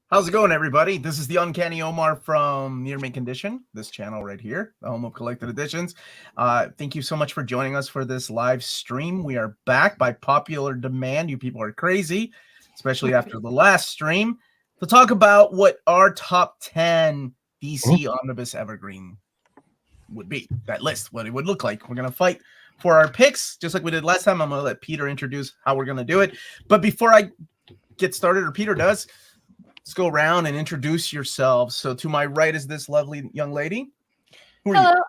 How's it going, everybody? This is the Uncanny Omar from Near Mint Condition, this channel right here, the home of collected editions. Thank you so much for joining us for this live stream. We are back by popular demand. You people are crazy, especially after the last stream, to talk about what our top 10 DC Omnibus Evergreen would be. That list, what it would look like. We're going to fight for our picks, just like we did last time. I'm going to let Peter introduce how we're going to do it. But before I get started, or Peter does, let's go around and introduce yourselves. So to my right is this lovely young lady. Who are Hello, you?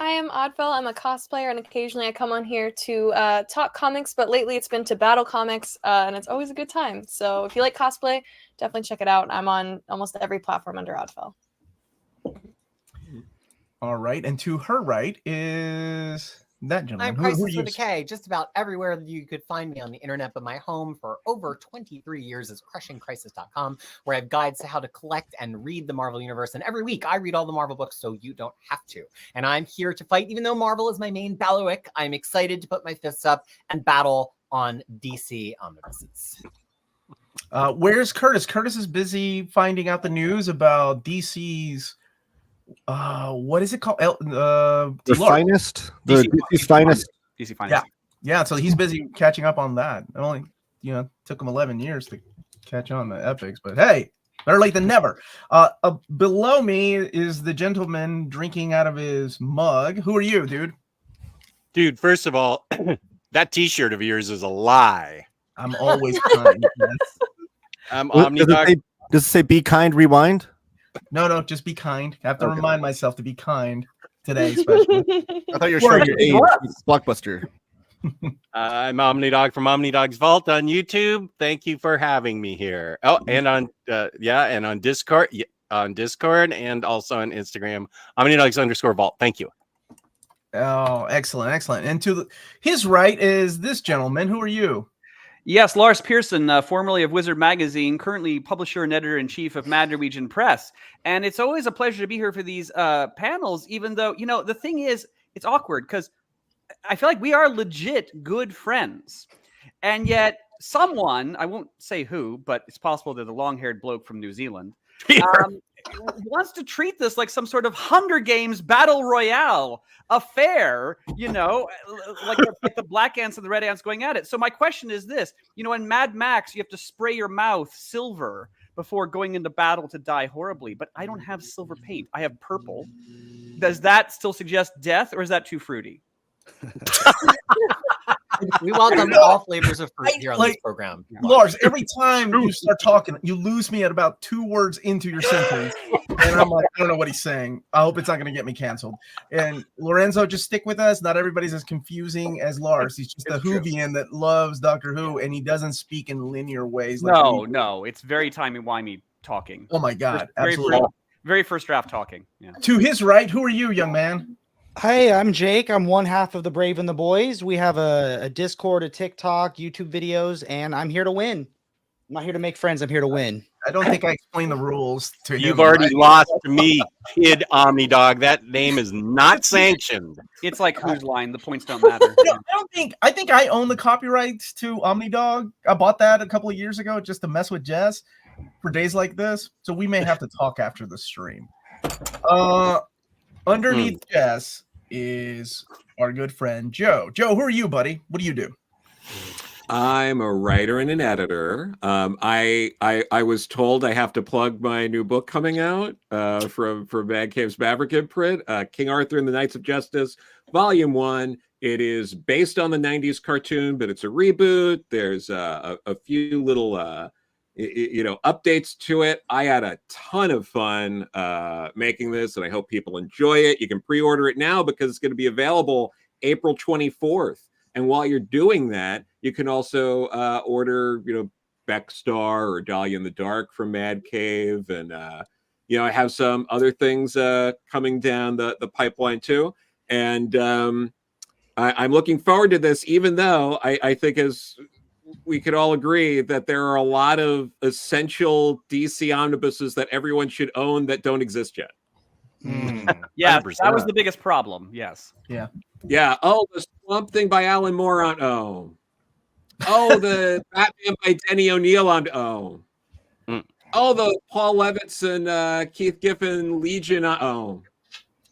I am Oddfell. I'm a cosplayer, and occasionally I come on here to talk comics, but lately it's been to battle comics, and it's always a good time. So if you like cosplay, definitely check it out. I'm on almost every platform under Oddfell. All right, and to her right is that gentleman. I'm Crisis with a K, just about everywhere that you could find me on the internet, but my home for over 23 years is crushingcrisis.com, where I have guides to how to collect and read the Marvel Universe. And every week I read all the Marvel books so you don't have to. And I'm here to fight, even though Marvel is my main bailiwick. I'm excited to put my fists up and battle on DC Omnibuses. Where's Curtis? Curtis is busy finding out the news about DC's what is it called? The finest, DC's finest. DC finest. Yeah. So he's busy catching up on that. It only took him 11 years to catch on the epics, but hey, better late than never. Below me is the gentleman drinking out of his mug. Who are you, dude? Dude, first of all, that T-shirt of yours is a lie. I'm always kind. Yes. I'm Omnidog. Does it say "Be kind"? Rewind. No, just be kind. I have to remind myself to be kind today, especially. I thought you were showing your age. Blockbuster. I'm Omnidog from Omnidog's Vault on YouTube. Thank you for having me here. Oh, and on Discord, and also on Instagram, Omnidogs_Vault. Thank you. Oh, excellent. And to his right is this gentleman. Who are you? Yes, Lars Pearson, formerly of Wizard Magazine, currently publisher and editor-in-chief of Mad Norwegian Press. And it's always a pleasure to be here for these panels, even though, the thing is, it's awkward because I feel like we are legit good friends. And yet someone, I won't say who, but it's possible they're the long-haired bloke from New Zealand, wants to treat this like some sort of Hunger Games battle royale affair, like the black ants and the red ants going at it. So my question is this, in Mad Max, you have to spray your mouth silver before going into battle to die horribly, but I don't have silver paint. I have purple. Does that still suggest death, or is that too fruity? We welcome all flavors of fruit here on this program. Lars, every time you start talking, you lose me at about 2 words into your sentence. And I'm like, I don't know what he's saying. I hope it's not going to get me canceled. And Lorenzo, just stick with us. Not everybody's as confusing as Lars. He's just a Whovian that loves Doctor Who, and he doesn't speak in linear ways. No. It's very timey-wimey talking. Oh, my God. Absolutely. Very first draft talking. Yeah. To his right, who are you, young man? Hey, I'm Jake. I'm one half of the Brave and the Boys. We have a Discord, a TikTok, YouTube videos, and I'm here to win. I'm not here to make friends. I'm here to win. I don't think I explained the rules to you. You've already lost to me, kid Omnidog. That name is not sanctioned. It's like Whose Line. The points don't matter. I think I own the copyrights to Omnidog. I bought that a couple of years ago just to mess with Jess for days like this. So we may have to talk after the stream. Underneath Jess is our good friend Joe. Joe, who are you, buddy? What do you do? I'm a writer and an editor. I was told I have to plug my new book coming out from Bad Cave's Maverick imprint, King Arthur and the Knights of Justice, Volume 1. It is based on the 90s cartoon, but it's a reboot. There's a few little updates to it. I had a ton of fun making this, and I hope people enjoy it. You can pre-order it now because it's going to be available April 24th. And while you're doing that, you can also order, Beckstar or Dahlia in the Dark from Mad Cave. And, I have some other things coming down the pipeline too. And I'm looking forward to this, even though I think as we could all agree that there are a lot of essential DC omnibuses that everyone should own that don't exist yet. Yeah, 100%. That was the biggest problem. Yes. Yeah. Oh, the Swamp Thing by Alan Moore on Oh, the Batman by Denny O'Neil on Oh, the Paul Levittson, Keith Giffen Legion.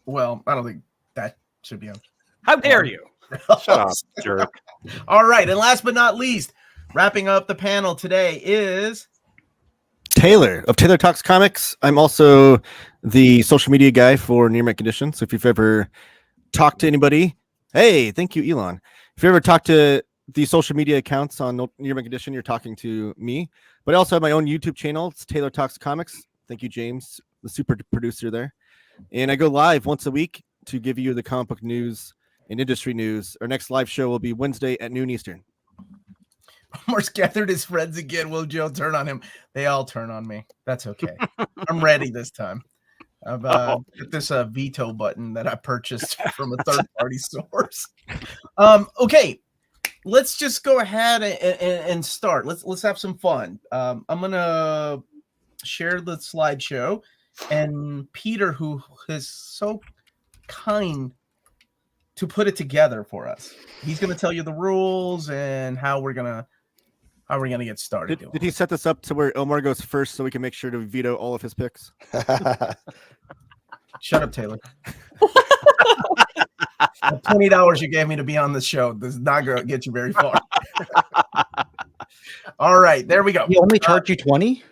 Well, I don't think that should be on. How dare you? Shut up, jerk. All right, and last but not least, wrapping up the panel today is Taylor of Taylor Talks Comics. I'm also the social media guy for Near Mint Condition. So if you've ever talked to anybody, hey, thank you, Elon. If you ever talk to the social media accounts on Near Mint Condition, you're talking to me. But I also have my own YouTube channel. It's Taylor Talks Comics. Thank you, James, the super producer there. And I go live once a week to give you the comic book news and industry news. Our next live show will be Wednesday at noon Eastern. Omar's gathered his friends again. Will Joe turn on him? They all turn on me. That's okay. I'm ready this time. I've got this veto button that I purchased from a third-party source. Okay, let's just go ahead and start. Let's have some fun. I'm gonna share the slideshow, and Peter, who is so kind to put it together for us, he's gonna tell you the rules and how we're gonna get started. Did he set this up to where Omar goes first so we can make sure to veto all of his picks? Shut up, Taylor. The $20 you gave me to be on the show does not get you very far. All right, there we go. He only charged you 20?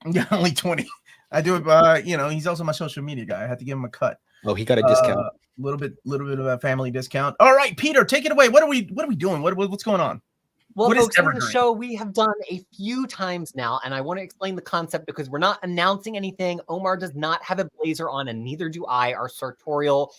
Yeah, only 20. I do it. He's also my social media guy. I had to give him a cut. Oh, he got a discount. Little bit of a family discount. All right, Peter, take it away. What are we doing? What's going on? Well, What is folks, in the Evergreen? show we have done a few times now, and I want to explain the concept because we're not announcing anything. Omar does not have a blazer on, and neither do I. Our sartorial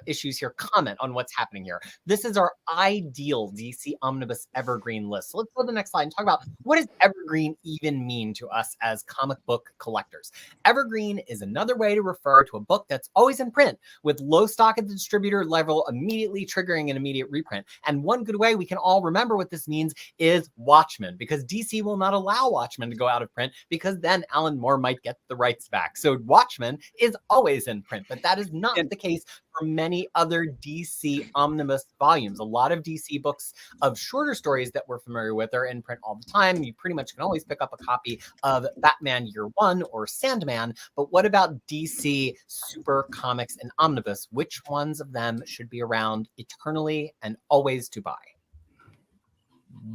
issues here comment on what's happening here. This is our ideal DC Omnibus Evergreen list. So let's go to the next slide and talk about what does Evergreen even mean to us as comic book collectors. Evergreen is another way to refer to a book that's always in print with low stock at the distributor level, immediately triggering an immediate reprint. And one good way we can all remember what this means is Watchmen, because DC will not allow Watchmen to go out of print because then Alan Moore might get the rights back. So Watchmen is always in print, but that is not the case for many other DC Omnibus volumes. A lot of DC books of shorter stories that we're familiar with are in print all the time. You pretty much can always pick up a copy of Batman Year One or Sandman, but what about DC Super Comics and Omnibus? Which ones of them should be around eternally and always to buy?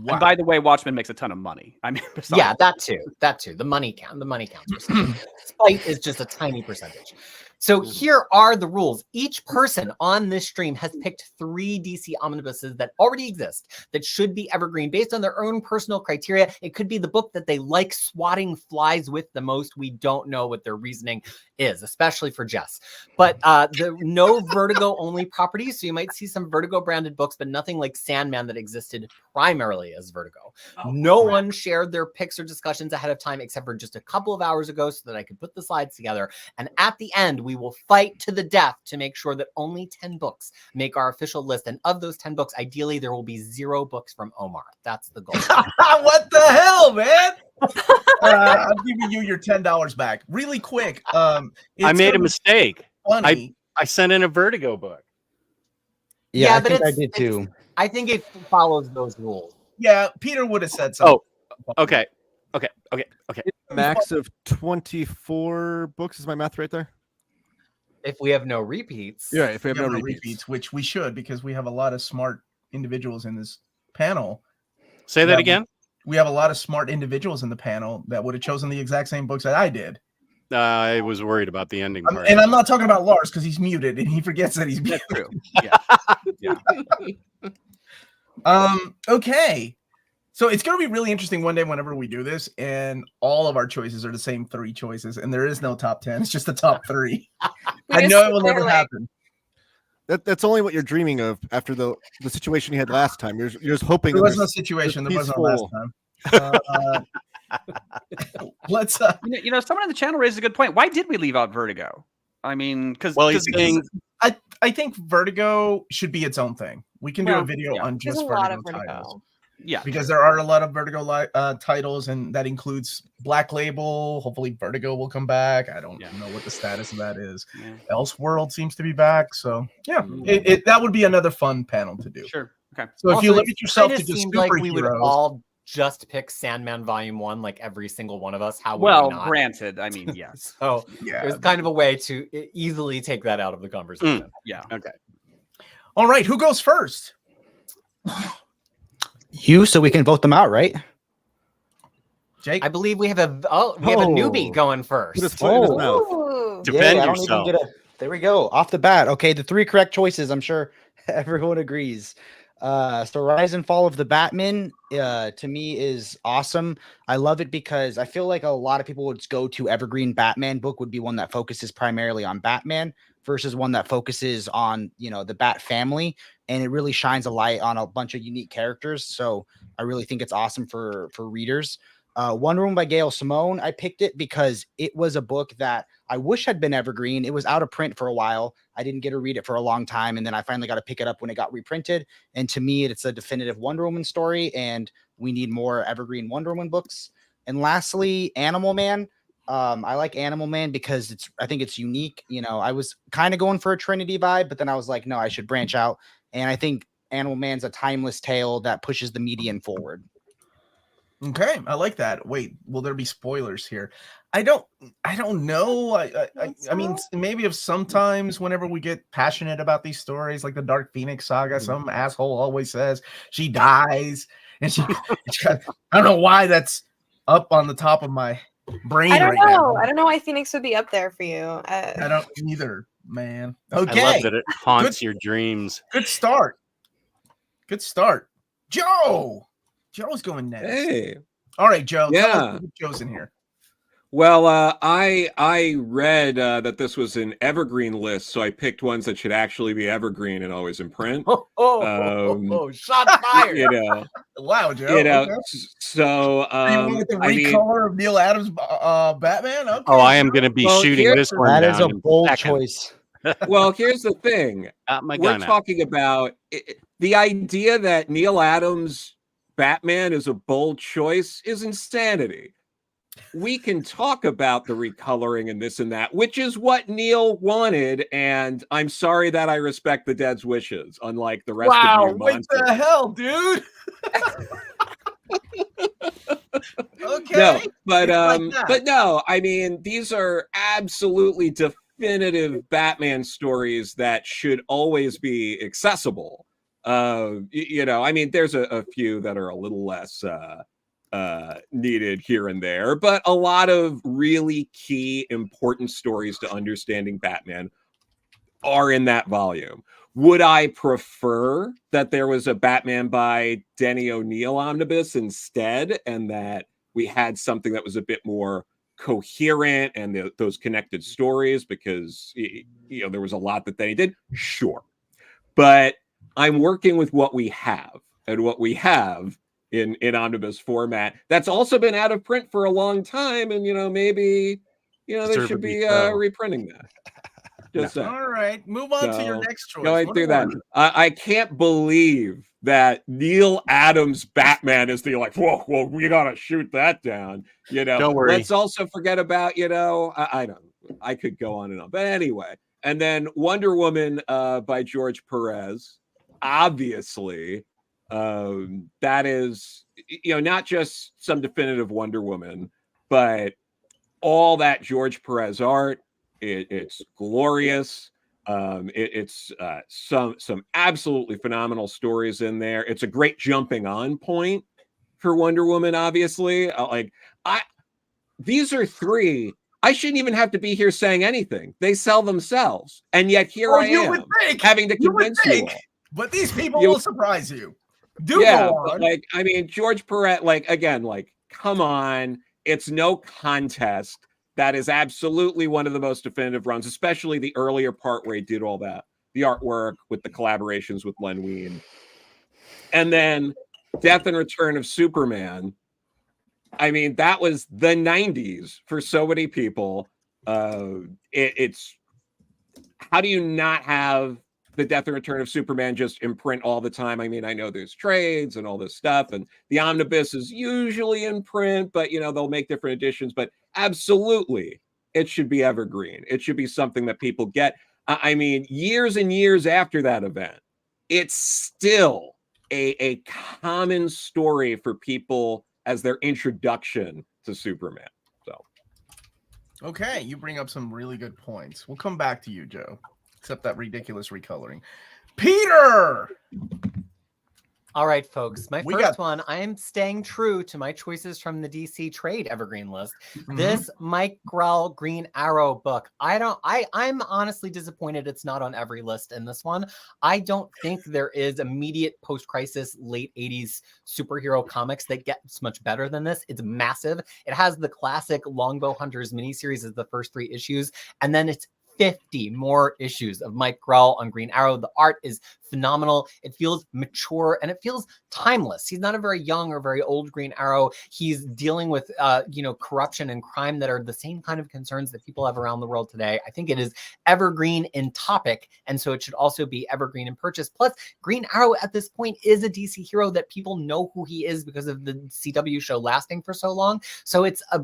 Wow. And by the way, Watchmen makes a ton of money. I mean, yeah, that too. The money counts. Spite is just a tiny percentage. So here are the rules. Each person on this stream has picked 3 DC omnibuses that already exist that should be evergreen based on their own personal criteria. It could be the book that they like swatting flies with the most. We don't know what their reasoning is, especially for Jess. But no Vertigo only properties. So you might see some Vertigo branded books, but nothing like Sandman that existed primarily as Vertigo. No one shared their picks or discussions ahead of time except for just a couple of hours ago so that I could put the slides together. And at the end, we will fight to the death to make sure that only 10 books make our official list. And of those 10 books, ideally, there will be 0 books from Omar. That's the goal. What the hell, man? I'm giving you your $10 back really quick. I made a mistake. Funny. I sent in a Vertigo book. Yeah, I think I did too. I think it follows those rules. Yeah, Peter would have said so. Oh, okay. Max of 24 books is my math right there. If we have no repeats. Yeah, if we have no repeats, which we should, because we have a lot of smart individuals in this panel. Say that again. We have a lot of smart individuals in the panel that would have chosen the exact same books that I did. I was worried about the ending part. And I'm not talking about Lars because he's muted and he forgets that he's muted. That's true. Yeah. Okay. So it's going to be really interesting one day whenever we do this, and all of our choices are the same 3 choices, and there is no top 10. It's just the top 3. I know it will never happen. That's only what you're dreaming of after the situation you had last time. You're just hoping there was no situation. There wasn't last time. Let's. Someone in the channel raised a good point. Why did we leave out Vertigo? I mean, because I think Vertigo should be its own thing. We can do a video on just Vertigo titles. Yeah, because there are a lot of Vertigo titles, and that includes Black Label. Hopefully, Vertigo will come back. I don't know what the status of that is. Yeah. Elseworld seems to be back, so yeah, that would be another fun panel to do. Sure. Okay. So if you limit yourself to just seems like we would all just pick Sandman Volume 1 like every single one of us? How would we Well, not? granted, I mean, yes. So Yeah. there's kind of a way to easily take that out of the conversation. Yeah. Okay. All right, who goes first? You, so we can vote them out, right? Jake. I believe we have a newbie Oh. going Put his first. foot in his mouth. Ooh. Defend I don't yourself. even get there we go. Off the bat. Okay, the 3 correct choices. I'm sure everyone agrees. So Rise and Fall of the Batman, to me, is awesome. I love it because I feel like a lot of people would go to Evergreen Batman book would be one that focuses primarily on Batman versus one that focuses on, the Bat family. And it really shines a light on a bunch of unique characters. So I really think it's awesome for readers. Wonder Woman by Gail Simone, I picked it because it was a book that I wish had been evergreen. It was out of print for a while. I didn't get to read it for a long time. And then I finally got to pick it up when it got reprinted. And to me, it's a definitive Wonder Woman story. And we need more evergreen Wonder Woman books. And lastly, Animal Man. I like Animal Man because I think it's unique. I was kind of going for a Trinity vibe, but then I was like, no, I should branch out. And I think Animal Man's a timeless tale that pushes the median forward. Okay, I like that. Wait, will there be spoilers here? I don't know. I mean, maybe if sometimes whenever we get passionate about these stories, like the Dark Phoenix saga, some asshole always says she dies, and I don't know why that's up on the top of my brain. I don't right know. now. I don't know why Phoenix would be up there for you. I don't either, man. I love Okay, that it haunts your dreams. good start. Good start, Joe. Joe's going next. Hey. All right, Joe. Tell Yeah. us what Joe's in here. Well, I read that this was an evergreen list, so I picked ones that should actually be evergreen and always in print. Shots fired. Wow, Joe. Okay. So So you wanted the recolor of Neil Adams' Batman? Okay. Oh, I am going to be Well, shooting here- this one That down is a in bold seconds. choice. well, here's the thing. Got my We're gun out. talking about the idea that Neil Adams' Batman is a bold choice is insanity. We can talk about the recoloring and this and that, which is what Neil wanted, and I'm sorry that I respect the dead's wishes, unlike the rest of you what monsters. the hell, dude? Okay. No, but It's like that. but no, I mean, these are absolutely definitive Batman stories that should always be accessible. I mean, there's a few that are a little less needed here and there, but a lot of really key important stories to understanding Batman are in that volume. Would I prefer that there was a Batman by Denny O'Neil omnibus instead, and that we had something that was a bit more coherent and those connected stories, because there was a lot that Denny did? Sure. But I'm working with what we have, and what we have in omnibus format that's also been out of print for a long time, and maybe they should be reprinting that. Just saying. All right, move on to your next choice. Going What through are that, we- I can't believe that Neil Adams' Batman is the whoa, we gotta shoot that down. Don't worry. Let's also forget about I could go on and on, but anyway. And then Wonder Woman by George Perez, obviously. That is not just some definitive Wonder Woman, but all that George Perez art. It's glorious. It's some absolutely phenomenal stories in there. It's a great jumping on point for Wonder Woman, obviously. These are 3. I shouldn't even have to be here saying anything. They sell themselves, and yet here I you am would think, having to you would convince you think, all. but these people You- will surprise you. Do Yeah, go but on. George Perez, come on. It's no contest. That is absolutely one of the most definitive runs, especially the earlier part where he did all that, the artwork with the collaborations with Len Wein. And then Death and Return of Superman. I mean, that was the 90s for so many people. It's how do you not have the Death and Return of Superman just in print all the time? I mean, I know there's trades and all this stuff, and the omnibus is usually in print, but they'll make different editions. But absolutely, it should be evergreen. It should be something that people get. I mean, years and years after that event, it's still a common story for people as their introduction to Superman. So, Okay, you bring up some really good points. We'll come back to you, Joe. Except that ridiculous recoloring. Peter! All right, folks. My We first got- one, I am staying true to my choices from the DC Trade Evergreen list. Mhm. This Mike Grell Green Arrow book. I'm honestly disappointed it's not on every list in this one. I don't think there is immediate post-crisis late 80s superhero comics that gets much better than this. It's massive. It has the classic Longbow Hunters miniseries as the first 3 issues, and then it's 50 more issues of Mike Grell on Green Arrow. The art is phenomenal. It feels mature and it feels timeless. He's not a very young or very old Green Arrow. He's dealing with, corruption and crime that are the same kind of concerns that people have around the world today. I think it is evergreen in topic, and so it should also be evergreen in purchase. Plus, Green Arrow at this point is a DC hero that people know who he is because of the CW show lasting for so long. So it's a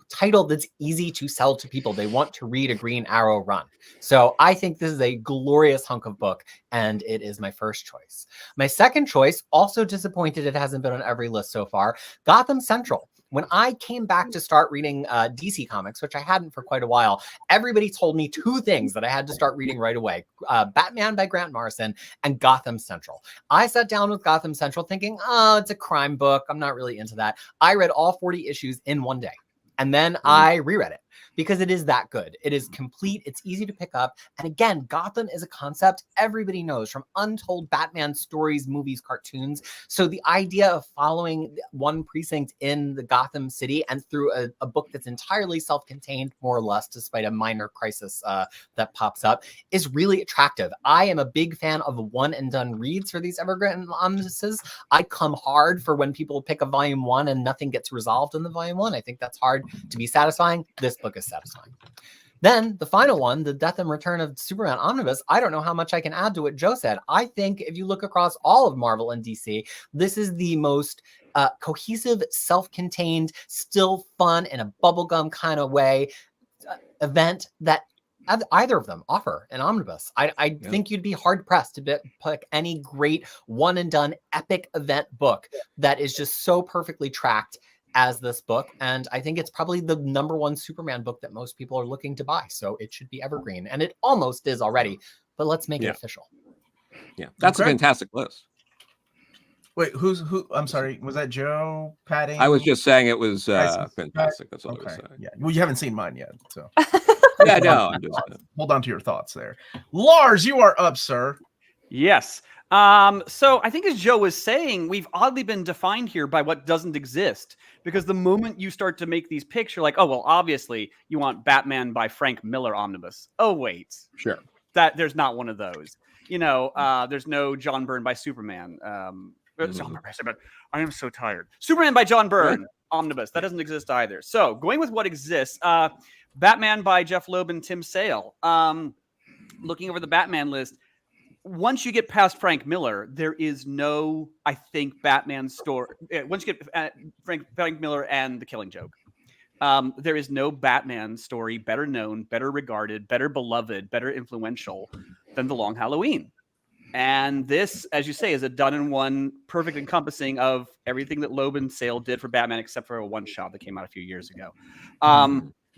title that's easy to sell to people. They want to read a Green Arrow run. So I think this is a glorious hunk of book, and it is my first choice. My second choice, also disappointed it hasn't been on every list so far, Gotham Central. When I came back to start reading DC Comics, which I hadn't for quite a while, everybody told me 2 things that I had to start reading right away. Batman by Grant Morrison and Gotham Central. I sat down with Gotham Central thinking, oh, it's a crime book. I'm not really into that. I read all 40 issues in one day. And then I reread it because it is that good. It is complete. It's easy to pick up. And again, Gotham is a concept everybody knows from untold Batman stories, movies, cartoons. So the idea of following one precinct in the Gotham City and through a book that's entirely self-contained, more or less, despite a minor crisis that pops up, is really attractive. I am a big fan of one and done reads for these Evergreen omnibuses. I come hard for when people pick a volume 1 and nothing gets resolved in the volume 1. I think that's hard to be satisfying. This book is satisfying. Then the final one, the Death and Return of Superman Omnibus, I don't know how much I can add to what Joe said. I think if you look across all of Marvel and DC, this is the most cohesive, self-contained, still fun in a bubblegum kind of way event that either of them offer an omnibus. I think you'd be hard-pressed to pick any great one-and-done epic event book that is just so perfectly tracked as this book, and I think it's probably the #1 Superman book that most people are looking to buy, so it should be evergreen, and it almost is already, but let's make it official. Yeah, that's Okay. a fantastic list. Wait, who? I'm sorry, was that Joe patting? I was just saying it was I see. fantastic. That's all I was Okay, saying. yeah. Well, you haven't seen mine yet, so Yeah, no, I'm just hold on to your thoughts there. Lars, you are up, sir. Yes. So I think as Joe was saying, we've oddly been defined here by what doesn't exist. Because the moment you start to make these picks, you're like, oh, well, obviously you want Batman by Frank Miller omnibus. Oh, wait. sure. That there's not one of those. There's no John Byrne by Superman. John Byrne by Superman. I am so tired. Superman by John Byrne omnibus. That doesn't exist either. So going with what exists, Batman by Jeff Loeb and Tim Sale. Looking over the Batman list, once you get past Frank Miller, there is no, I think, Batman story. Once you get Frank Miller and The Killing Joke, there is no Batman story better known, better regarded, better beloved, better influential than The Long Halloween. And this, as you say, is a done-in-one, perfect encompassing of everything that Loeb and Sale did for Batman, except for a one-shot that came out a few years ago.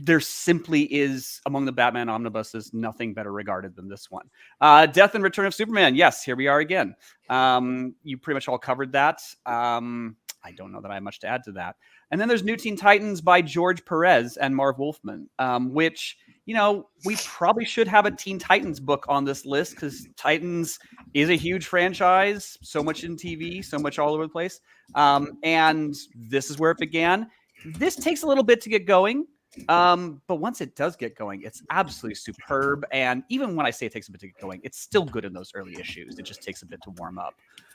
There simply is, among the Batman omnibuses, nothing better regarded than this one. Death and Return of Superman. Yes, here we are again. You pretty much all covered that. I don't know that I have much to add to that. And then there's New Teen Titans by George Perez and Marv Wolfman, which, we probably should have a Teen Titans book on this list because Titans is a huge franchise, so much in TV, so much all over the place. And this is where it began. This takes a little bit to get going. But once it does get going, it's absolutely superb. And even when I say it takes a bit to get going, it's still good in those early issues. It just takes a bit to warm up.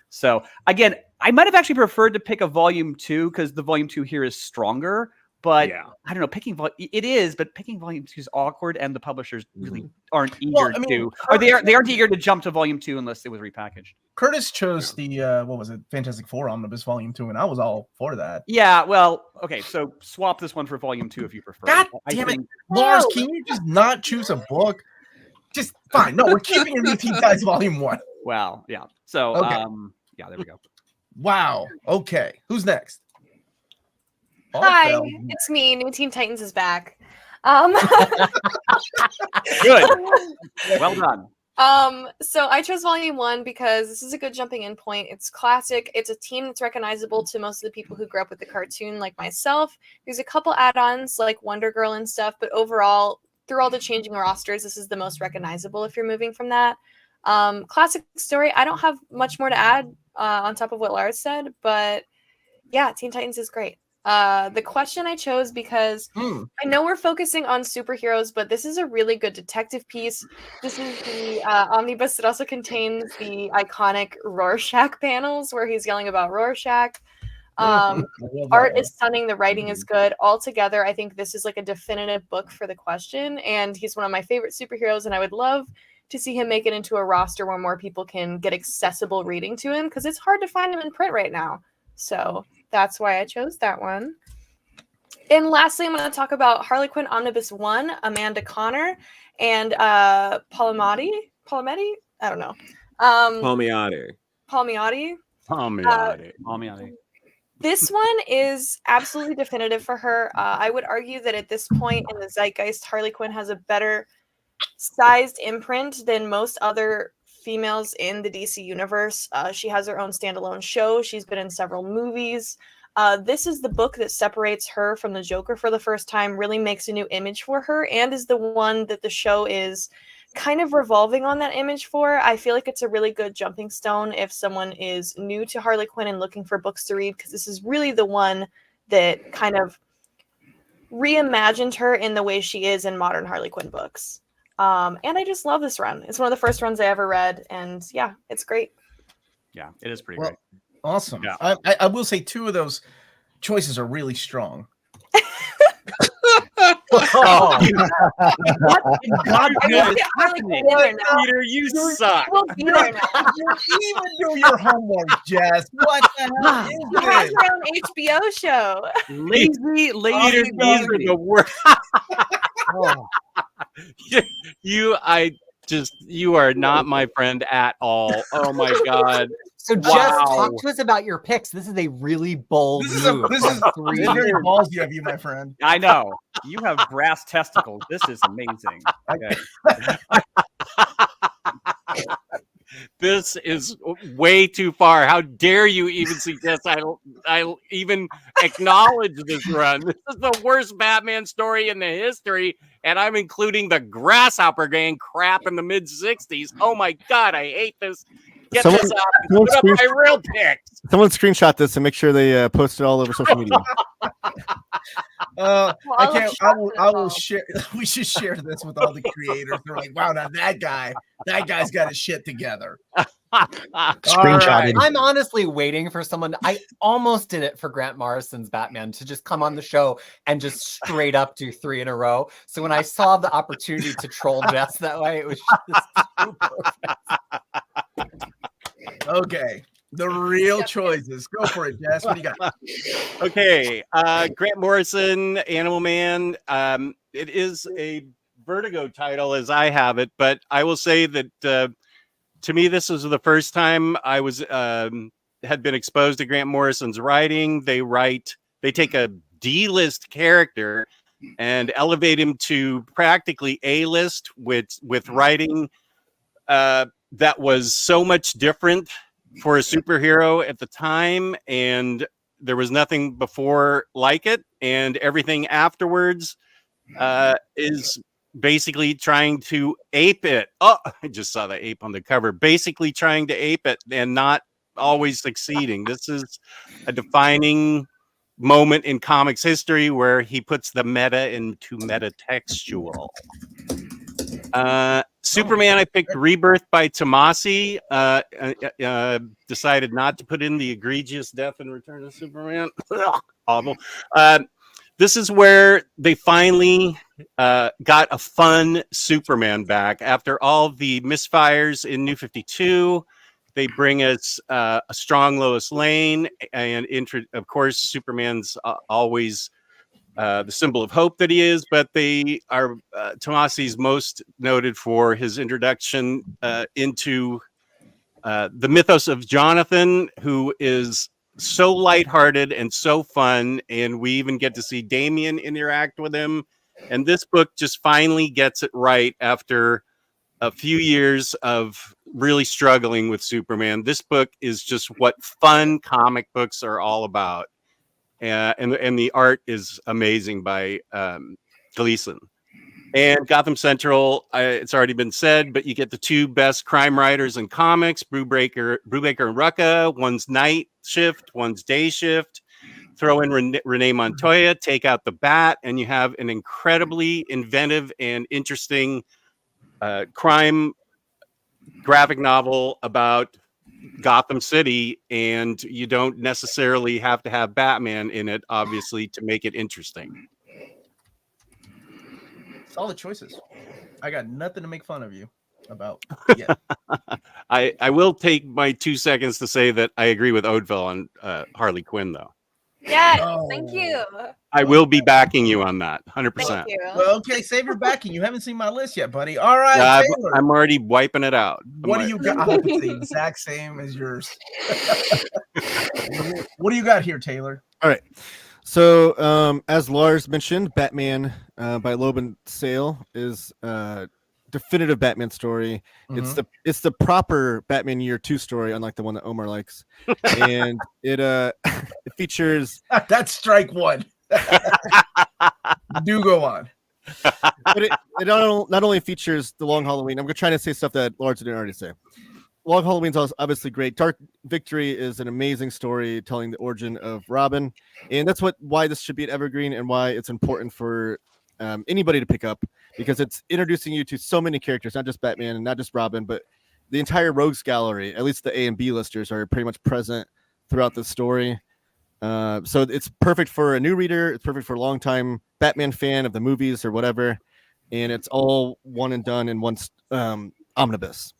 So again, I might have actually preferred to pick a volume 2 because the volume 2 here is stronger. But I don't know, it is, but picking volume 2 is awkward, and the publishers really aren't eager they aren't eager to jump to volume 2 unless it was repackaged. Curtis chose the what was it, Fantastic Four omnibus volume 2, and I was all for that. Yeah, well, okay, so swap this one for volume 2 if you prefer. God damn it, Lars! Can you just not choose a book? Just fine. No, we're keeping New Teen Titans volume 1. Well, yeah. So, okay. Yeah, there we go. Wow. Okay. Who's next? Hi, Arfel. it's me. New Teen Titans is back. Good. Well done. So I chose volume 1 because this is a good jumping in point. It's classic. It's a team that's recognizable to most of the people who grew up with the cartoon, like myself. There's a couple add-ons like Wonder Girl and stuff, but overall, through all the changing rosters, this is the most recognizable if you're moving from that. Classic story. I don't have much more to add on top of what Lars said, but yeah, Teen Titans is great. The question I chose because I know we're focusing on superheroes, but this is a really good detective piece. This is the omnibus that also contains the iconic Rorschach panels where he's yelling about Rorschach. Art is stunning. The writing is good. Altogether, I think this is like a definitive book for the question. And he's one of my favorite superheroes, and I would love to see him make it into a roster where more people can get accessible reading to him because it's hard to find him in print right now. So that's why I chose that one. And lastly, I'm going to talk about Harley Quinn Omnibus 1, Amanda Connor, and Palmiotti? I don't know. Palmiotti. This one is absolutely definitive for her. I would argue that at this point in the zeitgeist, Harley Quinn has a better sized imprint than most other females in the DC universe. She has her own standalone show. She's been in several movies. This is the book that separates her from the Joker for the first time, really makes a new image for her, and is the one that the show is kind of revolving on that image for. I feel like it's a really good jumping stone if someone is new to Harley Quinn and looking for books to read, because this is really the one that kind of reimagined her in the way she is in modern Harley Quinn books. And I just love this run. It's one of the first runs I ever read, and yeah, it's great. Yeah, it is pretty great. Awesome. Yeah. I will say 2 of those choices are really strong. Peter, you suck. You even do your homework, Jess. What the hell is She has this? her own HBO show. Lazy. Peter, these are the worst. You are not my friend at all. Oh my god. So Jess, talk to us about your picks. This is a really bold move. This is very ballsy of you, my friend. I know. You have brass testicles. This is amazing. Okay. This is way too far. How dare you even suggest I'll even acknowledge this run? This is the worst Batman story in the history, and I'm including the Grasshopper Gang crap in the mid-'60s. Oh my god, I hate this. Get this out and put up my real picks. Someone screenshot this and make sure they post it all over social media. I will share. We should share this with all the creators. They're like, wow, now that guy's got his shit together. Screenshotted. I'm honestly waiting for someone. I almost did it for Grant Morrison's Batman to just come on the show and just straight up do 3 in a row. So when I saw the opportunity to troll Jess that way, it was just too perfect. Okay, the real choices. Go for it, Jess. What do you got? Okay, Grant Morrison, Animal Man. It is a Vertigo title as I have it, but I will say that to me, this was the first time I was had been exposed to Grant Morrison's writing. They take a D-list character and elevate him to practically A-list with writing that was so much different for a superhero at the time, and there was nothing before like it, and everything afterwards is basically trying to ape it. Oh, I just saw the ape on the cover. Basically trying to ape it and not always succeeding. This is a defining moment in comics history where he puts the meta into metatextual. Superman, I picked Rebirth by Tomasi. Decided not to put in the egregious death and Return of Superman. Awful. This is where they finally got a fun Superman back. After all the misfires in New 52, they bring us a strong Lois Lane. And of course, Superman's always the symbol of hope that he is, but they are Tomasi's most noted for his introduction into the mythos of Jonathan, who is so lighthearted and so fun, and we even get to see Damien interact with him. And this book just finally gets it right after a few years of really struggling with Superman. This book is just what fun comic books are all about. And the art is amazing by Gleason. And Gotham Central, it's already been said, but you get the two best crime writers in comics, Brubaker and Rucka. One's night shift, one's day shift. Throw in Renee Montoya, take out the Bat, and you have an incredibly inventive and interesting crime graphic novel about Gotham City. And you don't necessarily have to have Batman in it, obviously, to make it interesting. Solid choices. I got nothing to make fun of you about. Yeah. I will take my 2 seconds to say that I agree with Odeville on Harley Quinn, though. Yes, Oh. thank you. I will be backing you on that, 100%. Thank you. Well, okay, save your backing. You haven't seen my list yet, buddy. All right, Taylor. I'm already wiping it out. What do you got? Oh, it's the exact same as yours. What do you got here, Taylor? All right. So, as Lars mentioned, Batman by Loban Sale is a definitive Batman story. Mm-hmm. It's the proper Batman Year 2 story, unlike the one that Omar likes. And it it features That's strike one. Do go on. but it not only features the Long Halloween. I'm trying to say stuff that Lars didn't already say. Long Halloween's obviously great. Dark Victory is an amazing story telling the origin of Robin, and that's why this should be an evergreen and why it's important for anybody to pick up, because it's introducing you to so many characters, not just Batman and not just Robin, but the entire Rogues Gallery. At least the A and B listers are pretty much present throughout the story. So it's perfect for a new reader. It's perfect for a longtime Batman fan of the movies or whatever, and it's all one and done in one omnibus.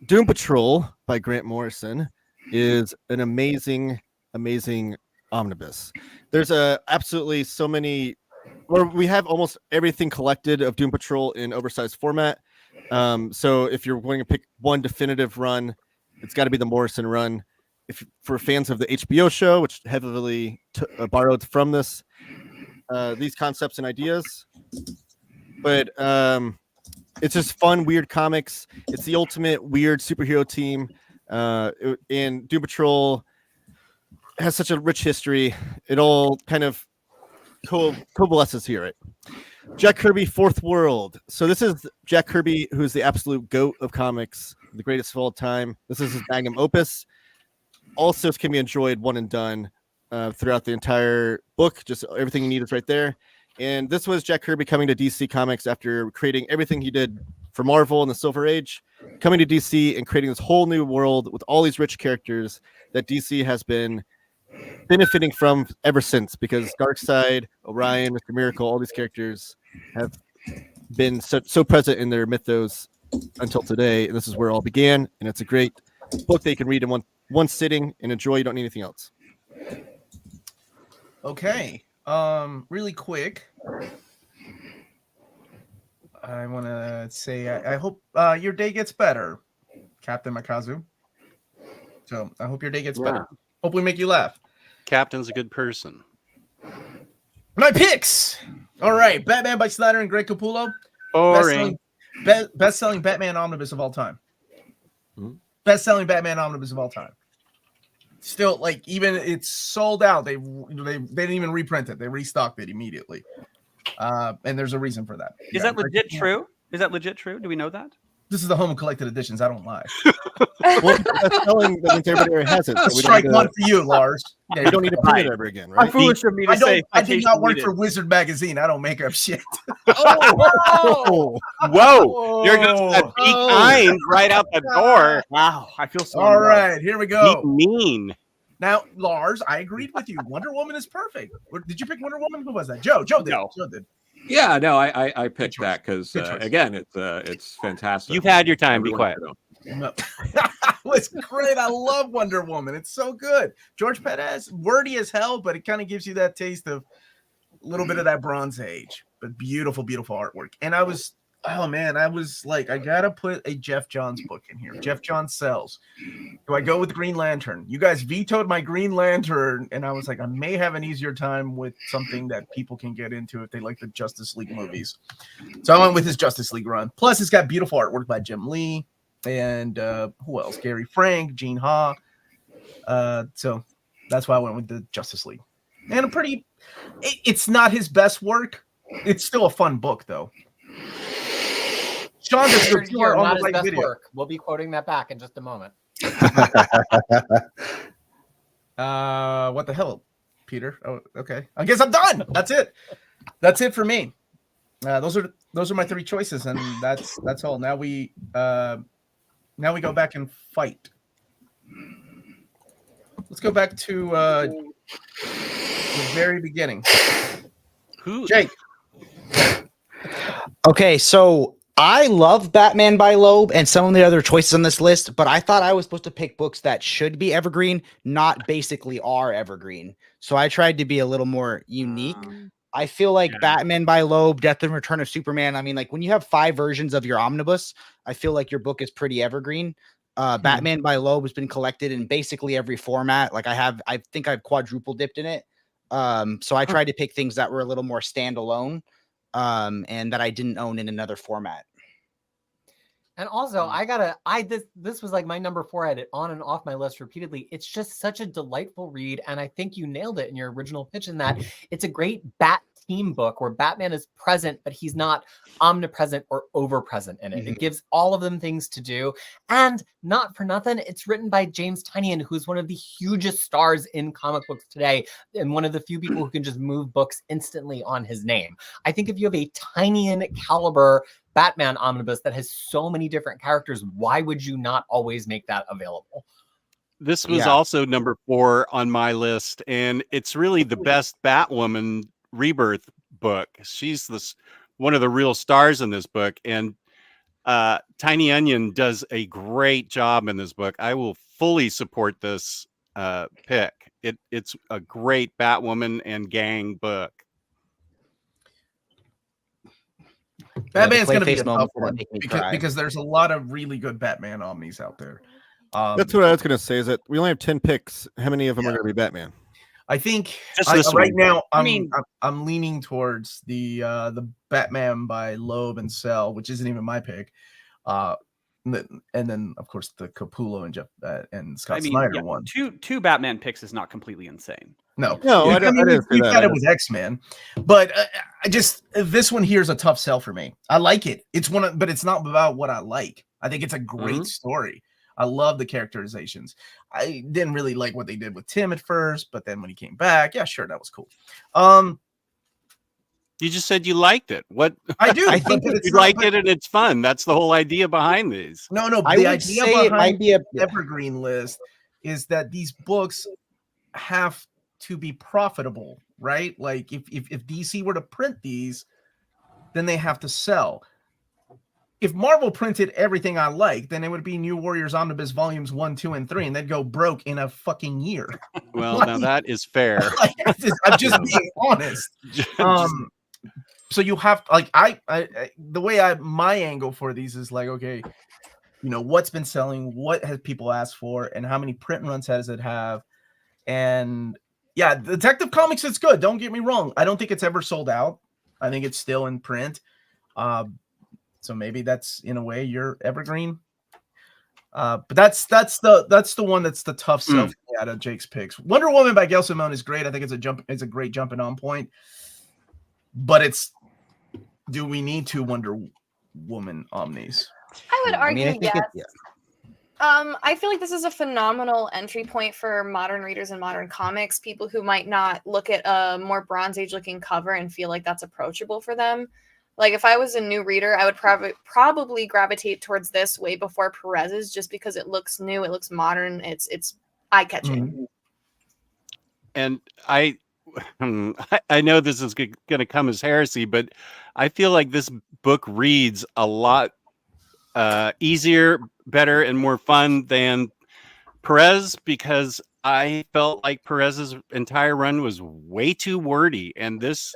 Doom Patrol by Grant Morrison is an amazing omnibus. There's absolutely so many, or we have almost everything collected of Doom Patrol in oversized format. So if you're going to pick one definitive run, it's got to be the Morrison run. If for fans of the HBO show, which heavily borrowed from this, these concepts and ideas, but it's just fun, weird comics. It's the ultimate weird superhero team. And Doom Patrol has such a rich history. It all kind of coalesces here, right? Jack Kirby, Fourth World. So this is Jack Kirby, who's the absolute GOAT of comics, the greatest of all time. This is his magnum opus. Also can be enjoyed one and done throughout the entire book. Just everything you need is right there. And this was Jack Kirby coming to DC Comics after creating everything he did for Marvel in the Silver Age, coming to DC and creating this whole new world with all these rich characters that DC has been benefiting from ever since, because Darkseid, Orion, Mr. Miracle, all these characters have been so present in their mythos until today. And this is where it all began. And it's a great book that you can read in one sitting and enjoy. You don't need anything else. Okay. Really quick, I want to say I hope your day gets better, Captain Makazu. So I hope your day gets better. Hope we make you laugh. Captain's a good person. My picks. All right, Batman by Snyder and Greg Capullo. Boring. Best-selling Batman omnibus of all time. Hmm? Best-selling Batman omnibus of all time. Still, like, even it's sold out. They didn't even reprint it. They restocked it immediately. And there's a reason for that. Is that legit true? Is that legit true? Do we know that? This is the home of collected editions. I don't lie. Well, that's selling that means everybody already has it. So we Strike don't one for you, Lars. Yeah, you don't need to print it ever again, How right? foolish of me to say. I did not work for Wizard Magazine. I don't make up shit. Oh, Whoa! You're just be kind right out the door. Wow, I feel so. All right, here we go. Be mean. Now, Lars, I agreed with you. Wonder Woman is perfect. Did you pick Wonder Woman? Who was that? Joe. Joe did. No. Joe did. Yeah, no, I picked choice. that because Good choice. again, it's fantastic. You've had your time. Be Everyone quiet. should know. No. It was great. I love Wonder Woman. It's so good. George Perez, wordy as hell, but it kind of gives you that taste of a little bit of that Bronze Age. But beautiful, beautiful artwork. And I was Oh man, I was like, I gotta put a Jeff Johns book in here. Jeff Johns sells. Do I go with Green Lantern? You guys vetoed my Green Lantern, and I was like, I may have an easier time with something that people can get into if they like the Justice League movies. So I went with his Justice League run. Plus, it's got beautiful artwork by Jim Lee and who else? Gary Frank, Gene Ha. So that's why I went with the Justice League. And it's not his best work. It's still a fun book, though. Sean, you are not his best work. We'll be quoting that back in just a moment. What the hell, Peter? Oh, okay. I guess I'm done. That's it. That's it for me. Those are my three choices, and that's all. Now we go back and fight. Let's go back to the very beginning. Jake. Okay, so I love Batman by Loeb and some of the other choices on this list, but I thought I was supposed to pick books that should be evergreen, not basically are evergreen. So I tried to be a little more unique. I feel like Batman by Loeb, Death and Return of Superman. I mean, like when you have 5 versions of your omnibus, I feel like your book is pretty evergreen. Batman by Loeb has been collected in basically every format. Like I think I've quadruple dipped in it. So I tried to pick things that were a little more standalone, and that I didn't own in another format. And also, this was like my number 4. I had it on and off my list repeatedly. It's just such a delightful read, and I think you nailed it in your original pitch in that it's a great Bat team book where Batman is present, but he's not omnipresent or overpresent in it. It gives all of them things to do, and not for nothing, it's written by James Tynion, who's one of the hugest stars in comic books today, and one of the few people who can just move books instantly on his name. I think if you have a Tynion caliber Batman omnibus that has so many different characters, why would you not always make that available? This was also number 4 on my list, and it's really the best Batwoman rebirth book. She's one of the real stars in this book, and Tiny Onion does a great job in this book. I will fully support this pick. It's a great Batwoman and gang book. Batman's going to be a tough one because there's a lot of really good Batman omnis out there. That's what I was going to say. Is that we only have 10 picks. How many of them are going to be Batman? I think right now I'm leaning towards the Batman by Loeb and Cell, which isn't even my pick. And then of course the Capullo and Scott Snyder one. Two Batman picks is not completely insane. No, I didn't we've got it with X-Men, but I just this one here is a tough sell for me. I like it. But it's not about what I like. I think it's a great story. I love the characterizations. I didn't really like what they did with Tim at first, but then when he came back, yeah, sure, that was cool. You just said you liked it. What I do. I think you like it and it's fun. That's the whole idea behind these. No. The idea behind the evergreen list is that these books have to be profitable, right? Like if DC were to print these, then they have to sell. If Marvel printed everything I like, then it would be New Warriors Omnibus Volumes 1, 2, and 3, and they'd go broke in a fucking year. Well, now that is fair. I'm just being honest. So you have I the way my angle for these is like, okay, what's been selling, what has people asked for, and how many print runs does it have? And yeah, Detective Comics is good. Don't get me wrong. I don't think it's ever sold out. I think it's still in print. So maybe that's in a way your evergreen. But that's the one that's the tough sell out of Jake's picks. Wonder Woman by Gail Simone is great. I think it's a great jumping on point. But do we need 2 Wonder Woman omnis? I would argue yes. I feel like this is a phenomenal entry point for modern readers and modern comics, people who might not look at a more Bronze Age looking cover and feel like that's approachable for them. Like if I was a new reader, I would probably gravitate towards this way before Perez's, just because it looks new, it looks modern, it's eye-catching. And I know this is going to come as heresy, but I feel like this book reads a lot easier, better, and more fun than Perez, because I felt like Perez's entire run was way too wordy, and this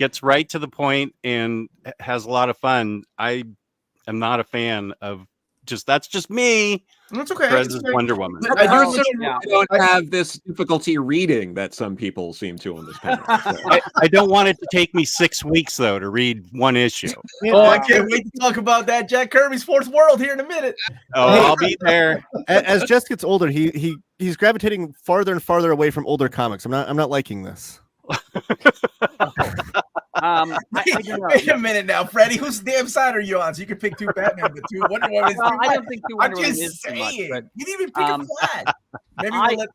gets right to the point and has a lot of fun. I am not a fan of that's just me. That's okay. Perez's Wonder Woman. I don't have this difficulty reading that some people seem to on this panel. So. I don't want it to take me 6 weeks though to read one issue. I can't wait to talk about that Jack Kirby's Fourth World here in a minute. Oh, I'll be there. As Jess gets older, he's gravitating farther and farther away from older comics. I'm not liking this. Wait a minute now, Freddie. Whose damn side are you on? So you can pick 2 Batman, but 2 Wonder Woman. I don't think 2 Wonder Woman is too much. You didn't even pick a Flash. Maybe we'll let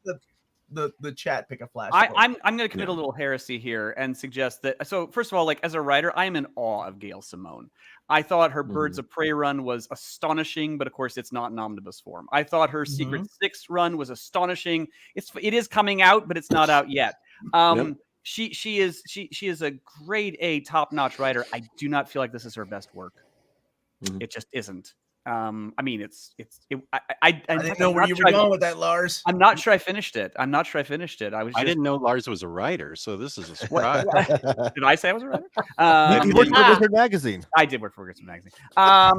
the chat pick a Flash. I'm going to commit a little heresy here and suggest that. So first of all, like as a writer, I am in awe of Gail Simone. I thought her Birds of Prey run was astonishing, but of course it's not in omnibus form. I thought her Secret Six run was astonishing. It is coming out, but it's not out yet. She is a grade A top-notch writer. I do not feel like this is her best work. It just isn't. I mean, I didn't know where you were going with that, Lars. I'm not sure I finished it. I didn't know Lars was a writer, so this is a surprise. Did I say I was a writer? You worked for Wizard Magazine. I did work for Wizard Magazine. My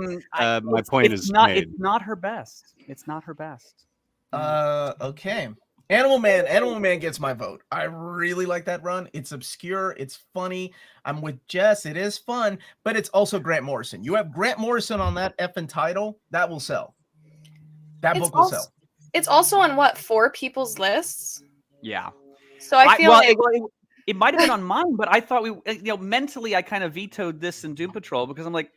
point is made. It's not her best. It's not her best. Okay. Animal Man gets my vote. I really like that run. It's obscure. It's funny. I'm with Jess. It is fun, but it's also Grant Morrison. You have Grant Morrison on that effing title. That will sell. That book will sell. It's also on 4 people's lists. Yeah. So I feel like it might have been on mine, but I thought mentally I kind of vetoed this in Doom Patrol because I'm like,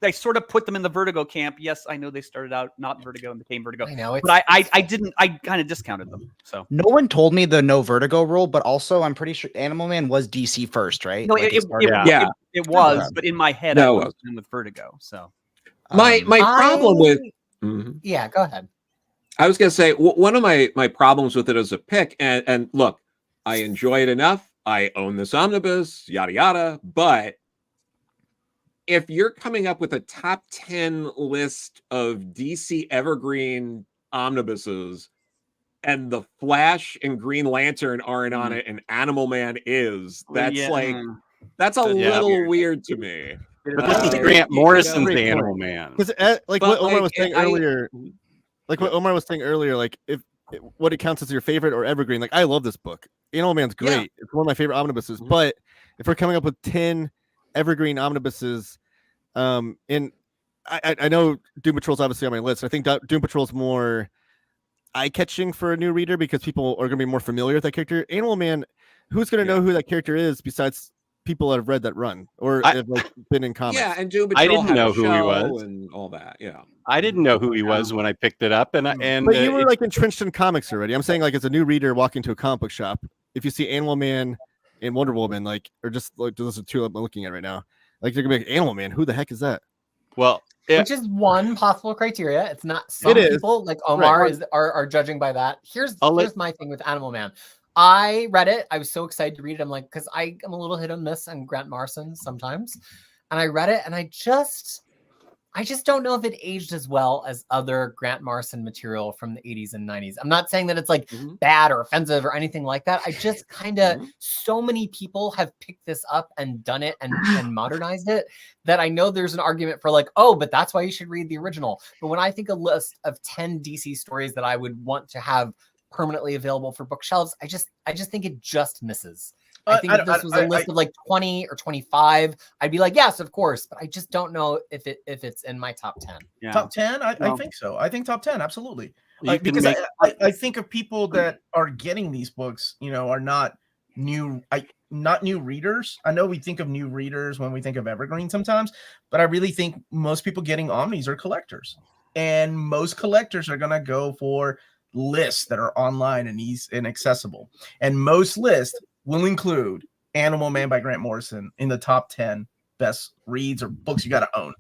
I sort of put them in the Vertigo camp. Yes, I know they started out not Vertigo and became Vertigo. I know, but I didn't. I kind of discounted them. So no one told me the no Vertigo rule, but also I'm pretty sure Animal Man was DC first, right? No, it was, but in my head I was in with Vertigo. So my problem with yeah, go ahead. I was gonna say one of my problems with it as a pick, and look, I enjoy it enough. I own this omnibus, yada yada, but if you're coming up with a top 10 list of DC Evergreen omnibuses and the Flash and Green Lantern aren't on it and Animal Man is, that's a little weird to me. But this is Grant Morrison's Animal Man. Because what Omar was saying earlier, like if what it counts as your favorite or Evergreen, like I love this book. Animal Man's great. Yeah. It's one of my favorite omnibuses. But if we're coming up with 10 Evergreen omnibuses, and I know Doom Patrol's obviously on my list. I think Doom Patrol's more eye-catching for a new reader because people are going to be more familiar with that character. Animal Man, who's going to know who that character is besides people that have read that run or have been in comics? Yeah, and Doom Patrol I didn't know who he was and all that. Yeah, I didn't know who he was when I picked it up, but you were like entrenched in comics already. I'm saying like as a new reader walking to a comic book shop, if you see Animal Man and Wonder Woman, like or just like those are 2 I'm looking at right now. Like they're gonna be like, Animal Man, who the heck is that? Well, which is one possible criteria. It's not some people like Omar are judging by that. Here's my thing with Animal Man. I read it. I was so excited to read it. I'm like, because I am a little hit and miss on Grant Morrison sometimes, and I read it, and I just don't know if it aged as well as other Grant Morrison material from the 80s and 90s. I'm not saying that it's like bad or offensive or anything like that. I just kind of, so many people have picked this up and done it and modernized it that I know there's an argument for like, oh, but that's why you should read the original. But when I think a list of 10 DC stories that I would want to have permanently available for bookshelves, I just think it just misses. I think if this was a list of like 20 or 25, I'd be like, yes, of course. But I just don't know if it's in my top 10. Yeah. Top 10? I think so. I think top 10, absolutely. Because I think of people that are getting these books, are not new readers. I know we think of new readers when we think of Evergreen sometimes, but I really think most people getting Omnis are collectors. And most collectors are going to go for lists that are online and easy and accessible. And most lists will include Animal Man by Grant Morrison in the top 10 best reads or books you got to own.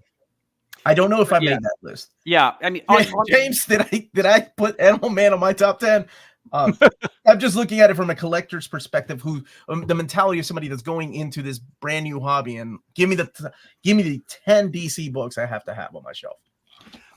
I don't know if I made that list. Yeah, I mean, James, did I put Animal Man on my top 10? I'm just looking at it from a collector's perspective, who the mentality of somebody that's going into this brand new hobby and give me the 10 DC books I have to have on my shelf.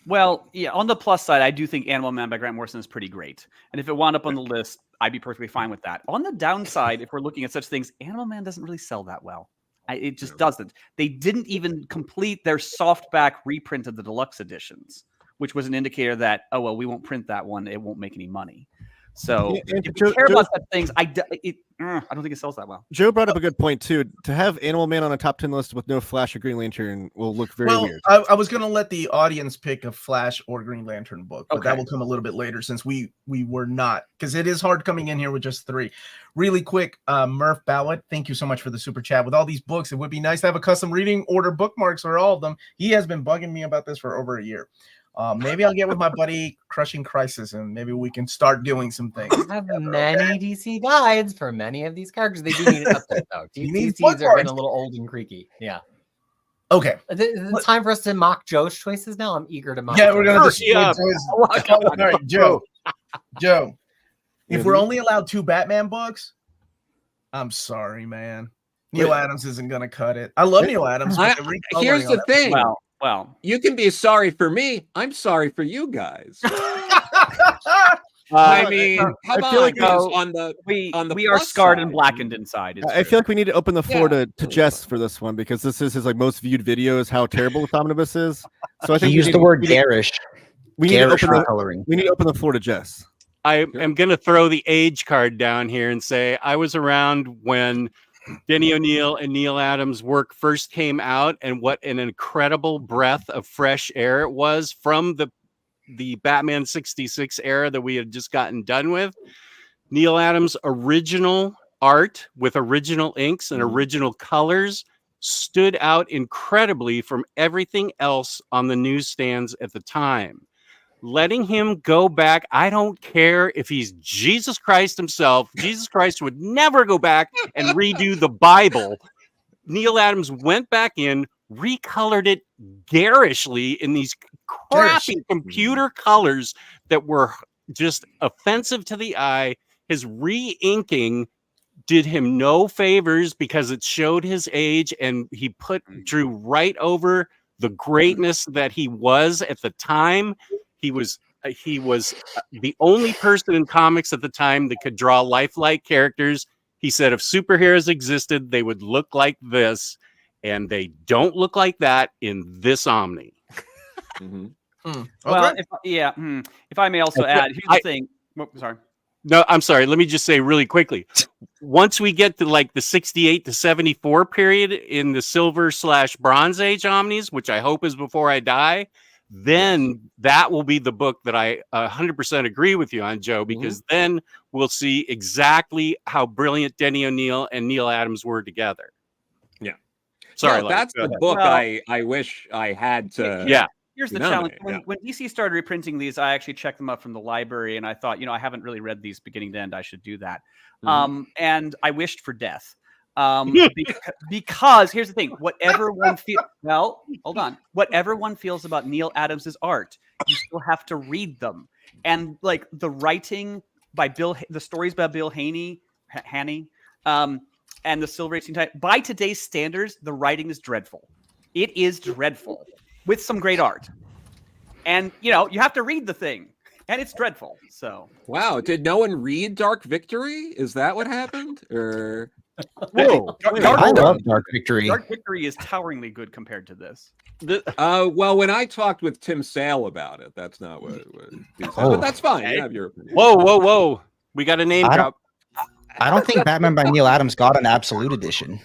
Well, yeah, on the plus side, I do think Animal Man by Grant Morrison is pretty great. And if it wound up on the list, I'd be perfectly fine with that. On the downside, if we're looking at such things, Animal Man doesn't really sell that well. It just doesn't. They didn't even complete their softback reprint of the deluxe editions, which was an indicator that, oh, well, we won't print that one. It won't make any money. So if you care about such things, I don't think it sells that well. Joe brought up a good point too. To have Animal Man on a top 10 list with no Flash or Green Lantern will look very weird. I was going to let the audience pick a Flash or Green Lantern book, but that will come a little bit later since we were not, because it is hard coming in here with just 3. Really quick, Murph Ballot, thank you so much for the super chat. With all these books, it would be nice to have a custom reading order bookmarks for all of them. He has been bugging me about this for over a year. Maybe I'll get with my buddy Crushing Crisis and maybe we can start doing some things. I have many DC guides for many of these characters. They do need an update though. DCs are getting a little old and creaky. Yeah. Okay. Is it time for us to mock Joe's choices now? I'm eager to mock. Yeah, we're gonna Joe's. All right, Joe. If we're only allowed 2 Batman books, I'm sorry, man. Neil Adams isn't gonna cut it. I love Neil Adams. Here's the thing. Well, you can be sorry for me. I'm sorry for you guys. I mean, how about like we are scarred and blackened inside. I feel like we need to open the floor to Jess for this one because this is his most viewed video is how terrible this omnibus is. So I think he used the word garish. We need to open the floor to Jess. I am going to throw the age card down here and say I was around when Denny O'Neil and Neil Adams' work first came out, and what an incredible breath of fresh air it was from the Batman 66 era that we had just gotten done with. Neil Adams' original art with original inks and original colors stood out incredibly from everything else on the newsstands at the time. Letting him go back, I don't care if he's Jesus Christ himself. Jesus Christ would never go back and redo the Bible. Neil Adams went back in, recolored it garishly in these crappy computer colors that were just offensive to the eye. His re-inking did him no favors because it showed his age, and he drew right over the greatness that he was at the time. He was the only person in comics at the time that could draw lifelike characters. He said if superheroes existed, they would look like this, and they don't look like that in this Omni. Well, if I may also add, here's the thing. Sorry. No, I'm sorry. Let me just say really quickly. Once we get to like the 68 to 74 period in the Silver/Bronze Age Omnis, which I hope is before I die, then that will be the book that I 100% agree with you on, Joe, because then we'll see exactly how brilliant Denny O'Neil and Neil Adams were together. Yeah. Sorry. That's the book I wish I had to. Yeah. Here's the challenge. When DC started reprinting these, I actually checked them up from the library, and I thought, I haven't really read these beginning to end. I should do that. And I wished for death. Because here's the thing, whatever one feels about Neil Adams's art, you still have to read them. And like the writing by the stories by Bill Haney, and the Silver 18 type, by today's standards, the writing is dreadful. It is dreadful with some great art. And you have to read the thing, and it's dreadful. So wow, did no one read Dark Victory? Is that what happened? Or whoa, I love Dark Victory. Dark Victory is toweringly good compared to this. Well, when I talked with Tim Sale about it, that's not what he said. But that's fine. You have your opinion. Whoa. We got a name drop. I don't think Batman by Neil Adams got an absolute edition.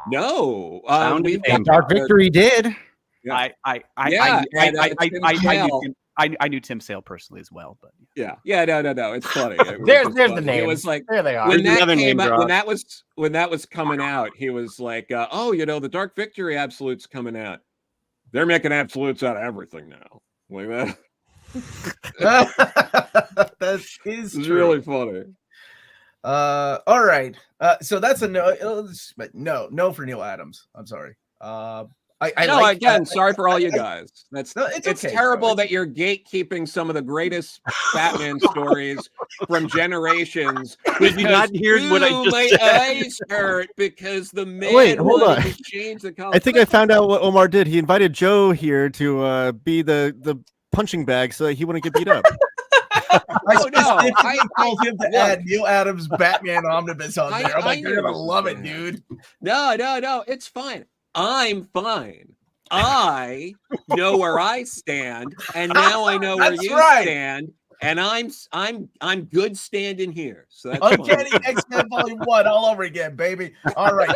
No. Dark Victory did. Yeah. I knew Tim Sale personally as well, but no, it's funny. There's the name. It was like there they are. When that was coming out, he was like, the Dark Victory Absolute's coming out. They're making absolutes out of everything now. Like that. That is true. Really funny. All right. So that's a no, but no for Neil Adams. I'm sorry. Again, sorry for all you guys. It's okay, terrible that you're gatekeeping some of the greatest Batman stories from generations. Did you not hear what I just my said? eyes hurt because the man hold wanted on. to change the color. I think I found out what Omar did. He invited Joe here to be the punching bag so that he wouldn't get beat up. I specifically told him to add Neil Adams' Batman Omnibus on there. I'm like, you're gonna love it, dude. No, it's fine. I'm fine. I know where I stand, and now I know where you stand, and I'm good standing here. So that's Uncanny X-Men Volume 1 all over again, baby. All right.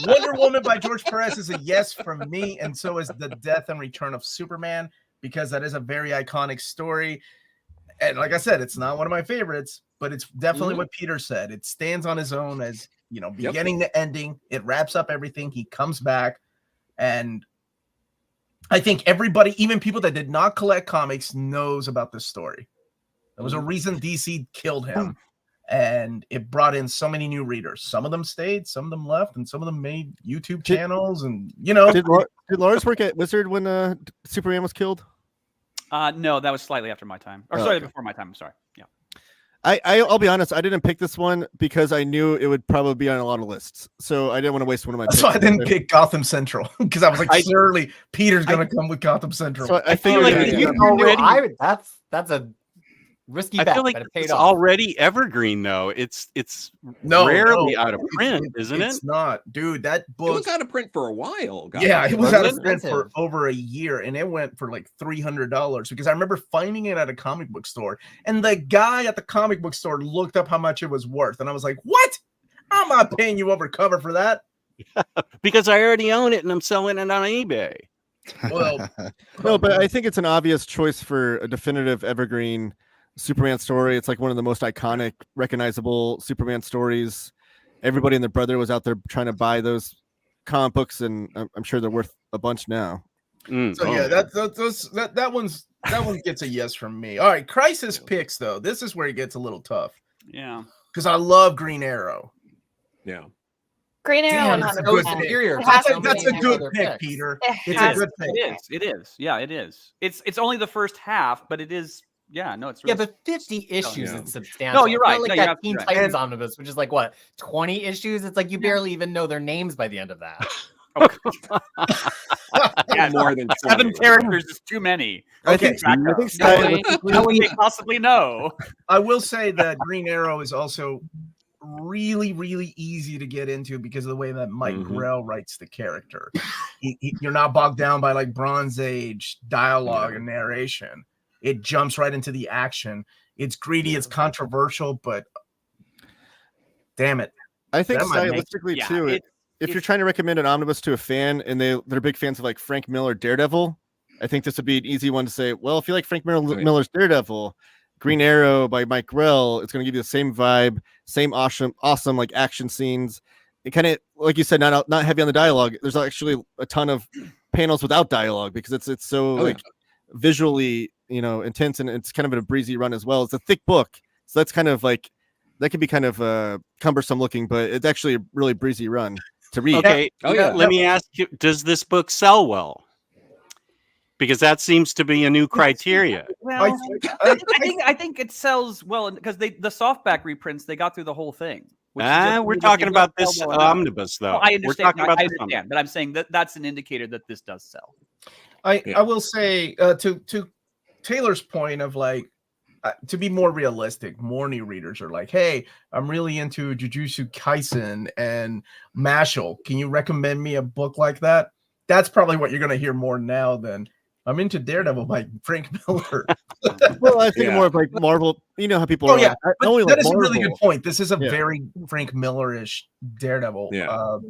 Wonder Woman by George Perez is a yes from me, and so is The Death and Return of Superman, because that is a very iconic story. And like I said, it's not one of my favorites, but it's definitely what Peter said. It stands on his own as, beginning to ending. It wraps up everything. He comes back. And I think everybody, even people that did not collect comics, knows about this story. There was a reason DC killed him. And it brought in so many new readers. Some of them stayed, some of them left, and some of them made YouTube channels. And, Did Lars work at Wizard when Superman was killed? No, that was slightly after my time. Or sorry, before my time. I'm sorry. Yeah. I'll be honest, I didn't pick this one because I knew it would probably be on a lot of lists. So I didn't want to waste one of my picks. So I didn't pick Gotham Central because I was like, surely Peter's going to come with Gotham Central. So I feel like that's a risky I bet, feel like but it paid it's off. already evergreen though. It's rarely out of print, isn't it? It's not, dude. That book It was out of print for a while. It was out of print for over a year, and it went for like $300 because I remember finding it at a comic book store, and the guy at the comic book store looked up how much it was worth, and I was like, "What? I'm not paying you over cover for that." Because I already own it and I'm selling it on eBay. Well, no, but I think it's an obvious choice for a definitive evergreen Superman story. It's like one of the most iconic, recognizable Superman stories. Everybody and their brother was out there trying to buy those comic books, and I'm sure they're worth a bunch now. That one gets a yes from me. All right, Crisis picks though. This is where it gets a little tough. Yeah, because I love Green Arrow. Yeah. Green Arrow. That's a good pick. That's a good pick, Peter. It's a good pick. It is. Yeah, it is. It's only the first half, but it is. Yeah, no, it's really but 50 issues is substantial. No, you're right. Like no, that Teen Titans Omnibus, which is like what 20 issues. It's like you barely even know their names by the end of that. More than 7 characters is too many. I think how would they possibly know? I will say that Green Arrow is also really, really easy to get into because of the way that Mike Grell writes the character. You're not bogged down by like Bronze Age dialogue and narration. It jumps right into the action. It's greedy, it's controversial, but damn it. I think stylistically too, if you're trying to recommend an omnibus to a fan and they're big fans of like Frank Miller Daredevil, I think this would be an easy one to say, well, if you like Frank Miller's Daredevil, Green Arrow by Mike Grell, it's going to give you the same vibe, same awesome like action scenes. It kind of, like you said, not heavy on the dialogue. There's actually a ton of panels without dialogue because it's so visually, intense, and it's kind of a breezy run as well. It's a thick book, so that's kind of like that can be kind of cumbersome looking, but it's actually a really breezy run to read. Okay, let me ask you: does this book sell well? Because that seems to be a new criteria. Well, I think it sells well because the softback reprints, they got through the whole thing. We're talking about this omnibus, though. I understand. We're talking about I understand, but I'm saying that's an indicator that this does sell. I will say to Taylor's point of like to be more realistic, more new readers are like, hey, I'm really into Jujutsu Kaisen and Mashal. Can you recommend me a book like that? That's probably what you're going to hear more now than I'm into Daredevil by Frank Miller. Well, I think more of like Marvel. You know how people are. Yeah, like, that is a really good point. This is a very Frank Miller-ish Daredevil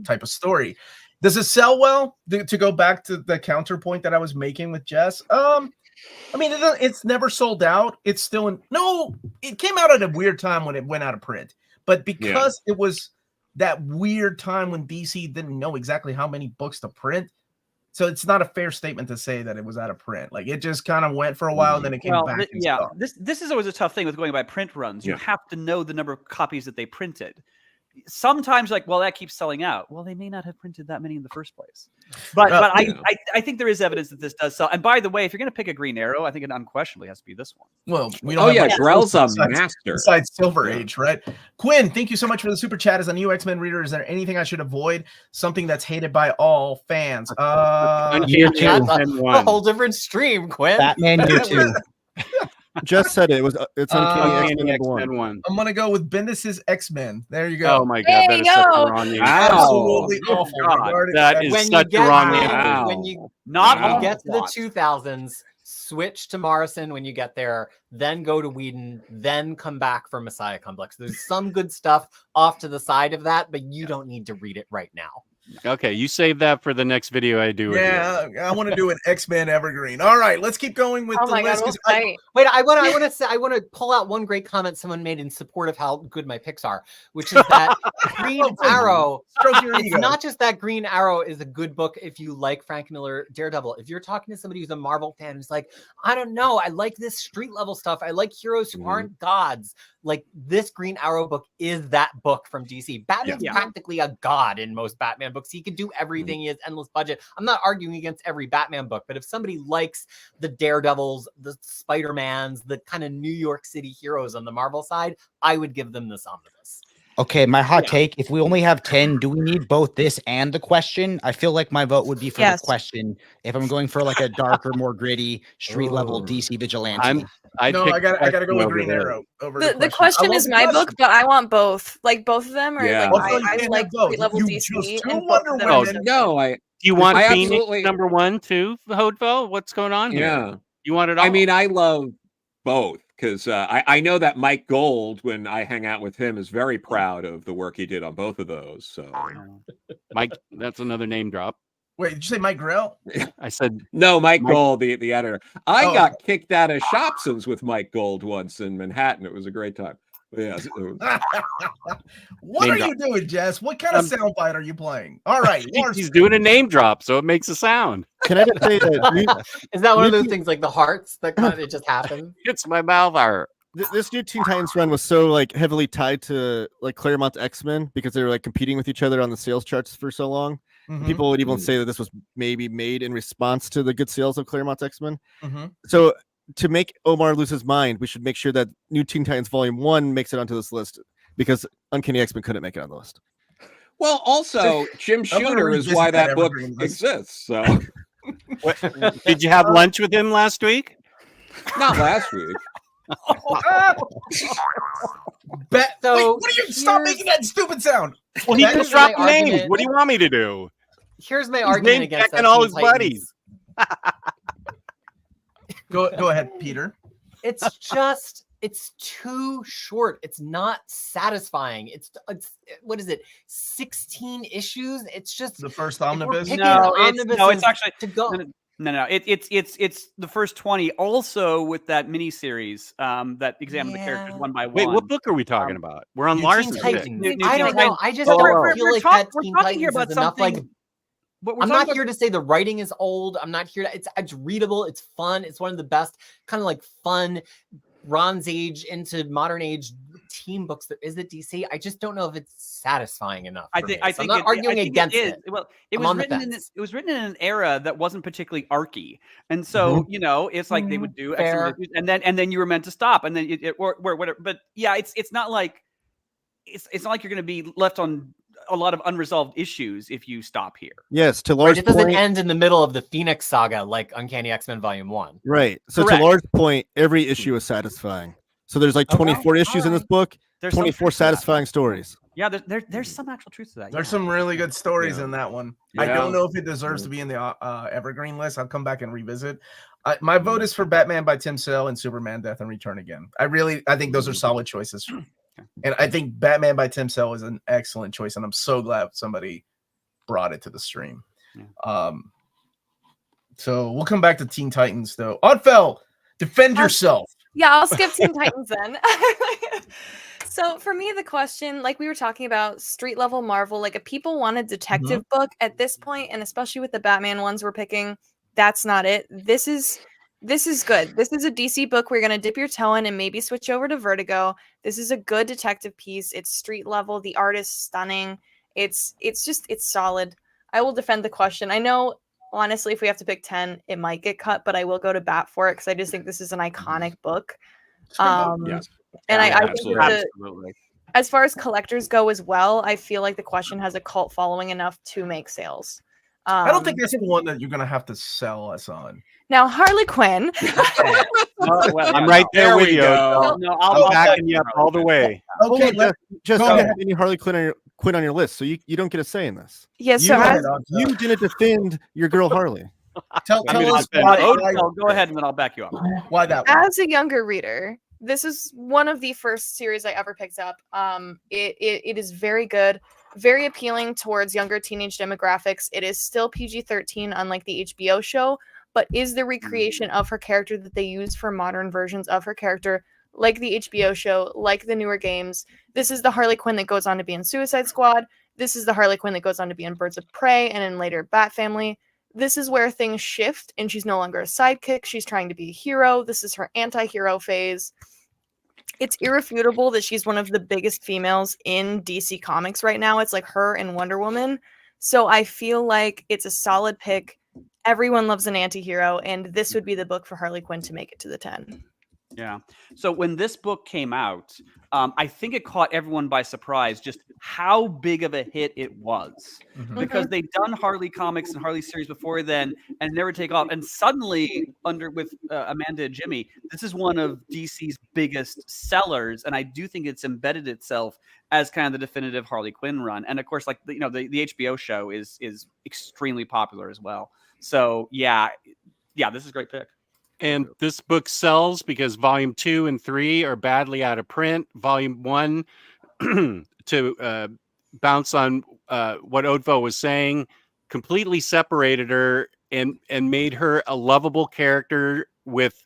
type of story. Does it sell well? To go back to the counterpoint that I was making with Jess, I mean, it's never sold out. It's still it came out at a weird time when it went out of print, but because it was that weird time when DC didn't know exactly how many books to print, so it's not a fair statement to say that it was out of print. Like it just kind of went for a while, and then it came back. This is always a tough thing with going by print runs. You have to know the number of copies that they printed. sometimes like, well, that keeps selling out. Well, they may not have printed that many in the first place. But I think there is evidence that this does sell. And by the way, if you're going to pick a Green Arrow, I think it unquestionably has to be this one. Well, we don't have Grell's a master. Besides Silver Age, right? Quinn, thank you so much for the super chat. As a new X-Men reader, is there anything I should avoid? Something that's hated by all fans? That's a whole different stream, Quinn. Batman Year 2. Just said it was. It's Uncanny X-Men 1. I'm gonna go with Bendis's X-Men. There you go. Oh my god, that is such a wrong name. Absolutely awful. That is such a wrong name. When you get to the 2000s, switch to Morrison when you get there, then go to Whedon, then come back for Messiah Complex. There's some good stuff off to the side of that, but you don't need to read it right now. Okay, you save that for the next video I do. Yeah, I want to do an X-Men Evergreen. All right, let's keep going with the list. I want to pull out one great comment someone made in support of how good my picks are, which is that Green Arrow. It's not just that Green Arrow is a good book if you like Frank Miller Daredevil. If you're talking to somebody who's a Marvel fan who's like, I don't know, I like this street level stuff. I like heroes who aren't gods. Like, this Green Arrow book is that book from DC. Batman's practically a god in most Batman books. He can do everything. He has endless budget. I'm not arguing against every Batman book, but if somebody likes the Daredevils, the Spider-Mans, the kind of New York City heroes on the Marvel side, I would give them this omnibus. Okay, my hot take, if we only have 10, do we need both this and the question? I feel like my vote would be for the question if I'm going for like a darker, more gritty, street level DC vigilante. I gotta go with Green Arrow over the question is my book, but I want both. Like both of them, or like I like street level DC and Wonder Woman. Do you want Phoenix #1 too, Hodvel? What's going on here? Yeah. You want it all? I mean, I love both. Because I know that Mike Gold, when I hang out with him, is very proud of the work he did on both of those. So, Mike, that's another name drop. Wait, did you say Mike Grell? I said no, Mike Gold, the editor. I got kicked out of Shopsons with Mike Gold once in Manhattan. It was a great time. Yeah. What are you doing, Jess? What kind of soundbite are you playing? All right, he's doing a name drop, so it makes a sound. Can I just say that? Is that one of those things like the hearts that kind of just happen? It's my mouth art. This new Teen Titans run was so like heavily tied to like Claremont's X-Men because they were like competing with each other on the sales charts for so long. People would even say that this was maybe made in response to the good sales of Claremont's X-Men. So to make Omar lose his mind, we should make sure that New Teen Titans Volume 1 makes it onto this list because Uncanny X-Men couldn't make it on the list. Well, also, Jim Shooter is why that book exists. So, did you have lunch with him last week? Not last week. What are you? Stop making that stupid sound. Well, he just dropped names. What do you want me to do? Here's my argument against that. All his buddies. Go ahead, Peter. It's too short. It's not satisfying. It's what is it? 16 issues. It's just the first omnibus. It's actually to go. No. It's the first 20. Also with that miniseries that examined the characters one by one. Wait, what book are we talking about? We're on Lars. I don't know. I just don't feel like that Teen Titans is enough. Like, I'm not here to say the writing is old. I'm not here to. It's readable. It's fun. It's one of the best kind of like fun Bronze Age into modern age team books there is at DC. I just don't know if it's satisfying enough. I think I'm not arguing against it. Well, it was written in an era that wasn't particularly archy, and so it's like they would do and then you were meant to stop, and then or whatever. But yeah, it's not like it's not like you're going to be left on a lot of unresolved issues if you stop here. Yes, to Lars' it doesn't end in the middle of the Phoenix saga like Uncanny X-Men Volume 1. Right. So to Lars' point, every issue is satisfying. So there's like 24 issues in this book. There's 24 satisfying stories. Yeah, there's some actual truth to that. There's some really good stories in that one. I don't know if it deserves to be in the Evergreen list. I'll come back and revisit. My vote is for Batman by Tim Sale and Superman Death and Return Again. I think those are solid choices. And I think Batman by Tim Sale is an excellent choice, and I'm so glad somebody brought it to the stream. Yeah. So we'll come back to Teen Titans, though. Oddfell, defend yourself. Yeah, I'll skip Teen Titans then. So for me, the question, like we were talking about, street level Marvel, like if people want a detective book at this point, and especially with the Batman ones we're picking, that's not it. This is This is good. This is a DC book where you're going to dip your toe in and maybe switch over to Vertigo. This is a good detective piece. It's street level. The art is stunning. It's solid. I will defend the question. I know, honestly, if we have to pick 10, it might get cut, but I will go to bat for it because I just think this is an iconic book. Yes. And Yeah, I think Absolutely. as far as collectors go as well, I feel like the question has a cult following enough to make sales. I don't think that's the one that you're gonna have to sell us on. Now, Harley Quinn. I'm right there with we you. go. No, I'm I'll backing you up all the way. Okay, Just go don't ahead. have any Harley Quinn on your list, so you don't get a say in this. Yeah, so You, as, you didn't defend your girl Harley. Tell I'm gonna us defend why go ahead and then I'll back you up. that one. as a younger reader, this is one of the first series I ever picked up. It is very good, very appealing towards younger teenage demographics. It is still PG-13, unlike the HBO show, but is the recreation of her character that they use for modern versions of her character, like the HBO show, like the newer games. This is the Harley Quinn that goes on to be in Suicide Squad. This is the Harley Quinn that goes on to be in Birds of Prey and in later Bat Family. This is where things shift and she's no longer a sidekick. She's trying to be a hero. This is her anti-hero phase. It's irrefutable that she's one of the biggest females in DC Comics right now. It's like her and Wonder Woman. So I feel like it's a solid pick. Everyone loves an anti-hero, and this would be the book for Harley Quinn to make it to the 10. Yeah. So when this book came out, I think it caught everyone by surprise just how big of a hit it was. Because they'd done Harley comics and Harley series before then and never take off. And suddenly, with Amanda and Jimmy, this is one of DC's biggest sellers. And I do think it's embedded itself as kind of the definitive Harley Quinn run. And of course, like the HBO show is extremely popular as well. So yeah, this is a great pick. And this book sells because volume 2 and 3 are badly out of print. Volume 1, to bounce on what Odvo was saying, completely separated her and made her a lovable character. With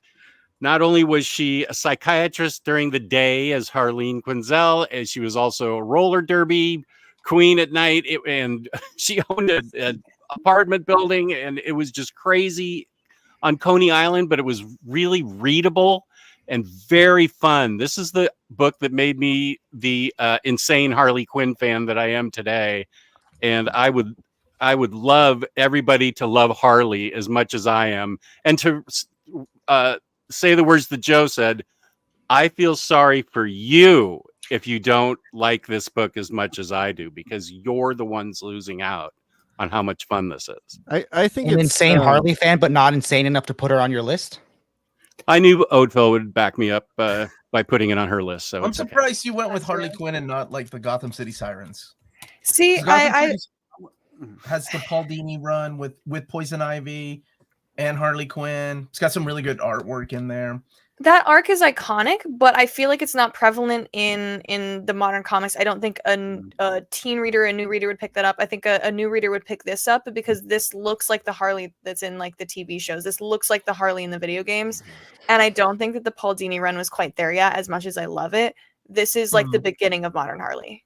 not only was she a psychiatrist during the day as Harleen Quinzel, as she was also a roller derby queen at night, and she owned an apartment building, and it was just crazy on Coney Island, but it was really readable and very fun. This is the book that made me the insane Harley Quinn fan that I am today. And I would love everybody to love Harley as much as I am. And to say the words that Joe said, I feel sorry for you if you don't like this book as much as I do, because you're the ones losing out on how much fun this is. I think an insane Harley fan, but not insane enough to put her on your list. I knew Odvo would back me up by putting it on her list. So I'm surprised you went with Harley Quinn and not like the Gotham City Sirens. See, I has the Paul Dini run with Poison Ivy and Harley Quinn. It's got some really good artwork in there. that arc is iconic, but I feel like it's not prevalent in the modern comics. I don't think a teen reader, a new reader would pick that up. I think a new reader would pick this up because this looks like the Harley that's in like the TV shows. This looks like the Harley in the video games. And I don't think that the Paul Dini run was quite there yet, as much as I love it. This is like the beginning of modern Harley.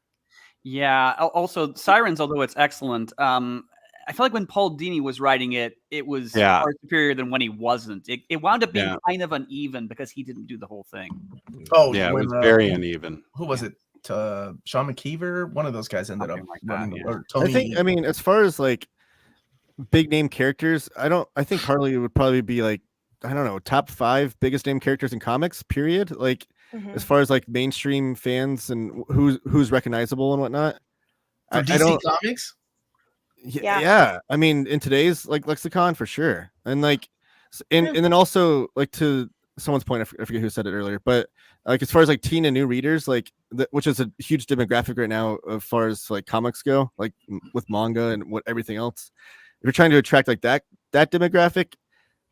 Yeah. Also, Sirens, although it's excellent, I feel like when Paul Dini was writing it, it was far superior than when he wasn't. It wound up being kind of uneven because he didn't do the whole thing. Oh, yeah, it was very uneven. Who was it? Sean McKeever? One of those guys ended up running. Or Tony. I mean, as far as like big name characters, I think Harley would probably be like, I don't know, top 5 biggest name characters in comics, period. Like as far as like mainstream fans and who's recognizable and whatnot. For DC Comics? Yeah. I mean, in today's like lexicon for sure. And like, and then also like to someone's point, I forget who said it earlier, but like as far as like teen and new readers, like which is a huge demographic right now as far as like comics go, like with manga and what everything else. If you're trying to attract like that demographic,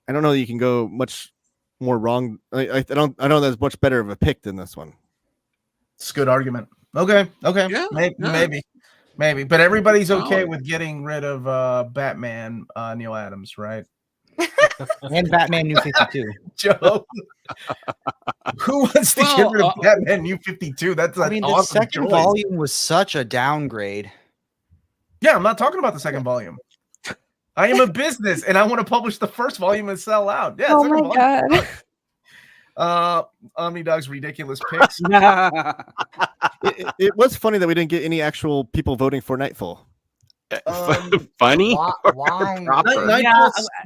I don't know that you can go much more wrong. I don't that's much better of a pick than this one. It's a good argument. Okay. Yeah, Maybe, but everybody's okay with getting rid of Batman, Neil Adams, right? And Batman New 52. Joe, who wants to get rid of Batman New 52? That's an awesome the second choice. volume was such a downgrade. Yeah, I'm not talking about the second volume. I am a business, and I want to publish the first volume and sell out. Yeah, Oh second my volume. god. Omnidog's ridiculous picks. It was funny that we didn't get any actual people voting for Nightfall. Funny? Why? Proper.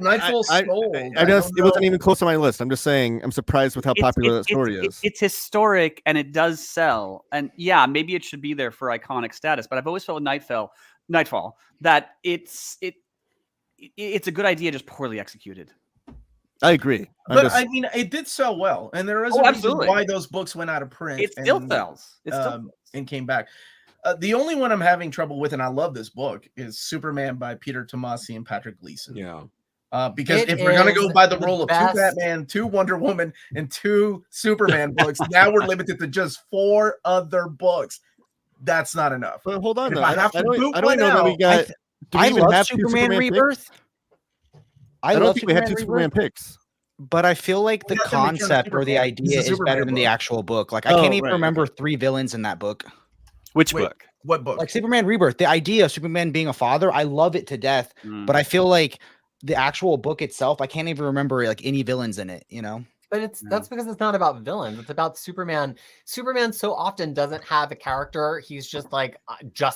Nightfall stole. I just it wasn't even close on my list. I'm just saying I'm surprised with how popular that story is. It's historic and it does sell. And yeah, maybe it should be there for iconic status. But I've always felt with Nightfall that it's a good idea, just poorly executed. I agree. But I mean, it did sell well, and there is a reason absolutely. why those books went out of print. It still sells. It still sells. And came back. The only one I'm having trouble with, and I love this book, is Superman by Peter Tomasi and Patrick Gleason. Yeah. Because It if we're gonna go by the the rule of best- 2 Batman, 2 Wonder Woman, and 2 Superman books, now we're limited to just 4 other books. That's not enough. But hold on, If though. I have to I boot don't one know that we out, got. Do we I even love have 2 Superman picks? Rebirth. I don't love think we have 2 Superman Rebirth, picks. but I feel like the We got them Return of concept or the Superman. This idea is is Superman better than the book. actual book. Like I Oh, can't even right, remember 3 villains in that book. Which Wait. book? What book? Like Superman Rebirth, the idea of Superman being a father, I love it to death. But I feel like the actual book itself, I can't even remember like any villains in it. You know. But that's because it's not about villains. It's about Superman. Superman so often doesn't have a character. He's just like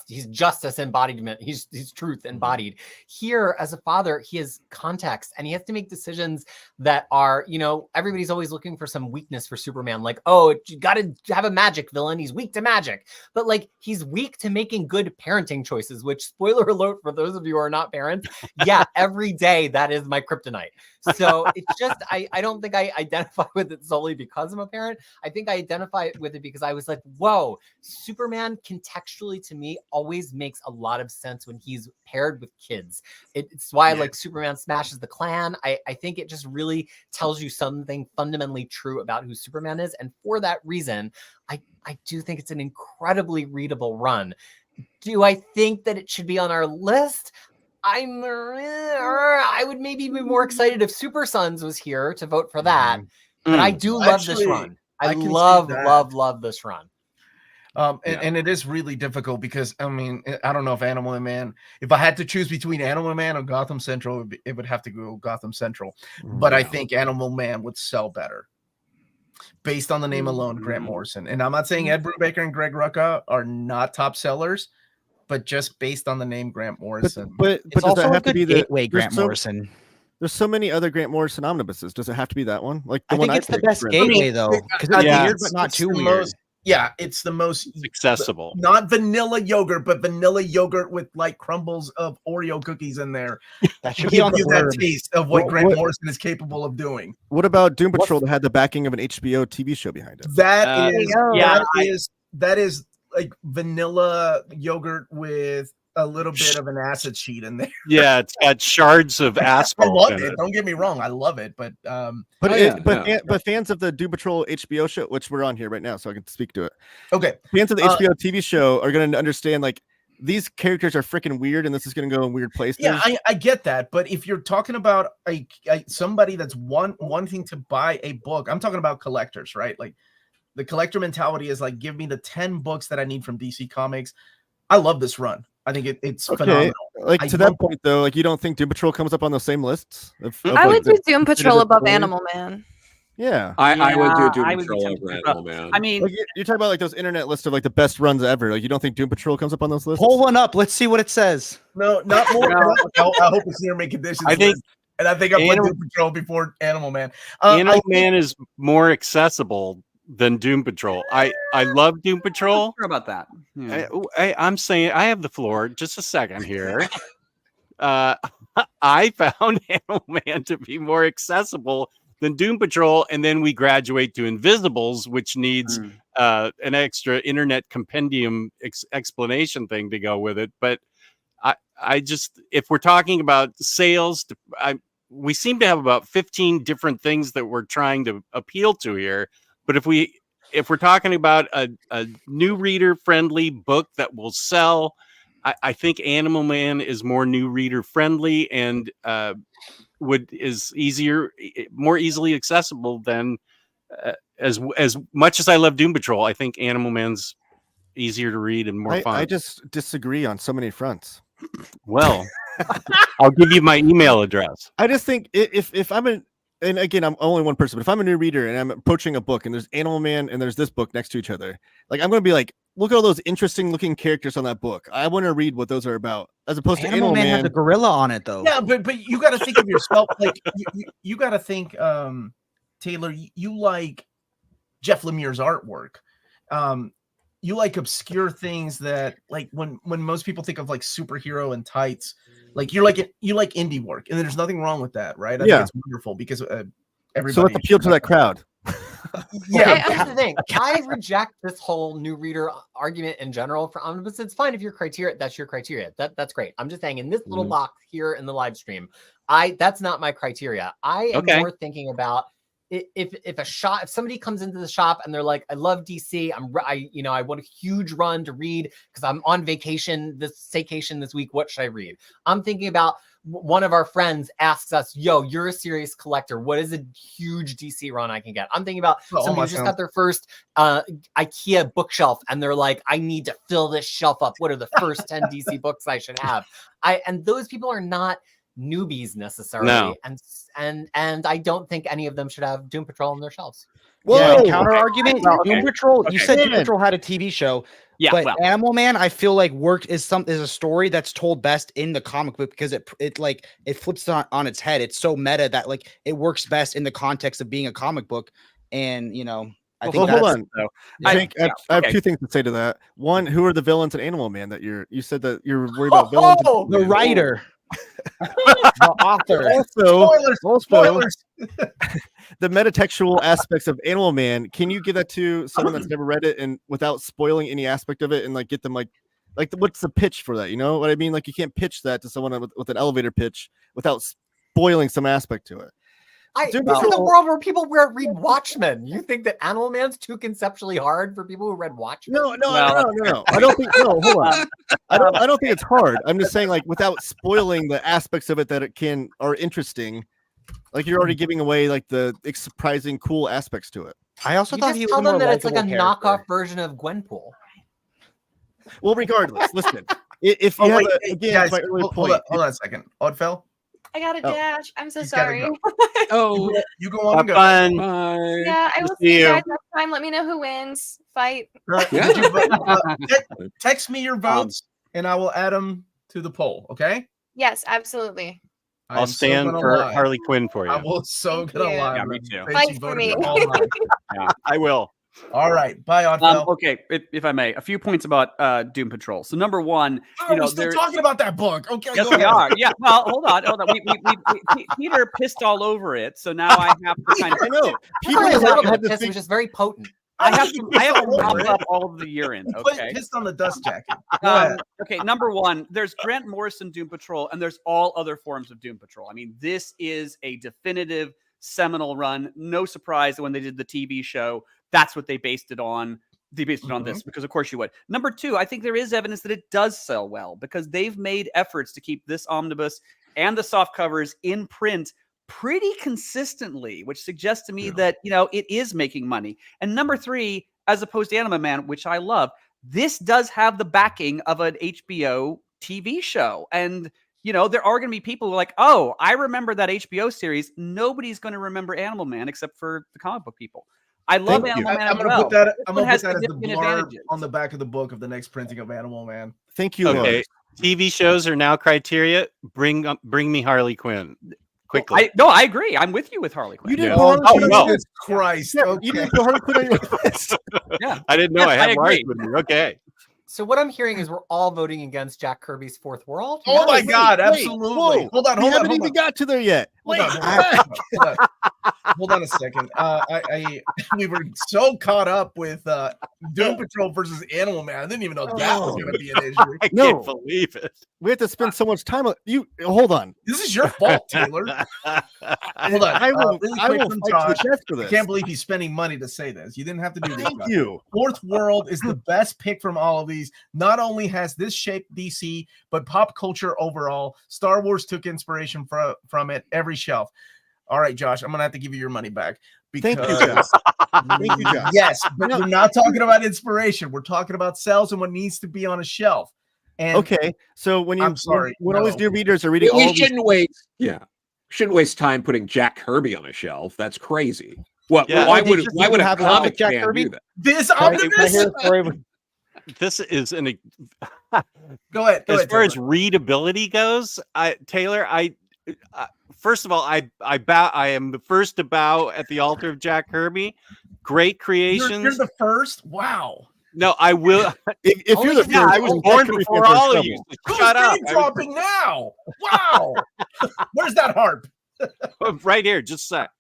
he's justice embodiment. He's truth embodied. Here, as a father, he has context and he has to make decisions that are, everybody's always looking for some weakness for Superman. Like, oh, you got to have a magic villain. He's weak to magic, but like he's weak to making good parenting choices. Which, spoiler alert for those of you who are not parents, yeah, every day that is my kryptonite. So it's just I don't think I identify with it solely because I'm a parent. I think I identify with it because I was like, whoa, Superman contextually to me always makes a lot of sense when he's paired with kids. It's why I like Superman smashes the Klan. I think it just really tells you something fundamentally true about who Superman is. And for that reason, I do think it's an incredibly readable run. Do I think that it should be on our list? I would maybe be more excited if Super Sons was here to vote for that. But I do love this run. I can see love this run. And it is really difficult because I mean, I don't know if Animal Man, if I had to choose between Animal Man or Gotham Central, it would have to go Gotham Central. But I think Animal Man would sell better based on the name alone, Grant Morrison. And I'm not saying Ed Brubaker and Greg Rucka are not top sellers, but just based on the name Grant Morrison. But It's does also that a have to good be the gateway Grant Morrison. There's so many other Grant Morrison omnibuses. Does it have to be that one? Like the I one think it's the picked, best for gateway instance. though, because I it's think weird but not it's too the weird. it's the most accessible. Not vanilla yogurt, but vanilla yogurt with like crumbles of Oreo cookies in there. That should Give be on the you that blurb. taste of what Grant Morrison is capable of doing. What about Doom Patrol that had the backing of an HBO TV show behind it? That There is like vanilla yogurt with a little bit of an acid sheet in there. Yeah, it's got shards of I asphalt. love in it. Don't get me wrong, I love it, but But fans of the Doom Patrol HBO show, which we're on here right now, so I can speak to it. okay. Fans of the HBO TV show are going to understand like these characters are freaking weird, and this is going to go in weird places. Yeah, I get that, but if you're talking about a somebody that's wanting to buy a book, I'm talking about collectors, right? Like the collector mentality is like, give me the 10 books that I need from DC Comics. I love this run. I think it's phenomenal. Like to that point though, like you don't think Doom Patrol comes up on those same lists? I would do Doom Patrol above Animal Man. Yeah, I would do I Doom would Patrol do over Doom Animal Man. I mean, like you're talking about like those internet lists of like the best runs ever. Like you don't think Doom Patrol comes up on those lists? Pull one up. Let's see what it says. No, not more. I hope it's near make conditions. I think, and I think I put Doom Patrol before Animal Man. Animal Man is more accessible than Doom Patrol. I love Doom Patrol. sure about that. I'm saying I have the floor. Just a second here. I found Animal Man to be more accessible than Doom Patrol, and then we graduate to Invisibles, which needs an extra internet compendium explanation thing to go with it. But I just, if we're talking about sales, we seem to have about 15 different things that we're trying to appeal to here. But if we're talking about a new reader friendly book that will sell, I think Animal Man is more new reader friendly and is more easily accessible than as much as I love Doom Patrol. I think Animal Man's easier to read and more fun. I just disagree on so many fronts. Well, I'll give you my email address. I just think if I'm and again, I'm only one person, but if I'm a new reader and I'm approaching a book and there's Animal Man and there's this book next to each other, like I'm going to be like, look at all those interesting looking characters on that book. I want to read what those are about, as opposed to Animal Man has a gorilla on it, though. Yeah, but you got to think of yourself. Like you got to think, Taylor. You like Jeff Lemire's artwork. You like obscure things that, like, when most people think of like superhero and tights, like you like indie work, and there's nothing wrong with that, right? I think it's wonderful because everybody. So let's appeal to that crowd. Yeah, Okay, here's the thing. I reject this whole new reader argument in general for omnibus. It's fine if your criteria, that's your criteria. That's great. I'm just saying in this little box here in the live stream, that's not my criteria. I am more thinking about if somebody comes into the shop and they're like, I love DC, I want a huge run to read because I'm on vacation, this staycation this week, what should I read? I'm thinking about one of our friends asks us, yo, you're a serious collector, what is a huge DC run I can get? I'm thinking about somebody who just got their first IKEA bookshelf and they're like, I need to fill this shelf up, what are the first 10 DC books I should have? And those people are not newbies necessarily, and I don't think any of them should have Doom Patrol on their shelves. Well, counter argument. Okay. Doom Patrol. You said Doom Patrol had a TV show, but Animal Man, I feel like is a story that's told best in the comic book because it flips on its head. It's so meta that like it works best in the context of being a comic book, and I think. Hold on. I have two things to say to that. One, who are the villains in Animal Man that you said that you're worried about villains? The writer. The author. Also, spoilers. The metatextual aspects of Animal Man. Can you give that to someone that's never read it and without spoiling any aspect of it, and like get them like what's the pitch for that? You know what I mean? Like you can't pitch that to someone with an elevator pitch without spoiling some aspect to it. This is the world where people read Watchmen. You think that Animal Man's too conceptually hard for people who read Watchmen? No. I don't think. No, hold on. I don't think it's hard. I'm just saying, like, without spoiling the aspects of it that are interesting. Like you're already giving away like the surprising, cool aspects to it. I also thought tell them that it's like a knockoff version of Gwenpool. Well, regardless, listen. If you have guys, hold on a second. Oddfell? I got a dash. I'm so sorry. Go. You go on. Fun. Yeah, I will see you guys next time. Let me know who wins. Fight. Text me your votes, and I will add them to the poll. Okay? Yes, absolutely. I'll stand for Harley Quinn for you. I will gonna lie. Yeah, me too. Fight for me. Yeah, I will. All right. Bye, Oddfell. Okay, if I may, a few points about Doom Patrol. So number one, we're still talking about that book. Okay. Yes, we are. Yeah. Well, hold on. Peter pissed all over it, so now I have to kind of. I know. Peter was just very potent. I have to mop up all of the urine. Okay. Pissed on the dust jacket. Okay. Number one, there's Grant Morrison Doom Patrol, and there's all other forms of Doom Patrol. I mean, this is a definitive seminal run. No surprise that when they did the TV show, that's what they based it on. They based it on this because, of course, you would. Number two, I think there is evidence that it does sell well because they've made efforts to keep this omnibus and the soft covers in print pretty consistently, which suggests to me that, it is making money. And number three, as opposed to Animal Man, which I love, this does have the backing of an HBO TV show. And, there are going to be people who are like, oh, I remember that HBO series. Nobody's going to remember Animal Man except for the comic book people. I love Animal Man. I'm going to put that as the blurb on the back of the book of the next printing of Animal Man. Thank you. Okay. TV shows are now criteria. Bring me Harley Quinn. Quickly. I agree. I'm with you with Harley Quinn. You didn't Jesus Christ. Yeah, okay. You didn't put Harley Quinn on your list. Yeah. I didn't know I had Lars with me. Okay. So what I'm hearing is we're all voting against Jack Kirby's Fourth World. Oh my God, absolutely. Whoa. Hold on. We haven't even got to there yet. Hold on a second. We were so caught up with Doom Patrol versus Animal Man. I didn't even know that was going to be an issue. I can't believe it. We have to spend so much time on you. Hold on. This is your fault, Taylor. Hold on. I will fight to the death for this. I can't believe he's spending money to say this. You didn't have to do this. Thank you. Fourth World is the best pick from all of these. Not only has this shaped DC, but pop culture overall. Star Wars took inspiration from it. Every shelf. All right, Josh, I'm gonna have to give you your money back. Thank you, Josh. Thank you, Josh. Yes, but we're not talking about inspiration. We're talking about sales and what needs to be on a shelf. And Okay, so when I'm sorry, when all these no. new readers are reading all We these, shouldn't waste. Yeah, shouldn't waste time putting Jack Kirby on a shelf. That's crazy. What? Yeah. Why Did would you a have a book comic with Jack fan Kirby? do that? This Can I omnibus. hear a story? This is an Go ahead. as far as Taylor. readability goes, Taylor, first of all, I am the first to bow at the altar of Jack Kirby. Great creations. You're the first. Wow. No, I will. if you're the Yeah, first, I was then born Jack Kirby before fans are in all of trouble. you. So Who's shut up. name dropping now? Wow. Where's that harp? Right here, just a sec.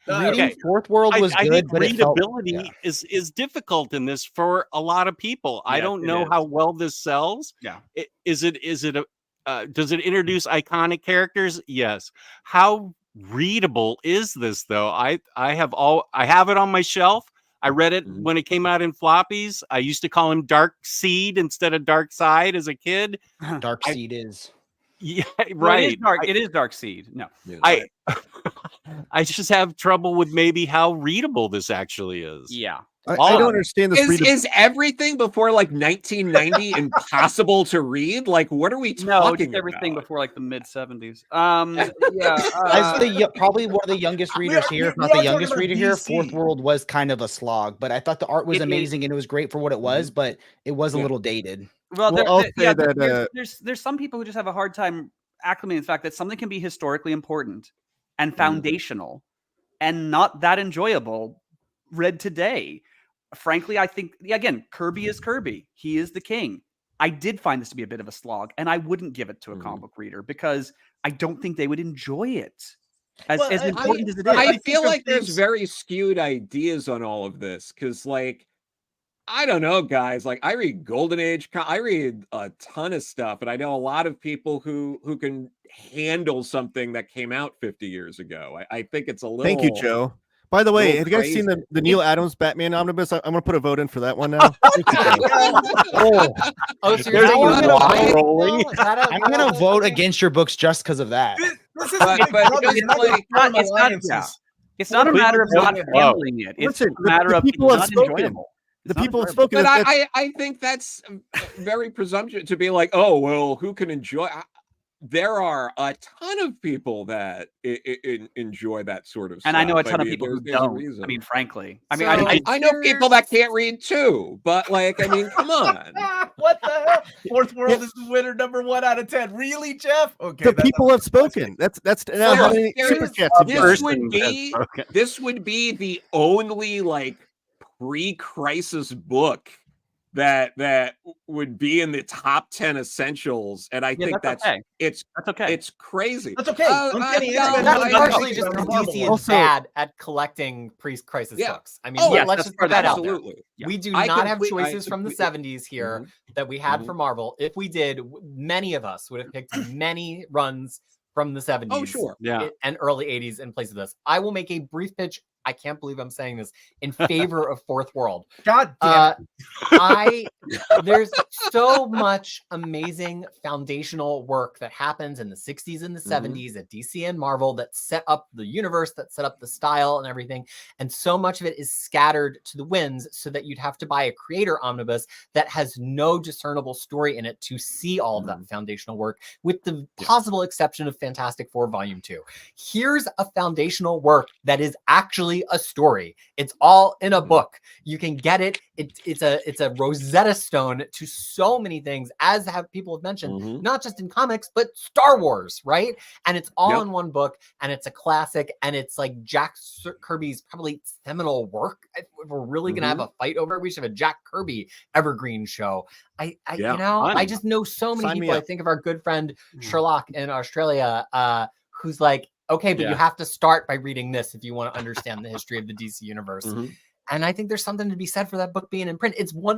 Reading Okay. Fourth World was I good, think but it felt, readability yeah. is difficult in this for a lot of people. I Yes, don't it know is. how well this sells. Yeah. Is it does it introduce iconic characters? Yes. How readable is this though? I have it on my shelf. I read it when it came out in floppies. I used to call him Dark Seed instead of Dark Side as a kid. Dark Seed is. Yeah, No, right. it is Dark Seed. No. I I just have trouble with maybe how readable this actually is. Yeah. I don't understand this. Is everything before like 1990 impossible to read? Like, what are we No, talking just everything about? before like the mid 70s. As probably one of the youngest readers here, if we not are the talking youngest about reader here, DC. Fourth World was kind of a slog, but I thought the art was It is. amazing and it was great for what it was, but it was a Yeah. little dated. Well, Well, I'll say that, there's some people who just have a hard time acclimating the fact that something can be historically important and Mhm. foundational and not that enjoyable read today. Frankly, I think again, Kirby is Kirby. He is the king. I did find this to be a bit of a slog, and I wouldn't give it to a comic book reader because I don't think they would enjoy it as important as it is. I feel think of like there's things- very skewed ideas on all of this because, like, I don't know, guys. Like, I read Golden Age. I read a ton of stuff, and I know a lot of people who can handle something that came out 50 years ago. I think it's a little. Thank you, Joe. By the way, little have you guys seen crazy. the Neil Adams Batman omnibus? I'm gonna put a vote in for that one now. Oh, so There's you're a saying wall why? rolling. Is that a- I'm gonna vote against your books just because of that. This is But- Big but Brother. it's You're not gonna like- form it's not- alliances. yeah. It's not a But- matter of not Oh. handling it. It's Listen, a matter the of people it's have not spoken. enjoyable. The It's not people have enjoyable. spoken. But That's- I think that's very presumptuous to be like, oh, well, who can enjoy? There are a ton of people that enjoy that sort of stuff. And I know a ton of mean, people who there's a don't. reason. I mean, frankly, So- I know people that can't read too, but like, I mean, come on. What the hell? Fourth World is the winner, number 1 out of 10. Really, Jeff? Okay. the people have spoken. That's now how many there super is- chats have you got? this would be the only like pre-crisis book that would be in the top 10 essentials, and I think that's okay. it's okay. it's crazy. That's okay. Uh, Uncanny uh, X-Men no, That's is partially a just because Marvel DC one. is Also- bad at collecting pre-crisis Yeah. books. I mean, Oh, yes, let's that's just put that out there. Absolutely. Yeah. We do I not have complete- I choices from the complete- 70s here that we had for Marvel. If we did, many of us would have picked many runs from the 70s Oh, sure. Yeah. and early 80s in place of this. I will make a brief pitch. I can't believe I'm saying this in favor of Fourth World. God damn it. There's so much amazing foundational work that happens in the 60s and the 70s at DC and Marvel that set up the universe, that set up the style and everything. And so much of it is scattered to the winds so that you'd have to buy a creator omnibus that has no discernible story in it to see all of that foundational work, with the possible exception of Fantastic Four Volume 2. Here's a foundational work that is actually a story. It's all in a book. You can get it. It's a Rosetta Stone to so many things, as have people have mentioned, not just in comics, but Star Wars, right? And it's all in one book, and it's a classic, and it's like Jack Kirby's probably seminal work. If we're really gonna have a fight over it, we should have a Jack Kirby Evergreen show. I Yeah, you know, fun. I just know so many Sign me people. I up. think of our good friend Sherlock in Australia, who's like, okay, but Yeah. you have to start by reading this if you want to understand the history of the DC universe. And I think there's something to be said for that book being in print. It's one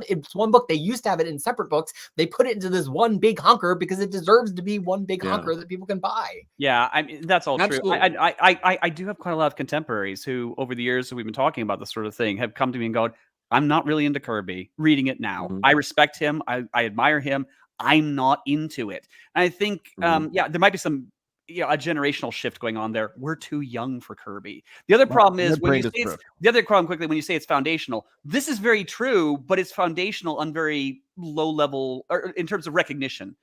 book. They used to have it in separate books. They put it into this one big hunker because it deserves to be one big hunker that people can buy. Yeah, I mean that's all Absolutely. true. I do have quite a lot of contemporaries who, over the years that we've been talking about this sort of thing, have come to me and gone, "I'm not really into Kirby. Reading it now, I respect him. I admire him. I'm not into it." And I think, yeah, there might be some a generational shift going on there. We're too young for Kirby. The other problem is when you say the other problem quickly when you say it's foundational. This is very true, but it's foundational on very low level or in terms of recognition.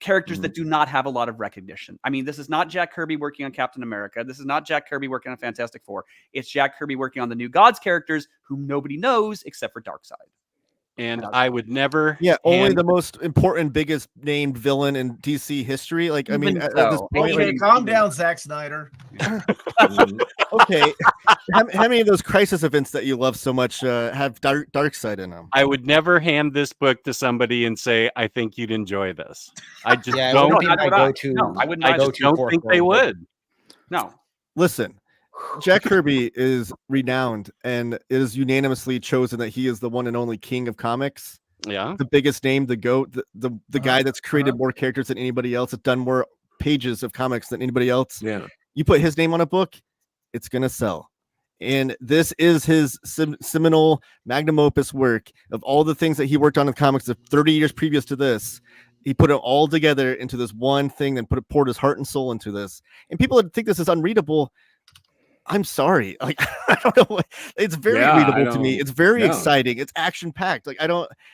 Characters that do not have a lot of recognition. I mean, this is not Jack Kirby working on Captain America. This is not Jack Kirby working on Fantastic Four. It's Jack Kirby working on the New Gods characters whom nobody knows except for Darkseid. And I would never. Yeah, only the most important, biggest named villain in DC history. Like, I mean, at this point, okay, calm down, Zack Snyder. Okay, how many of those crisis events that you love so much have Darkseid in them? I would never hand this book to somebody and say, "I think you'd enjoy this." I just Yeah, don't. I just don't think they would. No. Listen, Jack Kirby is renowned and is unanimously chosen that he is the one and only king of comics. Yeah, the biggest name, the GOAT, the guy that's created more characters than anybody else, that's done more pages of comics than anybody else. Yeah, you put his name on a book, it's gonna sell. And this is his seminal magnum opus work of all the things that he worked on in comics of 30 years previous to this. He put it all together into this one thing, then poured his heart and soul into this. And people that think this is unreadable, I'm sorry. Like, I don't know. It's very readable to me. It's very exciting. It's action packed. Like,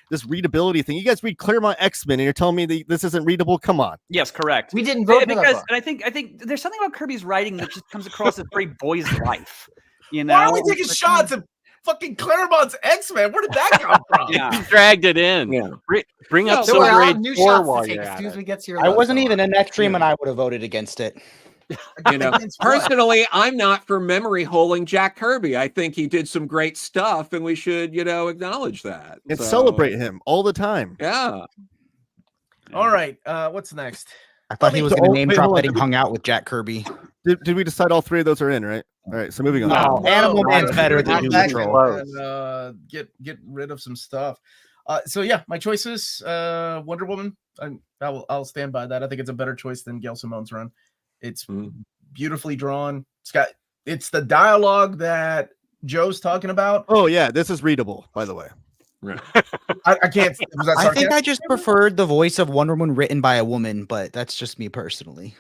this readability thing. You guys read Claremont X-Men and you're telling me that this isn't readable? Come on. Yes, correct. We didn't vote because, and I think there's something about Kirby's writing that just comes across as very boy's life. You know, why are we taking shots at fucking Claremont's X-Men? Where did that come from? You dragged it in. Yeah. Bring up some I'll have grade new 4 shots while to take you're as at soon as it. we get to your I list. wasn't even in that stream, and I would have voted against it. You know, personally, I'm not for memory holing Jack Kirby. I think he did some great stuff, and we should, acknowledge that and celebrate him all the time. Yeah. All right. What's next? I thought he was going to name drop that he hung out with Jack Kirby. Did we decide all three of those are in, right? All right, so moving on. No, Animal Man's better than Doom Patrol. And, get rid of some stuff. So yeah, my choices: Wonder Woman. I'll stand by that. I think it's a better choice than Gail Simone's run. It's beautifully drawn. It's the dialogue that Joe's talking about. Oh yeah, this is readable, by the way. Right. I can't. Was that I think I just preferred the voice of Wonder Woman written by a woman, but that's just me personally.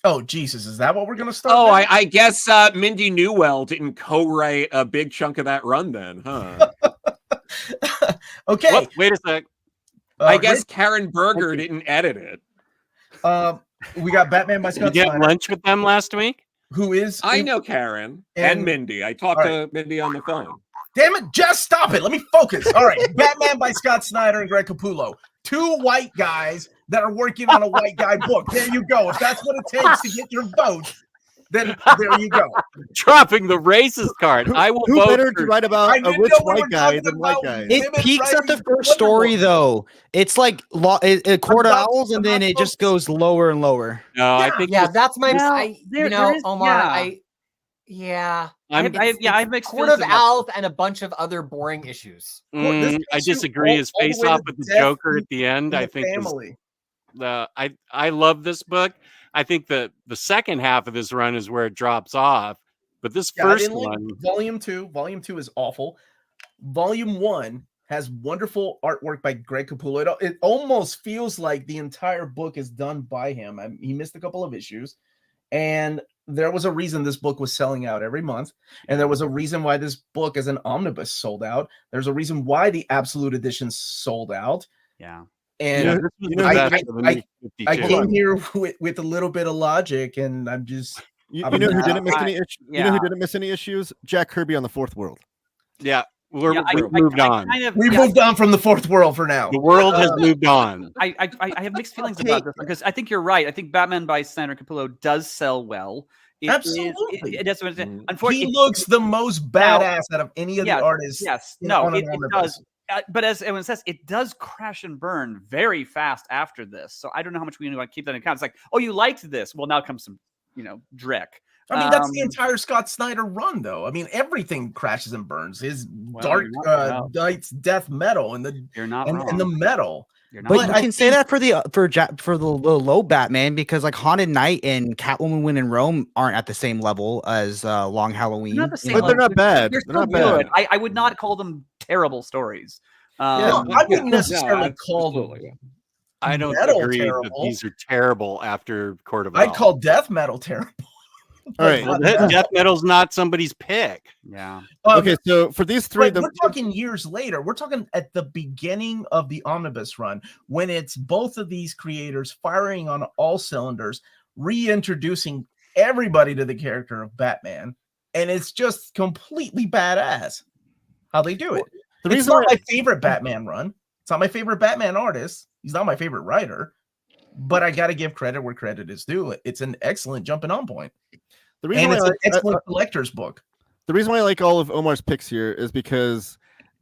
Oh Jesus, is that what we're gonna start? Oh, I guess Mindy Newell didn't co-write a big chunk of that run, then, huh? Okay. Oh, wait a sec. I guess Karen Berger didn't edit it. We got Batman by Did Scott you get Snyder, lunch with them last week? who is I know Karen and Mindy. I talked to Mindy on the phone. Damn it, just stop it. Let me focus. All right. Batman by Scott Snyder and Greg Capullo. Two white guys that are working on a white guy book. There you go. If that's what it takes to get your vote, then there you go. Dropping the racist card. I will Who vote better for to write about a rich white guy than white guy? It peaks at the first story, though. It's like Court of Owls, and then it just goes lower and lower. No, I think that's my. Well, Omar. I have mixed Court feelings of about Owls and a bunch of other boring issues. I disagree. His face off with the Joker at the end, I think family. I love this book. I think the second half of this run is where it drops off. But this first one, Volume 2 is awful. Volume 1 has wonderful artwork by Greg Capullo. It almost feels like the entire book is done by him. He missed a couple of issues, and there was a reason this book was selling out every month, and there was a reason why this book as an omnibus sold out. There's a reason why the Absolute Edition sold out. Yeah. And I came here with a little bit of logic, and I'm just you know who didn't miss any issues? You know who didn't miss any issues? Jack Kirby on the Fourth World. Yeah, we're moved on. We moved on from the Fourth World for now. The world has moved on. I have mixed feelings about this because I think you're right. I think Batman by Snyder and Capullo does sell well. Absolutely. It does. Unfortunately, he looks the most badass out of any of the artists. Yes, no, it does. But as everyone says, it does crash and burn very fast after this. So I don't know how much we want to keep that in account. It's like, oh, you liked this. Well, now comes some, dreck. I mean, that's the entire Scott Snyder run, though. I mean, everything crashes and burns. His Dark Knight's death metal and the and the metal. But you can say that for the low Batman, because like Haunted Night and Catwoman Win in Rome aren't at the same level as Long Halloween. They're not the same but they're not bad. They're not good. bad. I would not call them terrible stories. I wouldn't necessarily call them I don't metal agree that terrible. these are terrible after Court of I'd Owls. call death metal terrible. All right. But Death metal's not somebody's pick. Yeah. Okay, so for these three, But we're talking years later. We're talking at the beginning of the Omnibus run, when it's both of these creators firing on all cylinders, reintroducing everybody to the character of Batman, and it's just completely badass how they do it. the It's reason not why my favorite Batman run. It's not my favorite Batman artist. He's not my favorite writer, but I got to give credit where credit is due. It's an excellent jumping on point, the reason and why it's I an excellent collector's book. the reason why I like all of Omar's picks here is because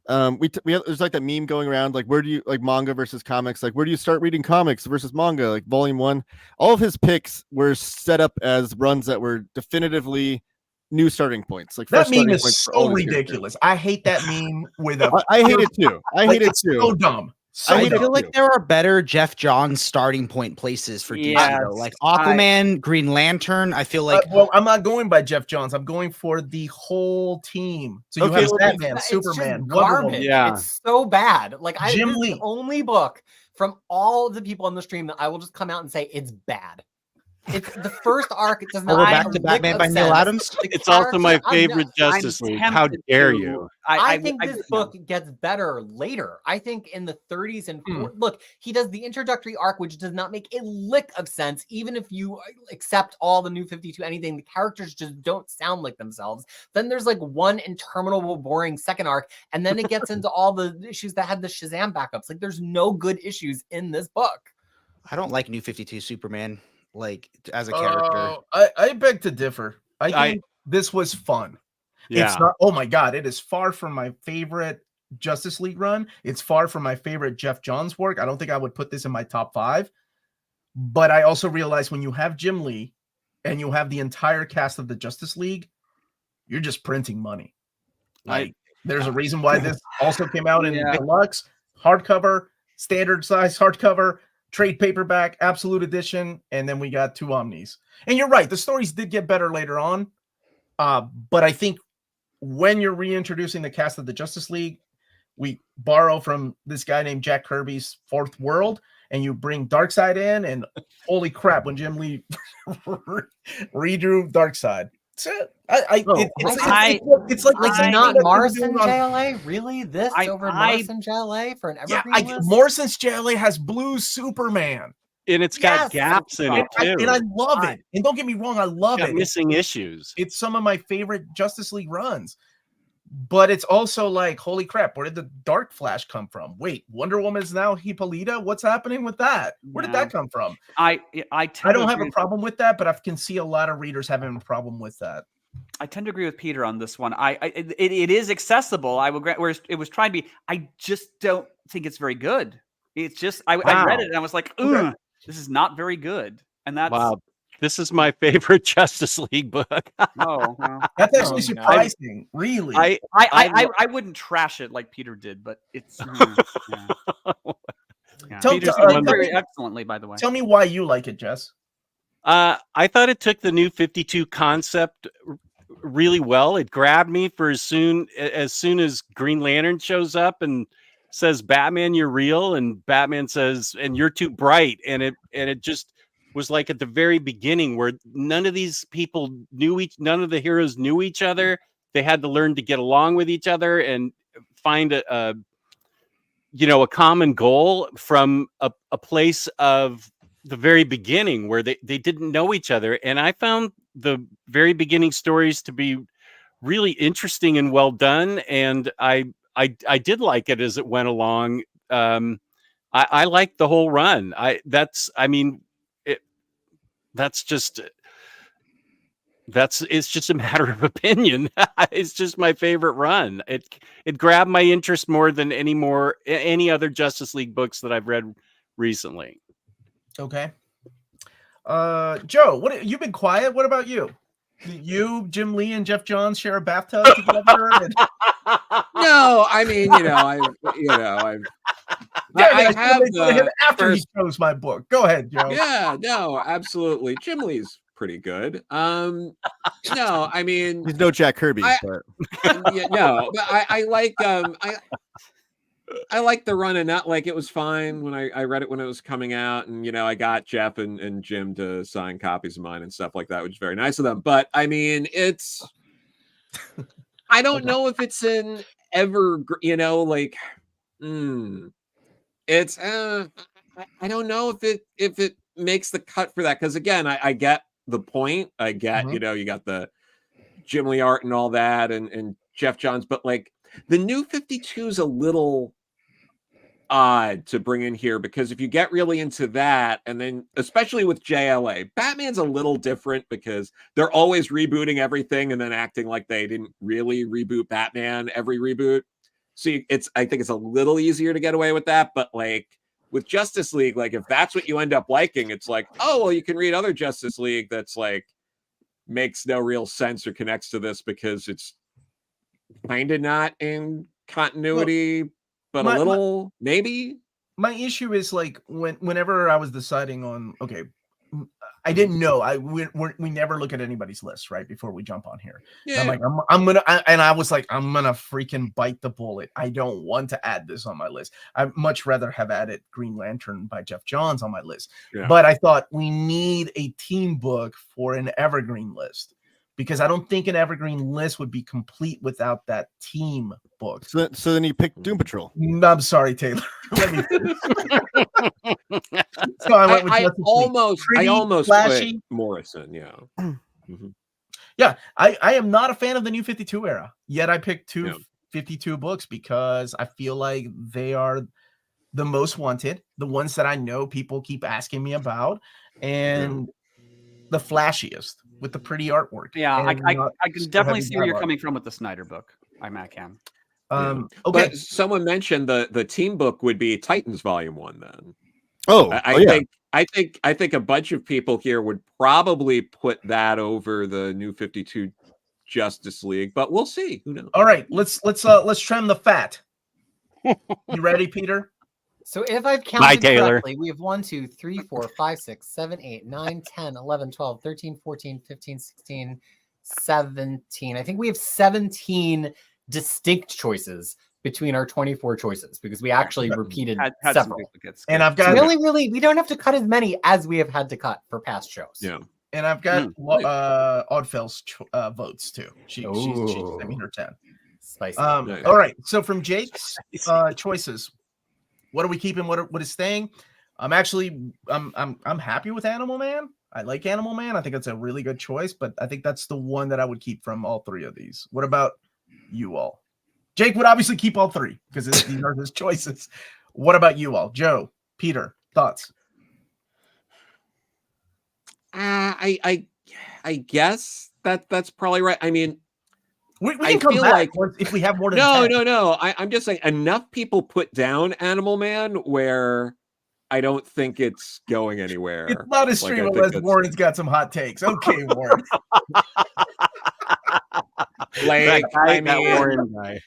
there's like that meme going around, like, where do you like manga versus comics, like where do you start reading comics versus manga, like volume 1. All of his picks were set up as runs that were definitively new starting points, like That fresh meme starting is points for all so these characters. ridiculous. I hate that meme with a. I hate it too. I hate it it's too. so dumb. So I dumb. feel like there are better Jeff Johns starting point places for DC, Yes, though. Like Aquaman, Green Lantern. I feel like well, I'm not going by Jeff Johns. I'm going for the whole team. So you Okay, have well, Batman, It's Superman, just Wonder garbage. Woman. Yeah. It's so bad. Like Jim this is Lee. the only book from all the people on the stream that I will just come out and say it's bad. It's the first arc. It does I'll not go make back a to lick Batman of by Neil sense. Adams. The It's also my character- favorite I'm Justice League. How tempted dare to- you? I think this no. book gets better later. I think in the 30s and 40s, look, he does the introductory arc, which does not make a lick of sense. Even if you accept all the New 52, anything, the characters just don't sound like themselves. Then there's like one interminable, boring second arc, and then it gets into all the issues that had the Shazam backups. Like, there's no good issues in this book. I don't like New 52 Superman, like as a character. I beg to differ. I think this was fun. Yeah. It's not. Oh my god! It is far from my favorite Justice League run. It's far from my favorite Jeff Johns work. I don't think I would put this in my top 5. But I also realize when you have Jim Lee and you have the entire cast of the Justice League, you're just printing money. Like, there's a reason why this also came out in deluxe, hardcover, standard size hardcover, trade paperback, absolute edition, and then we got 2 omnis. And you're right, the stories did get better later on. But I think when you're reintroducing the cast of the Justice League, we borrow from this guy named Jack Kirby's Fourth World, and you bring Darkseid in, and holy crap, when Jim Lee redrew Darkseid. So it's like not Morrison JLA? Really? This over Morrison JLA for an Evergreen list? Morrison's JLA has Blue Superman. And it's got gaps in it too. And I love it. And don't get me wrong, I love it. Missing issues. It's some of my favorite Justice League runs. But it's also like, holy crap, where did the Dark Flash come from? Wait, Wonder Woman is now Hippolyta? What's happening with that? Where did that come from? I don't have a problem with that, but I can see a lot of readers having a problem with that. I tend to agree with Peter on this one. It is accessible. I will grant, whereas it was trying to be. I just don't think it's very good. It's just I read it and I was like, ugh, this is not very good. And that's this is my favorite Justice League book. Well. That's actually surprising. Really, I wouldn't trash it like Peter did, but it's Peter's very excellently, by the way. Tell me why you like it, Jess. I thought it took the New 52 concept really well. It grabbed me for as soon as Green Lantern shows up and says, "Batman, you're real," and Batman says, "And you're too bright," and it just was like at the very beginning where none of these people none of the heroes knew each other. They had to learn to get along with each other and find a common goal from a place of the very beginning where they didn't know each other. And I found the very beginning stories to be really interesting and well done. And I did like it as it went along. I liked the whole run. It's just a matter of opinion. It's just my favorite run. It grabbed my interest more than any other Justice League books that I've read recently. Okay. Joe, you've been quiet. What about you? You, Jim Lee, and Jeff Johns share a bathtub together? No, I mean, I have after he chose my book. Go ahead, Joe. Yeah, no, absolutely. Jim Lee's pretty good. No, I mean, he's no Jack Kirby. but I like like the run, and not like it was fine when I read it when it was coming out, and I got Jeff and Jim to sign copies of mine and stuff like that, which is very nice of them. But I mean, it's I don't know if it's an ever, it's I don't know if it makes the cut for that, because again, I get the point. I get you got the Jim Lee art and all that, and Jeff Johns, but like the New 52 is a little odd to bring in here, because if you get really into that, and then especially with JLA, Batman's a little different because they're always rebooting everything and then acting like they didn't really reboot Batman every reboot. So I think it's a little easier to get away with that. But like with Justice League, like if that's what you end up liking, it's like, oh well, you can read other Justice League that's like makes no real sense or connects to this because it's kind of not in continuity, but a little maybe. My issue is like whenever I was deciding on, okay, I didn't know. We never look at anybody's list right before we jump on here. Yeah. I'm like, I was like, I'm gonna freaking bite the bullet. I don't want to add this on my list. I'd much rather have added Green Lantern by Jeff Johns on my list. Yeah. But I thought we need a team book for an Evergreen list, because I don't think an Evergreen list would be complete without that team book. So then you pick Doom Patrol. I'm sorry, Taylor. Let me so I went with I Justice League. I almost flashy. put Morrison, yeah. Mhm. Yeah, I am not a fan of the New 52 era, yet I picked 52 books because I feel like they are the most wanted, the ones that I know people keep asking me about, and the flashiest with the pretty artwork. Yeah, I can definitely see where you're dialogue. coming from with the Snyder book. I can. Okay. But someone mentioned the team book would be Titans Volume 1 then. I think a bunch of people here would probably put that over the New 52 Justice League, but we'll see. Who knows? All right, let's trim the fat. You ready, Peter? So if I've counted Bye, Taylor. correctly, we have 1, 2, 3, 4, 5, 6, 7, 8, 9, 10, 11, 12, 13, 14, 15, 16, 17. I think we have 17 distinct choices between our 24 choices, because we actually repeated Had some several. duplicates. And I've got Really, we don't have to cut as many as we have had to cut for past shows. Yeah. And I've got Oddfell's votes too. She sent me her 10. Spicy. Nice. All right. So from Jake's choices, what are we keeping? What is staying? I'm happy with Animal Man. I like Animal Man. I think it's a really good choice, but I think that's the one that I would keep from all three of these. What about you all? Jake would obviously keep all three because these are his choices. What about you all? Joe, Peter, thoughts? I guess that's probably right. I mean, we can come back if we have more than 10. No. I'm just saying enough people put down Animal Man where I don't think it's going anywhere. It's not a stream unless Warren's got some hot takes. Okay, Warren. Warren guy.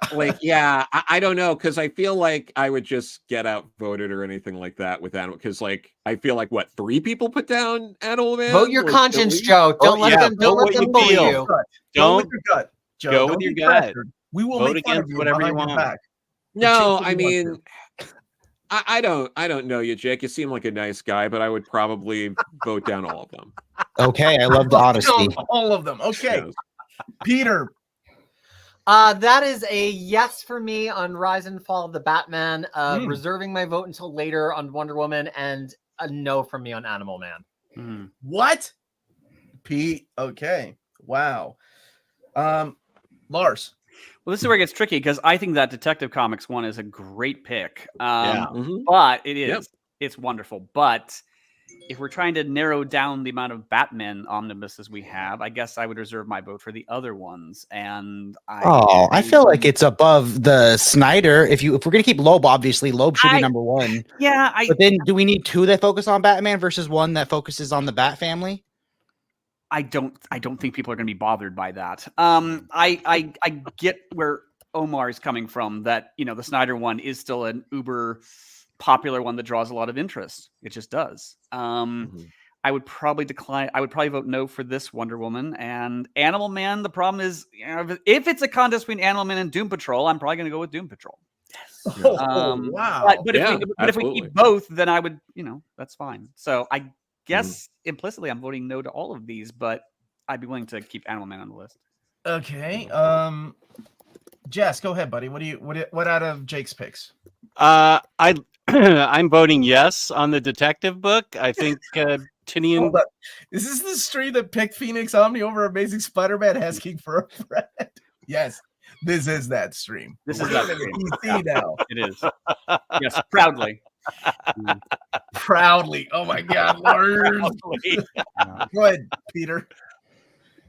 I don't know, because I feel like I would just get outvoted or anything like that with Animal, because I feel like 3 people put down Animal Man. Vote your conscience, Joe. Don't let them bully you. Go with your gut, Joe. Go with your gut. We will Vote make fun of against you whatever you behind your want. back. No, I mean, I don't know you, Jake. You seem like a nice guy, but I would probably vote down all of them. Okay, I love the honesty. All of them. Okay, Yes. Peter. That is a yes for me on Rise and Fall of the Batman. Reserving my vote until later on Wonder Woman, and a no from me on Animal Man. What? Pete. Okay. Wow. Lars. Well, this is where it gets tricky, because I think that Detective Comics one is a great pick. Mhm. But it is. Yep. It's wonderful. But if we're trying to narrow down the amount of Batman omnibuses we have, I guess I would reserve my vote for the other ones. And I feel like it's above the Snyder. If we're gonna keep Loeb, obviously Loeb should be number one. Yeah, but then do we need 2 that focus on Batman versus 1 that focuses on the Bat family? I don't think people are going to be bothered by that. I get where Omar is coming from, that the Snyder one is still an uber popular one that draws a lot of interest. It just does. I would probably decline. I would probably vote no for this Wonder Woman. And Animal Man, the problem is, if it's a contest between Animal Man and Doom Patrol, I'm probably going to go with Doom Patrol. Wow. But Yeah, if we absolutely. keep both, then I would, that's fine. So I guess implicitly I'm voting no to all of these, but I'd be willing to keep Animal Man on the list. Okay. Jess, go ahead, buddy. What out of Jake's picks? I'm voting yes on the detective book. I think Tinian. Hold on. Is this the stream that picked Phoenix Omni over Amazing Spider-Man asking for a friend? Yes, this is that stream. This is that stream. PC now. It is. Yes, proudly. Proudly. Oh my God, Lord. Go ahead, Peter.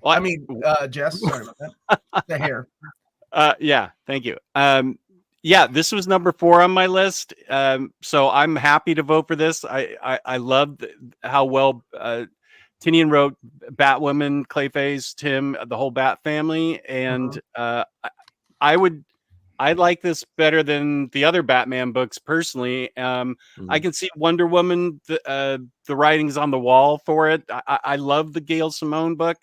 Well, I mean, Jess. Sorry about that. The hair. Yeah, thank you. Yeah, this was number 4 on my list. So I'm happy to vote for this. I loved how well Tinian wrote Batwoman, Clayface, Tim, the whole Bat family, and I like this better than the other Batman books personally. I can see Wonder Woman, the writings on the wall for it. I love the Gail Simone book,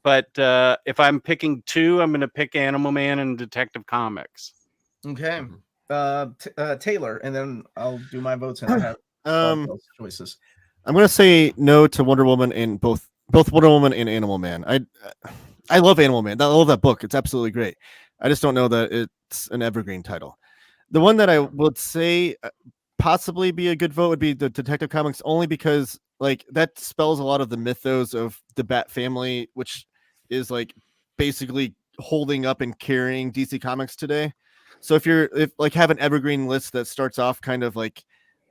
but if I'm picking 2, I'm going to pick Animal Man and Detective Comics. Okay. Taylor, and then I'll do my votes and I have those choices. I'm gonna say no to Wonder Woman and both Wonder Woman and Animal Man. I love Animal Man. I love that book. It's absolutely great. I just don't know that it's an evergreen title. The one that I would say possibly be a good vote would be the Detective Comics, only because like that spells a lot of the mythos of the Bat family, which is like basically holding up and carrying DC Comics today. So if have an evergreen list that starts off kind of like,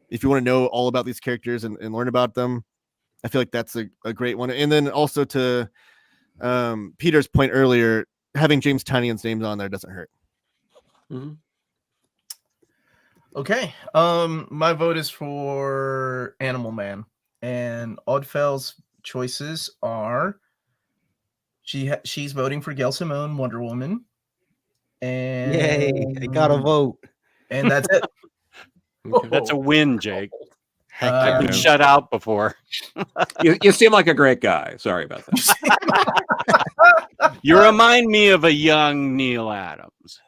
if you want to know all about these characters and learn about them, I feel like that's a great one. And then also to Peter's point earlier, having James Tynion's names on there doesn't hurt. Okay. My vote is for Animal Man, and Oddfell's choices are she's voting for Gail Simone, Wonder Woman. And Yay, I got a vote. And that's it. That's a win, Jake. I've been shut out before. You seem like a great guy. Sorry about that. You remind me of a young Neil Adams.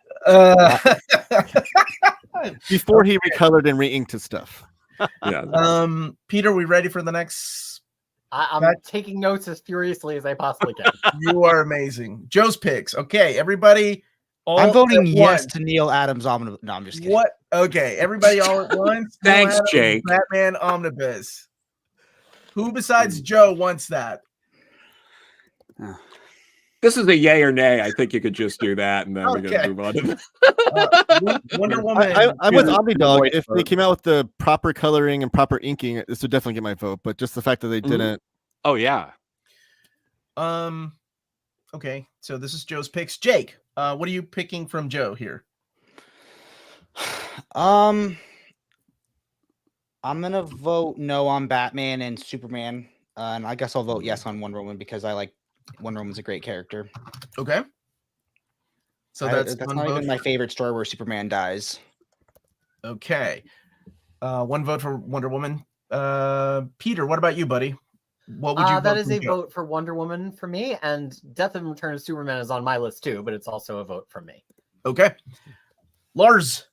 Before he recolored and re-inked his stuff. Yeah. Peter, we ready for the next? I'm taking notes as furiously as I possibly can. You are amazing. Joe's picks. Okay, everybody. I'm voting yes to Neil Adams Omnibus. No, I'm just kidding. What? Okay, everybody all at once. Thanks, Jake. Batman Omnibus. Who besides Joe wants that? This is a yay or nay. I think you could just do that, and then we're going to move on to Wonder Woman. I'm with Omnidog. If they came out with the proper coloring and proper inking, this would definitely get my vote. But just the fact that they didn't. Oh yeah. Okay, so this is Joe's picks. Jake, what are you picking from Joe here? I'm gonna vote no on Batman and Superman, and I guess I'll vote yes on Wonder Woman because I like Wonder Woman's a great character. Okay, so that's not even my favorite story where Superman dies. Okay, one vote for Wonder Woman. Peter, what about you, buddy? What would you? That is a vote for Wonder Woman for me, and Death and Return of Superman is on my list too, but it's also a vote from me. Okay, Lars.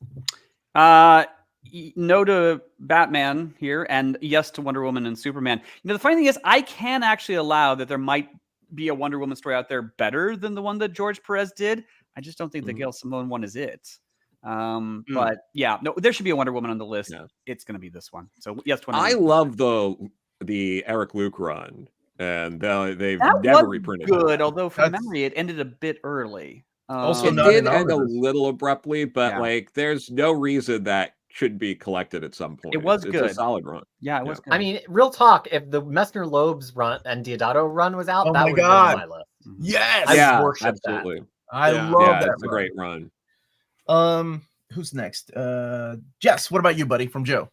No to Batman here, and yes to Wonder Woman and Superman. The funny thing is, I can actually allow that there might be a Wonder Woman story out there better than the one that George Perez did. I just don't think the Gail Simone one is it. But yeah, no, there should be a Wonder Woman on the list. Yeah. It's going to be this one. So yes, I love the Eric Luke run, and they've never reprinted good. Although from memory, it ended a bit early. Also, it did end a little abruptly, but like, there's no reason that should be collected at some point. It was good. It's a solid run. Yeah, it was good. I mean, real talk. If the Messner Loeb's run and Diodato run was out, that would be on my list. Yes, I absolutely. That. I love that. It's a great run. Who's next? Jess, what about you, buddy? From Joe.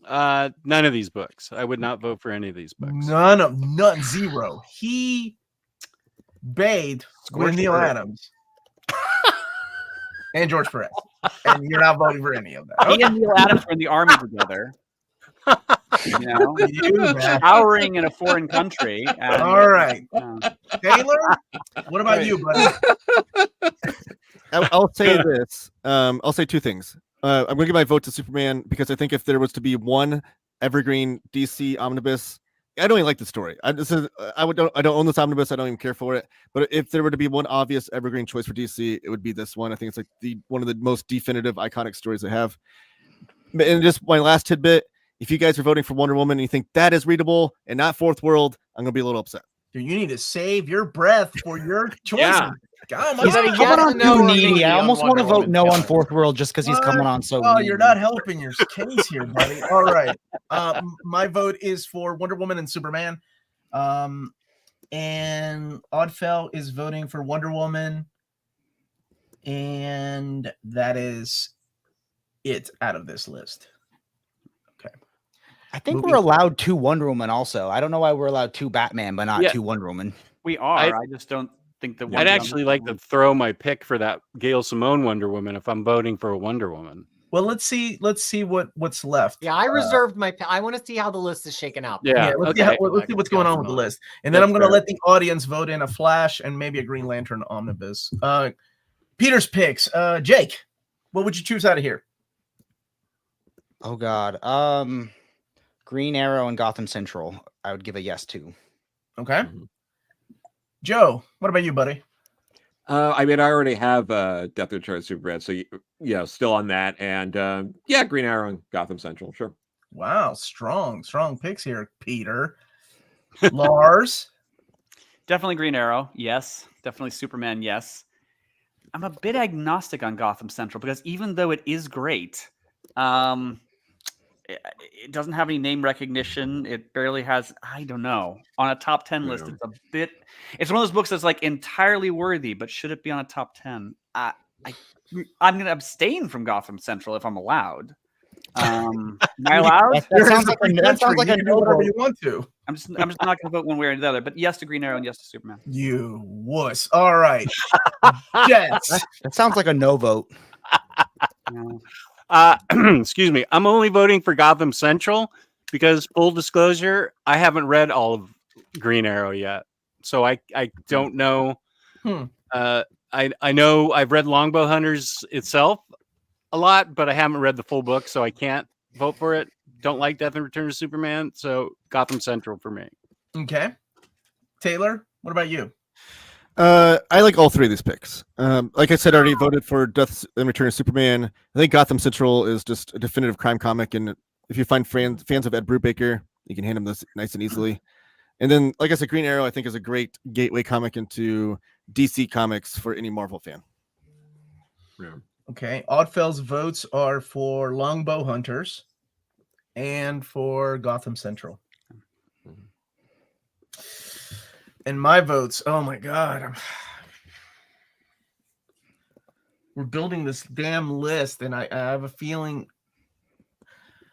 None of these books. I would not vote for any of these books. None. Zero. He bathed with Neil Adams and George Perez, and you're not voting for any of that. He and Neil Adams were in the army together. Showering in a foreign country. All right, Taylor. What about you, buddy? I'll say this. I'll say two things. I'm going to give my vote to Superman because I think if there was to be one Evergreen DC Omnibus, I don't even like the story. I don't own this omnibus. I don't even care for it. But if there were to be one obvious Evergreen choice for DC, it would be this one. I think it's like one of the most definitive, iconic stories they have. And just my last tidbit: if you guys are voting for Wonder Woman and you think that is readable and not Fourth World, I'm going to be a little upset. Dude, you need to save your breath for your choices. Yeah. God, He's my like, Coming yes, on no, too or needy. maybe I on almost want to Wonder vote Woman. no on Yeah. Fourth World just because he's coming on so. Oh, needy. you're not helping your case here, buddy. All right. My vote is for Wonder Woman and Superman. And Oddfell is voting for Wonder Woman. And that is it out of this list. Okay. I think Moving we're allowed 2 Wonder Woman also. I don't know why we're allowed 2 Batman, but not Yeah. 2 Wonder Woman. We are. I just don't think that. I'd Wonder actually Woman- like to throw my pick for that Gail Simone Wonder Woman if I'm voting for a Wonder Woman. Well, let's see what's left. Yeah, I reserved my. I want to see how the list is shaken out. Yeah. Let's see okay. let's see what's going on with the list. And then That's I'm going to fair. let the audience vote in a Flash and maybe a Green Lantern omnibus. Peter's picks. Jake, what would you choose out of here? Oh God. Green Arrow and Gotham Central. I would give a yes to. Okay. Joe, what about you, buddy? I mean, I already have Death of Charge Superman, so yeah, still on that. And yeah, Green Arrow and Gotham Central, sure. Wow, strong picks here, Peter. Lars. Definitely Green Arrow. Yes. Definitely Superman. Yes. I'm a bit agnostic on Gotham Central because even though it is great, it doesn't have any name recognition. It barely has, I don't know. On a top 10 list, it's one of those books that's like entirely worthy, but should it be on a top 10? I'm going to abstain from Gotham Central if I'm allowed. Am I allowed? That sounds like a you can do no whatever vote. you want to. I'm just not going to vote one way or the other, but yes to Green Arrow and yes to Superman. You wuss. All right. Jets. That sounds like a no vote. Excuse me. I'm only voting for Gotham Central because, full disclosure, I haven't read all of Green Arrow yet, so I don't know. I know I've read Longbow Hunters itself a lot, but I haven't read the full book, so I can't vote for it. Don't like Death and Return of Superman, so Gotham Central for me. Okay. Taylor, what about you? I like all 3 of these picks. Like I said, I already voted for Death and Return of Superman. I think Gotham Central is just a definitive crime comic, and if you find fans of Ed Brubaker, you can hand them this nice and easily. And then, like I said, Green Arrow I think is a great gateway comic into DC Comics for any Marvel fan. Yeah. Okay. Oddfell's votes are for Longbow Hunters and for Gotham Central. And my votes, oh my God. We're building this damn list, and I have a feeling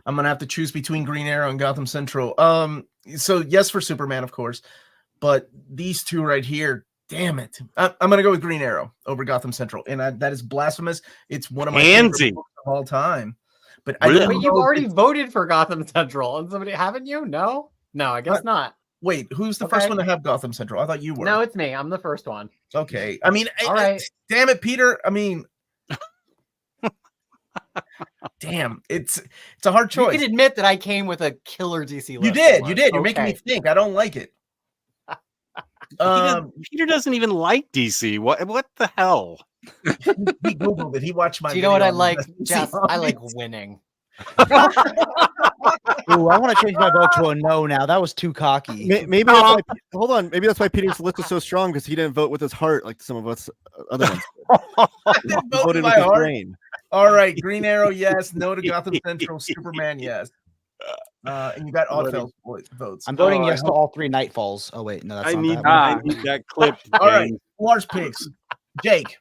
I'm going to have to choose between Green Arrow and Gotham Central. So yes for Superman, of course, but these 2 right here, damn it. I'm going to go with Green Arrow over Gotham Central, and that is blasphemous. It's one of my favorite books of all time. But I don't But know you've if already it's- voted for Gotham Central, and somebody haven't you? No, I guess not. Wait, who's the first one to have Gotham Central? I thought you were. No, it's me. I'm the first one. Okay. I mean, All right. Damn it, Peter. I mean, damn, it's a hard You choice. can admit that I came with a killer DC list. You did. Lars. You're making me Okay. think. I don't like it. Peter doesn't even like DC. What the hell? He Googled it. He watched my Do you know what I video on like, DC Jeff? I like Omnibus. winning. Ooh, I want to change my vote to a no now. That was too cocky. Maybe that's why, hold on. Maybe that's why Peter's list is so strong because he didn't vote with his heart like some of us other ones. I He didn't vote voted with with my his heart. brain. All right, Green Arrow, yes. No to Gotham Central. Superman, yes. And you got Oddfell's votes. I'm voting Oh, I yes to all 3 Nightfalls. Oh wait, no, that's I not need, that I one. need that clip. All right, Dane. Lars picks. Jake.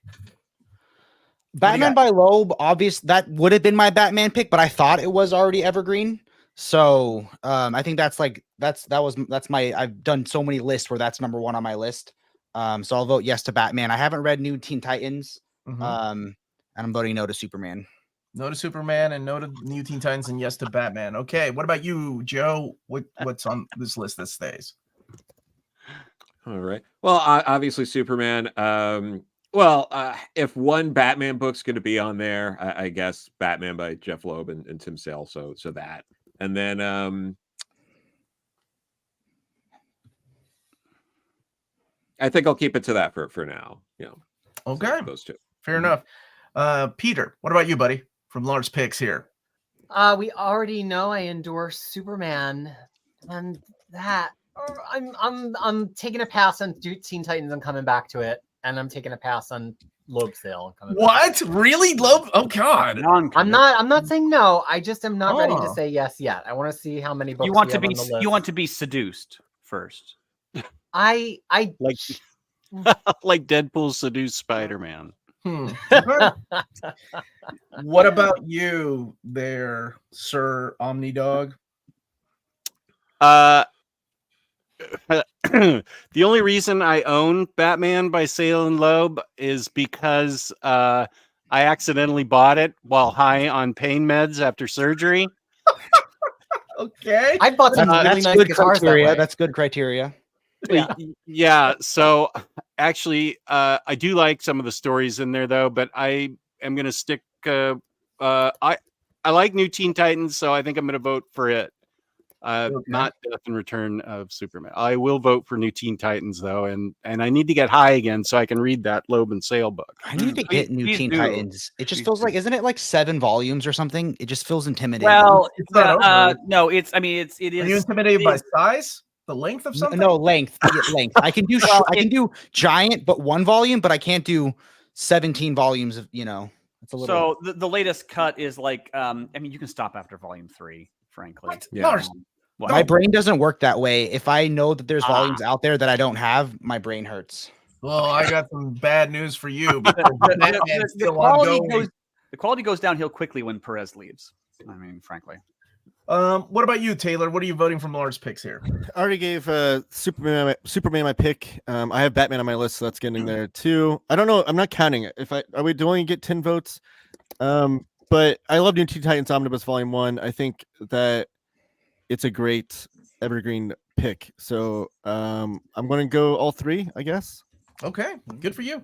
Batman by Loeb, obvious. That would have been my Batman pick, but I thought it was already Evergreen. So I think that's my. I've done so many lists where that's number 1 on my list. So I'll vote yes to Batman. I haven't read New Teen Titans. And I'm voting no to Superman. No to Superman and no to New Teen Titans and yes to Batman. Okay, what about you, Joe? What's on this list that stays? All right. Well, obviously Superman. Well, if one Batman book's going to be on there, I guess Batman by Jeff Loeb and Tim Sale. So that, and then I think I'll keep it to that for now. Okay, those two. Fair enough. Peter, what about you, buddy? From Lars Picks here. We already know I endorse Superman, and that I'm taking a pass on Teen Titans. I'm coming back to it, and I'm taking a pass on Loeb Sale. What? Really? Loeb? Oh God! I'm not saying no. I just am not ready to say yes yet. I want to see how many books You want we to have be on the list. you want to be seduced first. I Like like Deadpool seduced Spider-Man. What about you there, Sir Omnidog? The only reason I own Batman by Sale and Loeb is because I accidentally bought it while high on pain meds after surgery. Okay. I bought some really That's nice good guitars that criteria. way. That's good criteria. Yeah. So actually, I do like some of the stories in there, though. But I am going to stick. I like New Teen Titans, so I think I'm going to vote for it. Not Death and Return of Superman. I will vote for New Teen Titans, though, and I need to get high again so I can read that Loeb and Sale book. I need to get New Teen Titans. It just feels like, isn't it like 7 volumes or something? It just feels intimidating. Well, It's not over. no, it is. Are you intimidated by size? The length of something? No, length. Length. I can do I can do giant, but 1 volume, but I can't do 17 volumes of, it's a little. So the latest cut is like, I mean, you can stop after volume 3, frankly. What? Yeah. Lars, My brain doesn't work that way. If I know that there's volumes out there that I don't have, my brain hurts. well, I got some bad news for you. Because Batman's still ongoing. The quality goes downhill quickly when Perez leaves. I mean, frankly. What about you, Taylor? What are you voting from Lars Picks here? I already gave Superman my pick. I have Batman on my list, so that's getting there too. I don't know. I'm not counting it. Do only get 10 votes? But I love New Teen Titans Omnibus Volume 1. I think that it's a great evergreen pick. So I'm going to go all 3, I guess. Okay, good for you.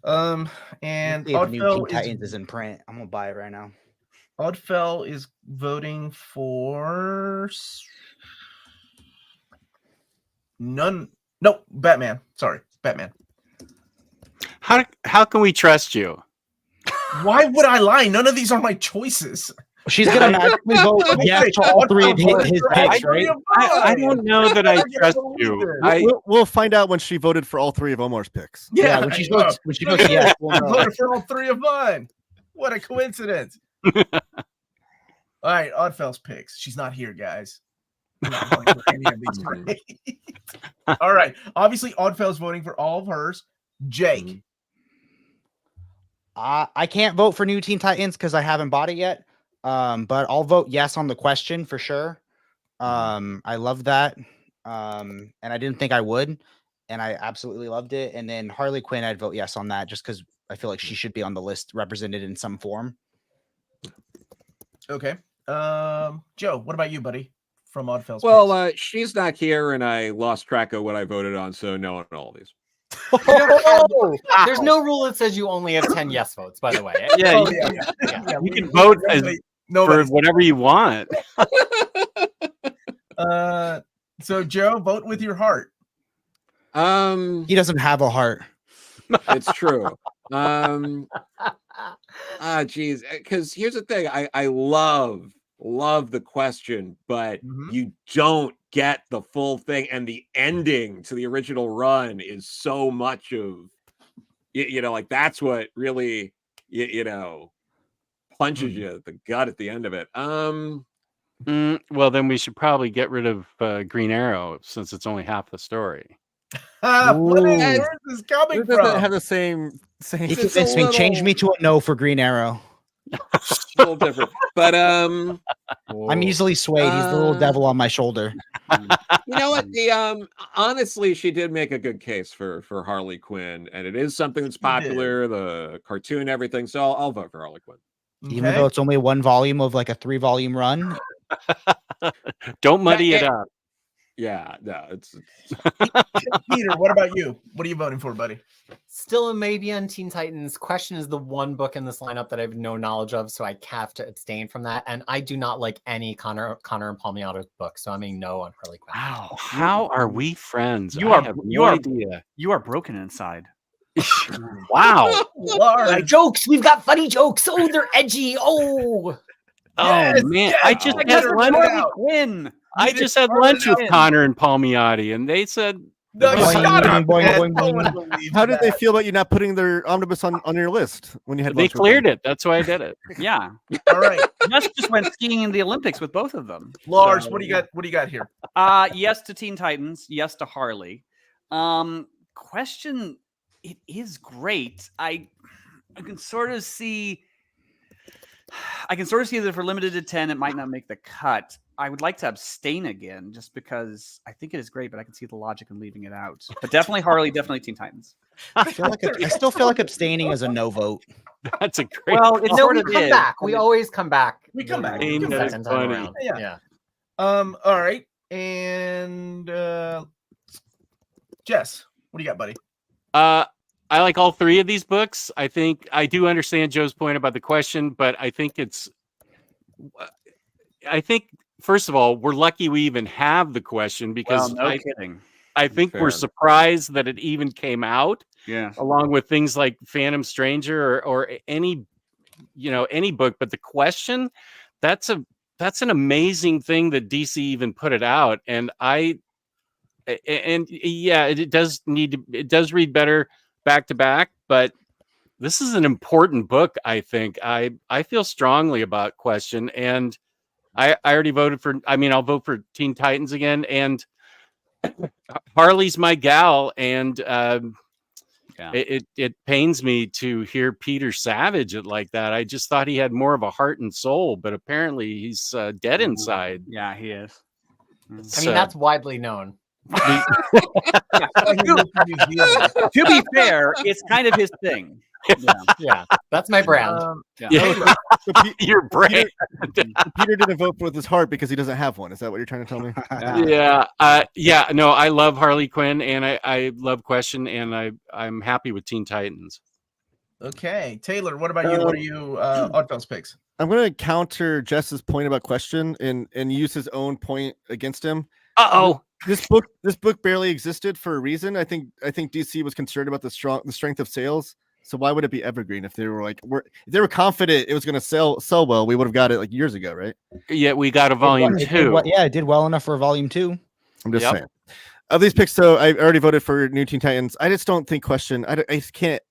And If New Teen Titans is in print, I'm gonna buy it right now. Oddfell is voting for none. No, Batman. Sorry, Batman. How can we trust you? Why would I lie? None of these are my choices. She's gonna magically vote yes to all 3 of his picks, right? I don't know that I trust you. We'll find out when she voted for all 3 of Omar's picks. Yeah, when she votes yes, we'll I know. voted for all 3 of mine. What a coincidence. All right, Oddfell's picks. She's not here, guys. I'm not voting for any of these right. All right. Obviously, Oddfell's voting for all of hers. Jake. I can't vote for New Teen Titans because I haven't bought it yet. But I'll vote yes on the question for sure. I love that. And I didn't think I would, and I absolutely loved it. And then Harley Quinn, I'd vote yes on that just because I feel like she should be on the list represented in some form. Okay. Joe, what about you, buddy? From Oddfell's Well, she's not here, and I lost track of what I voted on, so no on all these. There's no rule that says you only have 10 yes votes, by the way. Yeah, you can vote for whatehatever you want. So Joe, vote with your heart. He doesn't have a heart. It's true. Geez, because here's the thing. I love the question, but you don't get the full thing, and the ending to the original run is so much of like that's what really punches you at the gut at the end of it. Well, then we should probably get rid of Green Arrow since it's only half the story. Where is this coming It doesn't from? have the same. He convinced me. Change me to a no for Green Arrow. A little different, but I'm easily swayed. He's the little devil on my shoulder. You know what? The honestly, she did make a good case for Harley Quinn, and it is something that's popular, the cartoon, everything. So I'll vote for Harley Quinn. Even though it's only 1 volume of like a 3-volume run. Don't muddy it up. Yeah, no, it's Peter, what about you? What are you voting for, buddy? Still a maybe on Teen Titans. Question is the one book in this lineup that I have no knowledge of, so I have to abstain from that. And I do not like any Connor and Palmioto's book, so I'm a no on Harley Quinn. Wow. How are we friends? You I are- have you no are- idea. You are broken inside. Wow. Lars. Jokes. We've got funny jokes. Oh, they're edgy. Oh. Yes, Oh man, yes, I just get had it lunch. out. Quinn. I just had lunch with Connor and Palmiotti, and they said, No, Boing, shut up, boing, man. boing, No boing. one believes How did they that. feel about you not putting their omnibus on your list when you had they lunch with cleared them? it. That's why I did it. Yeah. All right, Just went skiing in the Olympics with both of them. Lars, So, what do you got? What do you got here? Yes to Teen Titans. Yes to Harley. Question. It is great. I can sort of see. That if we're limited to 10, it might not make the cut. I would like to abstain again, just because I think it is great, but I can see the logic in leaving it out. But definitely Harley, definitely Teen Titans. I still feel like abstaining is a no vote. That's a great. Well, it No, sort we of come is. back. We always come back. We come back. The That is second time funny. around. Yeah. Yeah. All right, and Jess, what do you got, buddy? I like all three of these books. I think I do understand Joe's point about the question, but I think first of all, we're lucky we even have the question because Well, no kidding. I think Fair. we're surprised that it even came out, Yeah. along with things like Phantom Stranger or any book. But the question, that's an amazing thing that DC even put it out. And it does read better back to back, but this is an important book. I think I feel strongly about Question, and I already voted for. I mean, I'll vote for Teen Titans again, and Harley's my gal, and it pains me to hear Peter savage it like that. I just thought he had more of a heart and soul, but apparently he's dead inside. Yeah, he is. I mean, that's widely known. To be fair, it's kind of his thing. Yeah, that's my brand. Yeah. Your brain. Peter didn't vote with his heart because he doesn't have one. Is that what you're trying to tell me? Yeah. No, I love Harley Quinn, and I love Question, and I'm happy with Teen Titans. Okay, Taylor, what about you? What are you Oddfellows picks? I'm going to counter Jess's point about Question and use his own point against him. Uh-oh. This book barely existed for a reason. I think DC was concerned about the strength of sales. So why would it be evergreen if they were if they were confident it was going to sell well? We would have got it like years ago, right? Yeah, we got a volume 2. It did well enough for volume 2. I'm just saying. Of these picks, though, I already voted for New Teen Titans. I just don't think Question. I just can't.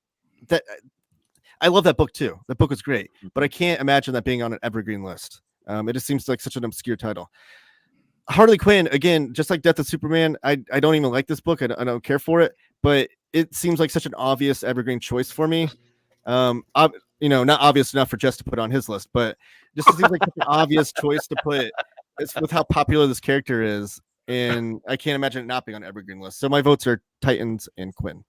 I love that book too. The book was great, but I can't imagine that being on an evergreen list. It just seems like such an obscure title. Harley Quinn, again, just like Death of Superman, I don't even like this book. I don't care for it, but it seems like such an obvious evergreen choice for me. Not obvious enough for Jess to put on his list, but just seems like such an obvious choice to put. It's with how popular this character is, and I can't imagine it not being on evergreen list. So my votes are Titans and Quinn.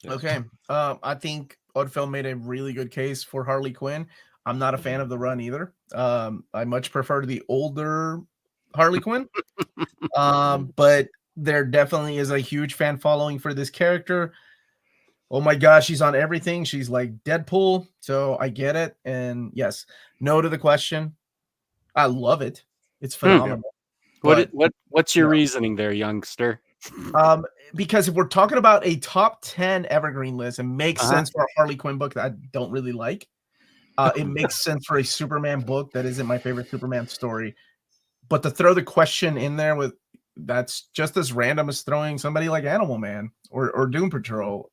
Okay, I think Oddfell made a really good case for Harley Quinn. I'm not a fan of the run either. I much prefer the older Harley Quinn, but there definitely is a huge fan following for this character. Oh my gosh, she's on everything. She's like Deadpool, so I get it. And yes, no to the question. I love it. It's phenomenal. What's your reasoning there, youngster? Because if we're talking about a top 10 evergreen list, it makes sense for a Harley Quinn book that I don't really like. It makes sense for a Superman book that isn't my favorite Superman story. But to throw the question in there that's just as random as throwing somebody like Animal Man or Doom Patrol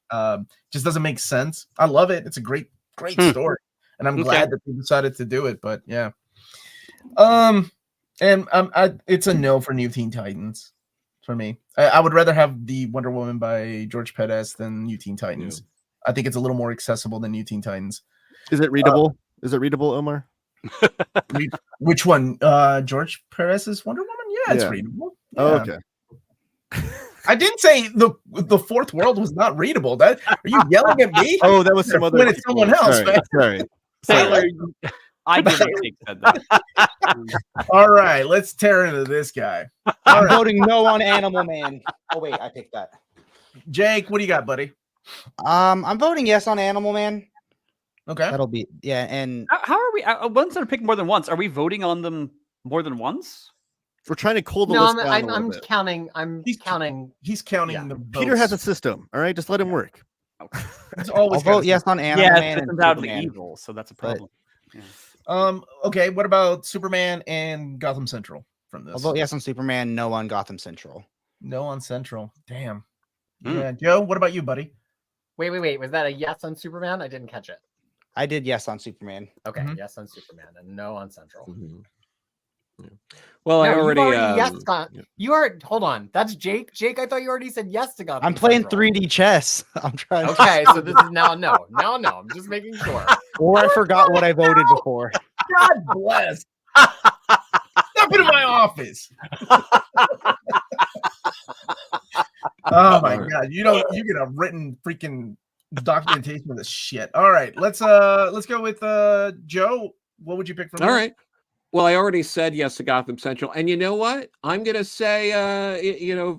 just doesn't make sense. I love it. It's a great story, and I'm glad that they decided to do it. But yeah, it's a no for New Teen Titans for me. I would rather have the Wonder Woman by George Perez than New Teen Titans. Yeah. I think it's a little more accessible than New Teen Titans. Is it readable? Omar? Which one? George Perez's Wonder Woman? Yeah, it's readable. Yeah. Oh, okay. I didn't say the Fourth World was not readable. Are you yelling at me? Oh, that was some other. When it's someone else, man. Sorry. Taylor, I did what Jake said that. All right, let's tear into this guy. All I'm right, voting no on Animal Man. Oh wait, I picked that. Jake, what do you got, buddy? I'm voting yes on Animal Man. Okay. That'll be and How are we? Ones that are picked more than once. Are we voting on them more than once? We're trying to cool the No, list down a little I'm bit. counting. I'm counting. He's counting Yeah. the votes. Peter has a system. All right, just let him work. He's I'll always got vote a yes on Animal Yeah, Man it's and undoubtedly Superman. evil, so that's a But- problem. Yeah. Okay, what about Superman and Gotham Central from this? I'll vote yes on Superman, no on Gotham Central. No on Central. Damn. Hmm. Yeah, Joe, what about you, buddy? Wait. Was that a yes on Superman? I didn't catch it. I did yes on Superman. Okay, Mhm. yes on Superman and no on Central. Mhm. Yeah. Well, No, I you've already, yes, yeah. you are. Hold on, that's Jake. Jake, I thought you already said yes to Gotham. I'm playing Central. 3D chess. I'm trying. Okay, so this is now no. I'm just making sure. Or I forgot what I voted before. God bless. Step into my office. Oh my god, you get a written freaking documentation of this shit. All right, let's go with Joe. What would you pick from All here? right. Well, I already said yes to Gotham Central, and you know what? I'm gonna say,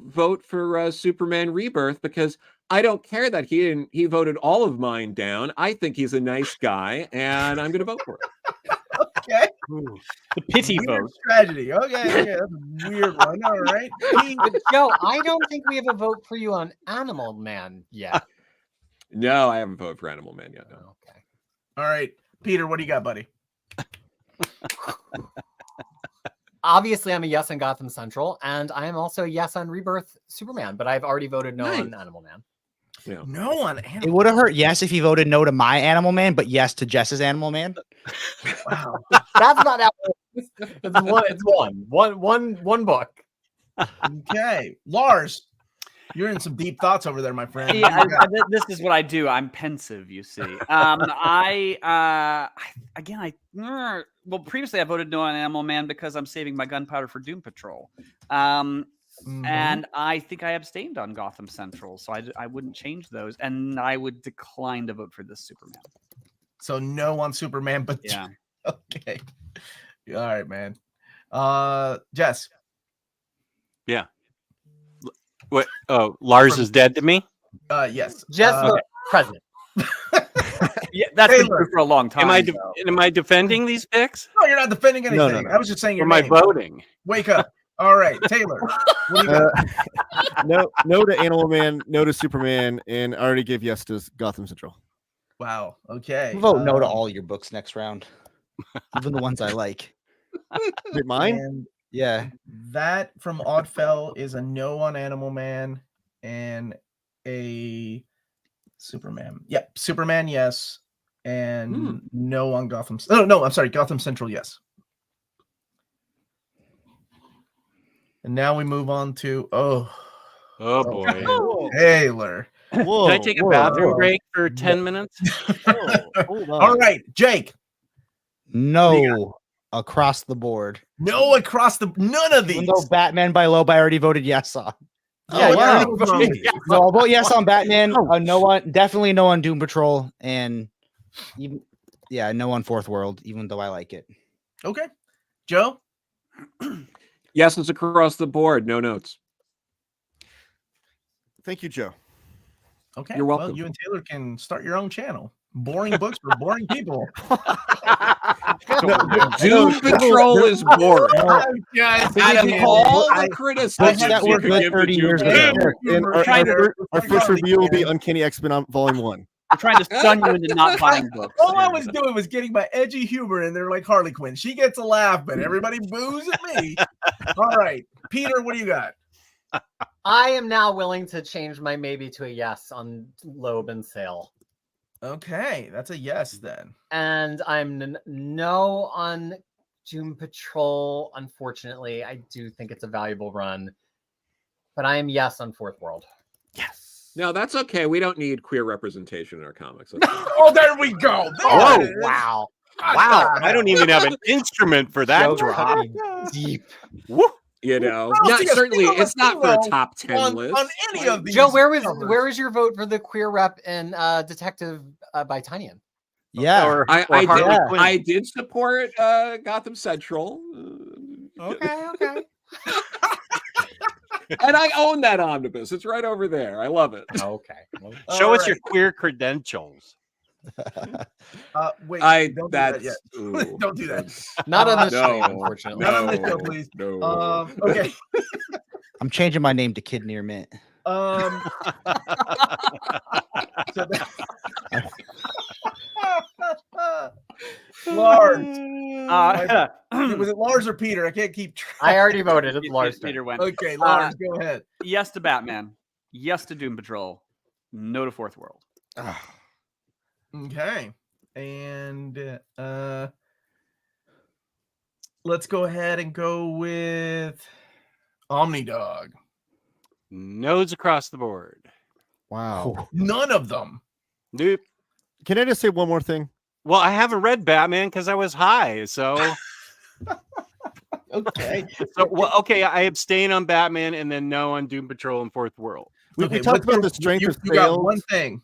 vote for Superman Rebirth because I don't care that he voted all of mine down. I think he's a nice guy, and I'm gonna vote for it. Okay. The pity Weird vote. tragedy. Okay, that's a weird one. All right. Pete, But Joe, I don't think we have a vote for you on Animal Man yet. No, I haven't voted for Animal Man yet. No. Okay. all right, Peter, what do you got, buddy? Obviously, I'm a yes on Gotham Central, and I am also a yes on Rebirth Superman, but I've already voted no on Nice. Animal Man. Yeah. No on It Animal. would have hurt yes if he voted no to my Animal Man, but yes to Jess's Animal Man. Wow. That's not how it's one book. Okay, Lars, you're in some deep thoughts over there, my friend. Yeah, this is what I do. I'm pensive, you see. Well, previously I voted no on Animal Man because I'm saving my gunpowder for Doom Patrol. Mhm. And I think I abstained on Gotham Central, so I wouldn't change those, and I would decline to vote for this Superman. So no on Superman, but Yeah. okay. All right, man. Jess. What? Oh, Lars is dead to me. Yes. Just the president. Yeah, that's been Taylor. true for a long time. Am I defending these picks? No, you're not defending anything. No, no. I was just saying Or your am I name. voting? Wake up. All right, Taylor. What do you got? No to Animal Man, no to Superman, and I already gave yes to Gotham Central. Wow. Okay. Vote no to all your books next round, even the ones I like. Is it mine? And Yeah, that from Oddfell is a no on Animal Man and a Superman. Yep, Superman, yes, and no on Gotham. Oh no, I'm sorry, Gotham Central, yes. And now we move on to Oh boy. Taylor. Whoa, Can I take a bathroom break for 10 minutes? Hold on. All right, Jake. no across the board. No across the none of these. Even though Batman by Loeb, I already voted yes on. Yeah, Oh, wow. you're voting. No, I'll vote yes on Batman. No on, definitely no on Doom Patrol, and even, no on Fourth World. Even though I like it. Okay, Joe. Yes, it's across the board. No notes. Thank you, Joe. Okay, You're well, welcome. you and Taylor can start your own channel. Boring books for boring people. Doom Patrol is boring. Guys, All I- the criticism that you were could good give to 30 Doom years Patrol. ago. And our first review will be Uncanny X-Men on Volume 1. We're trying to stun you into not buying books. All I was doing was getting my edgy humor in there like Harley Quinn. She gets a laugh, but everybody boos at me. All right. Peter, what do you got? I am now willing to change my maybe to a yes on Loeb and Sale. Okay, that's a yes then. And I'm no on Doom Patrol. Unfortunately, I do think it's a valuable run. But I am yes on Fourth World. No, that's okay. We don't need queer representation in our comics. That's fine. Oh, there we go. There Oh, it is. Wow. Wow. I don't even have an instrument for that Joe drop. cutting deep. You know, I don't not see a certainly. single It's not for a female top 10 on list. any of these. Joe, where covers. was your vote for the queer rep in Detective by Tynion? Yeah. Or I Harley did. Quinn. I did support Gotham Central. Okay, okay. And I own that omnibus. It's right over there. I love it. Okay. Well, Show us All your right. queer credentials. Wait, Don't don't do that yet. ooh, Don't do that. that's- not on the no, stream, unfortunately. Not on the show, please. No. Okay. I'm changing my name to Kid Near Mint. So Lars. Was it Lars or Peter? I can't keep track. I already voted. It's Lars. Peter went. Okay, Lars, go ahead. Yes to Batman. Yes to Doom Patrol. No to Fourth World. Okay. And let's go ahead and go with Omnidog. Nodes across the board. Wow. None of them. Nope. Can I just say one more thing? Well, I haven't read Batman because I was high. So, Okay. okay, I abstain on Batman and then no on Doom Patrol and Fourth World. We Okay, talked what's about your- the strength of you got sales. one thing.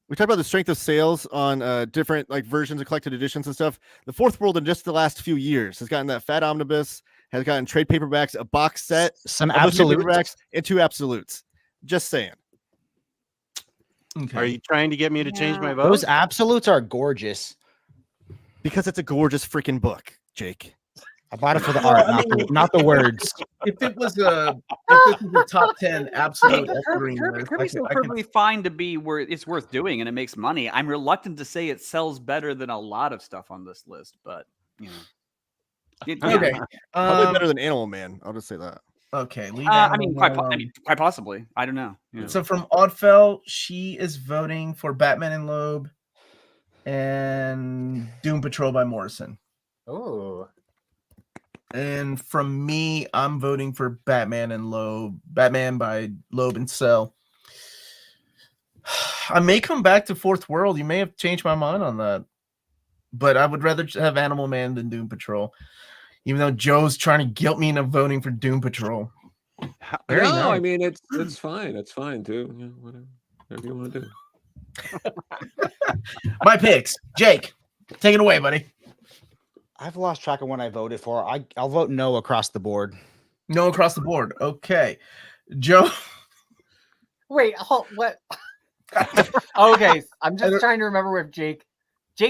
We talked about the strength of sales on different like versions of collected editions and stuff. The Fourth World in just the last few years has gotten that fat omnibus, has gotten trade paperbacks, a box set, Some of those trade absolute. paperbacks, and 2 absolutes. Just saying. Okay. Are you trying to get me to change my vote? Those absolutes are gorgeous. Because it's a gorgeous freaking book, Jake. I bought it for the Well, art, I not, mean- not the words. If it was a top 10 absolute evergreen list, Kirby's I could- perfectly fine to be where it's worth doing and it makes money. I'm reluctant to say it sells better than a lot of stuff on this list, but you know. Okay. Probably better than Animal Man. I'll just say that. Okay. Leave I mean, Animal quite, alone. quite possibly. I don't know. Yeah. So from Oddfell, she is voting for Batman and Loeb and Doom Patrol by Morrison. Oh, And from me, I'm voting for Batman and Loeb. Batman by Loeb and Cell. I may come back to Fourth World. You may have changed my mind on that. But I would rather have Animal Man than Doom Patrol. Even though Joe's trying to guilt me into voting for Doom Patrol. Very No, I nice. mean it's fine. It's fine too. Yeah, whatever you want to do. My picks. Jake, take it away, buddy. I've lost track of when I voted for. I'll vote no across the board. No across the board. Okay. Joe. wait, what? Okay, I'm I just don't- trying to remember if Jake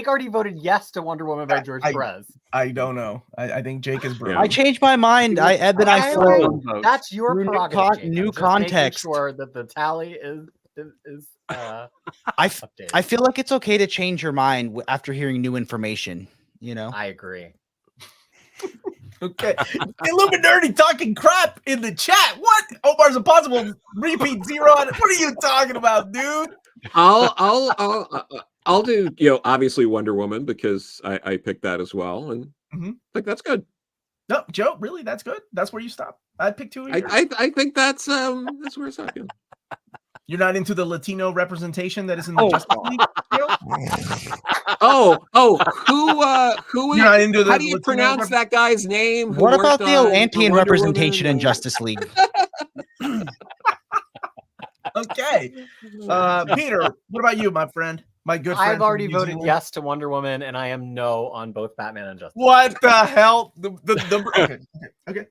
already voted yes to Wonder Woman by George Perez. I don't know. I think Jake is broke. Yeah. I changed my mind. I ebb and I Okay, flow. One vote. That's your New prerogative. con- Jake. I'm new just making context. Sure that the tally is I updated. I feel like it's okay to change your mind after hearing new information. You know. I agree. Okay. Illuminati talking crap in the chat. What? Omar's Impossible repeat 0 on it. What are you talking about, dude? I'll do, obviously Wonder Woman because I picked that as well, and Mhm. I think that's good. No, Joe, really? That's good? That's where you stop? I'd pick 2 of yours. I think that's where it's at. Yeah. You're not into the Latino representation that is in the Justice League? Joe? Who You're not into the how do you Latino pronounce that guy's name? who What about worked the on Atlantean Wonder representation Woman? in Justice League? Okay. Peter, what about you, my friend? My good friend. I've from already New voted Zealand? yes to Wonder Woman, and I am no on both Batman and Justice. What the hell? Okay.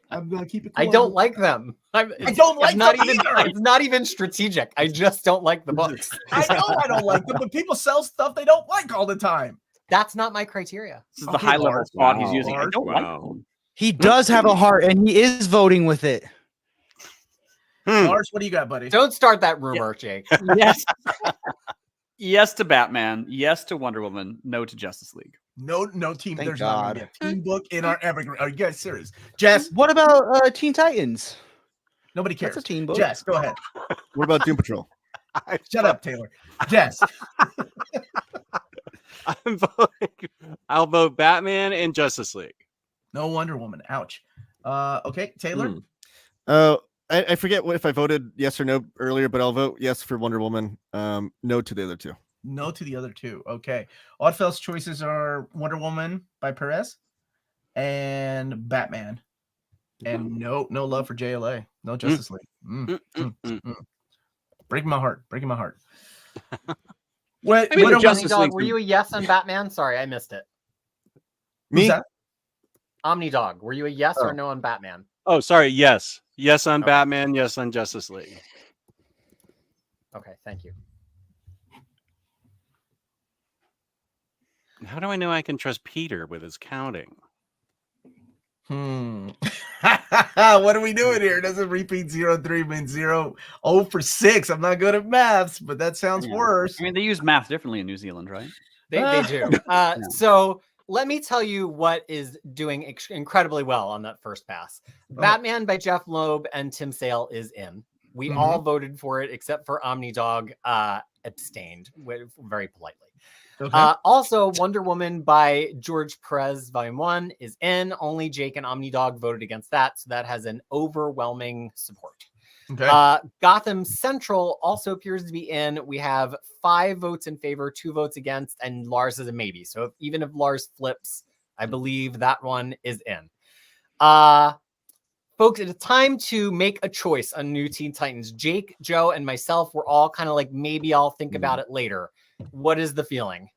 I'm gonna keep it. I cool. don't like them. I don't like not them even. either. It's not even strategic. I just don't like the books. I know I don't like them, but people sell stuff they don't like all the time. That's not my criteria. This is the Okay, high level Lars. spot he's Wow. using. I Lars, don't like wow. them. He does have a heart, and he is voting with it. Lars, what do you got, buddy? Don't start that rumor, Jake. Yes. Yes to Batman. Yes to Wonder Woman. No to Justice League. No team. Thank There's not gonna be God. a team book in our Evergreen. Are you guys serious? Jess, What about Teen Titans? nobody cares. That's a team book. Jess, go ahead. What about Doom Patrol? Shut up, Taylor. Jess. I'll vote Batman and Justice League. No Wonder Woman. Ouch. Okay, Taylor. Hmm. I forget if I voted yes or no earlier, but I'll vote yes for Wonder Woman. No to the other two. No to the other 2. Okay. Oddfell's choices are Wonder Woman by Perez and Batman. And no love for JLA. No Justice League. Breaking my heart. What? I mean, what the are we- Justice Omnidog, League- were you a yes on Batman? Sorry, I missed it. who's Me? that? Omnidog, were you a yes Oh. or no on Batman? Oh, sorry. Yes. Yes on Okay. Batman. Yes on Justice League. Okay, thank you. How do I know I can trust Peter with his counting? What are we doing here? Doesn't repeat 0-3 mean 0 for 6? I'm not good at maths, but that sounds Yeah. worse. I mean, they use math differently in New Zealand, right? They do. So let me tell you what is doing incredibly well on that first pass. Batman by Jeff Loeb and Tim Sale is in. We all voted for it except for Omnidog abstained very politely. Okay. Also, Wonder Woman by George Perez, Volume 1 is in. Only Jake and Omnidog voted against that, so that has an overwhelming support. Okay. Gotham Central also appears to be in. We have 5 votes in favor, 2 votes against, and Lars is a maybe. So even if Lars flips, I believe that one is in. Folks, it's time to make a choice on New Teen Titans. Jake, Joe, and myself were all kind of like, maybe I'll think about it later. What is the feeling?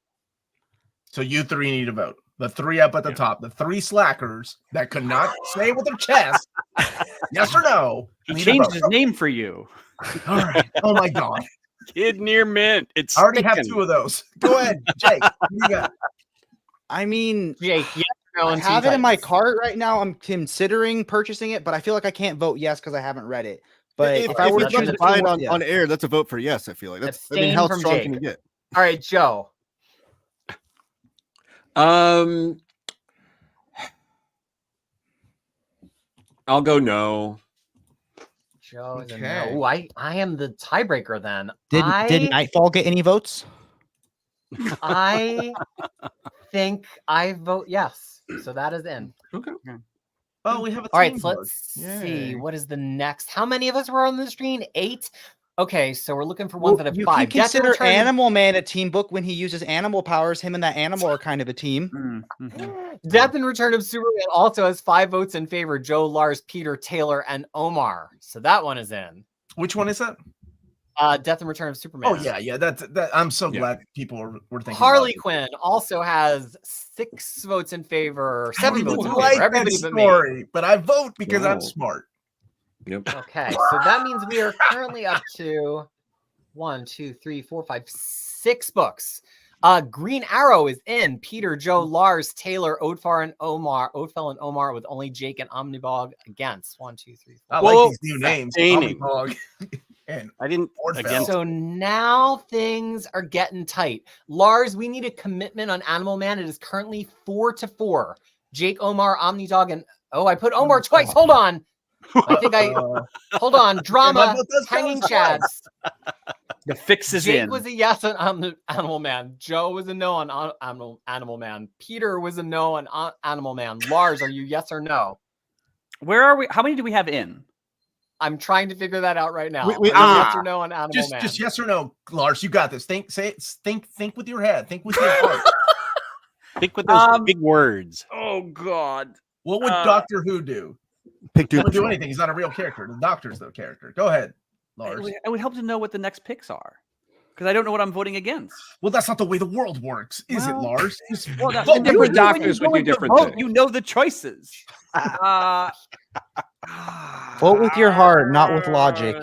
So you 3 need to vote. The 3 up at the top, the 3 slackers that could not say with their chest, yes or no. He need to changed vote. his name for you. All right. Oh my God. Kid near mint. It's I already have sticking. 2 of those. Go ahead, Jake. What do you got? I mean, Jake, yes or no I on have Teen it in my Titans? cart right now. I'm considering purchasing it, but I feel like I can't vote yes because I haven't read it. But If- if I if were you to love choose to between buy it one- on air, that's a vote for yes. I feel like that's. I mean, Abstain how from strong Jake. can you get? All right, Joe. I'll go no. Joe is a Okay. no. Ooh, I am the tiebreaker then. did Nightfall get any votes? I think I vote yes. So that is in. Okay. Oh, we have a All right, team so vote. let's see. Yay. What is the next? How many of us were on the screen? 8? Okay, so we're looking for ones that have you 5. can Death and consider Return of- Animal Man a team book when he uses animal powers. Him and that animal are kind of a team. Death and Return of Superman also has 5 votes in favor. Joe, Lars, Peter, Taylor, and Omar. So that one is in. Which one is that? Death and Return of Superman. Oh yeah. That's that. I'm so Yeah. glad people were thinking. Harley about Quinn also has 6 votes in favor, it. I don't 7 votes in even favor. like Everybody that but me. story, but I vote because I'm Wow. smart. Yep. Okay, so that means we are currently up to 1, 2, 3, 4, 5, 6 books. Green Arrow is in. Peter, Joe, Lars, Taylor, Oldfell, and Omar, with only Jake and Omnibog against. 1, 2, 3, 4. I Whoa, like these new names. abstaining. Omnibog and I didn't Orfeld. against. So now things are getting tight. Lars, we need a commitment on Animal Man. It is currently 4-4. Jake, Omar, Omnidog, and I put Omar twice. Hold on. I think hold on. Drama, vote does count hanging as twice. chads. The fix is Jake in. was a yes on Animal Man. Joe was a no on Animal Man. Peter was a no on Animal Man. Lars, are you yes or no? Where are we? How many do we have in? I'm trying to figure that out right now. We- Are you yes or no on Animal Man? Just yes or no, Lars. You got this. Think with your head. Think with your heart. Think with those big words. Oh God. What would Doctor Who do? Pick He Doom would do Patrol. anything. He's not a real character. The Doctor's the character. Go ahead, Lars. I would help to know what the next picks are, because I don't know what I'm voting against. Well, that's not the way the world works, is it, Well- Lars? Just Well, that's vote. different when you doctors would go do into different vote, things. You know the choices. Vote with your heart, not with logic.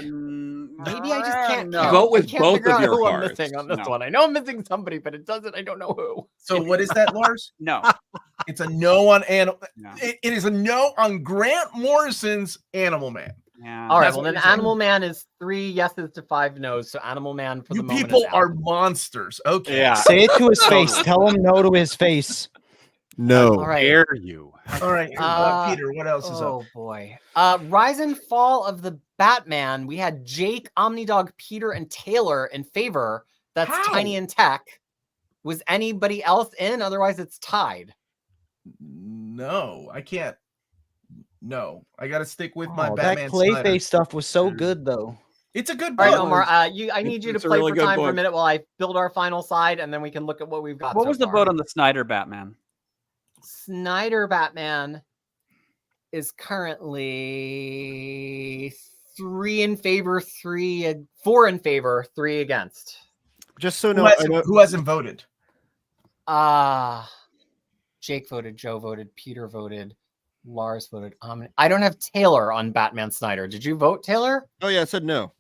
Maybe I just can't No. count. Vote with I can't both figure of out your who I'm hearts. missing on this No. one. I know I'm missing somebody, but it doesn't. I don't know who. So what is that, Lars? No. It's a no on animal. No. It is a no on Grant Morrison's Animal Man. Yeah. All right. That's Well, what then you're saying. Animal Man is 3 yeses to 5 no's. So Animal Man for You the moment people is out. are monsters. Okay. Yeah. Say it to his face. Tell him no to his face. No. All right. Dare you? All right. Peter, what else is up? Oh boy. Rise and Fall of the Batman. We had Jake, Omnidog, Peter, and Taylor in favor. That's How? Tiny and Tech. Was anybody else in? Otherwise, it's tied. No, I can't. No, I got to stick with my Oh, Batman. that Clayface Snyder. stuff was so good, though. It's a good All right, book. Omar. I need you to It's a play really for good time for a book. minute while I build our final side, and then we can look at what we've got. What so was the far. vote on the Snyder Batman? Snyder Batman is currently 4 in favor, 3 against. Just so Who, no, I hasn't, know, who hasn't voted? Jake voted, Joe voted, Peter voted, Lars voted. I don't have Taylor on Batman Snyder. Did you vote, Taylor? oh yeah, I said no.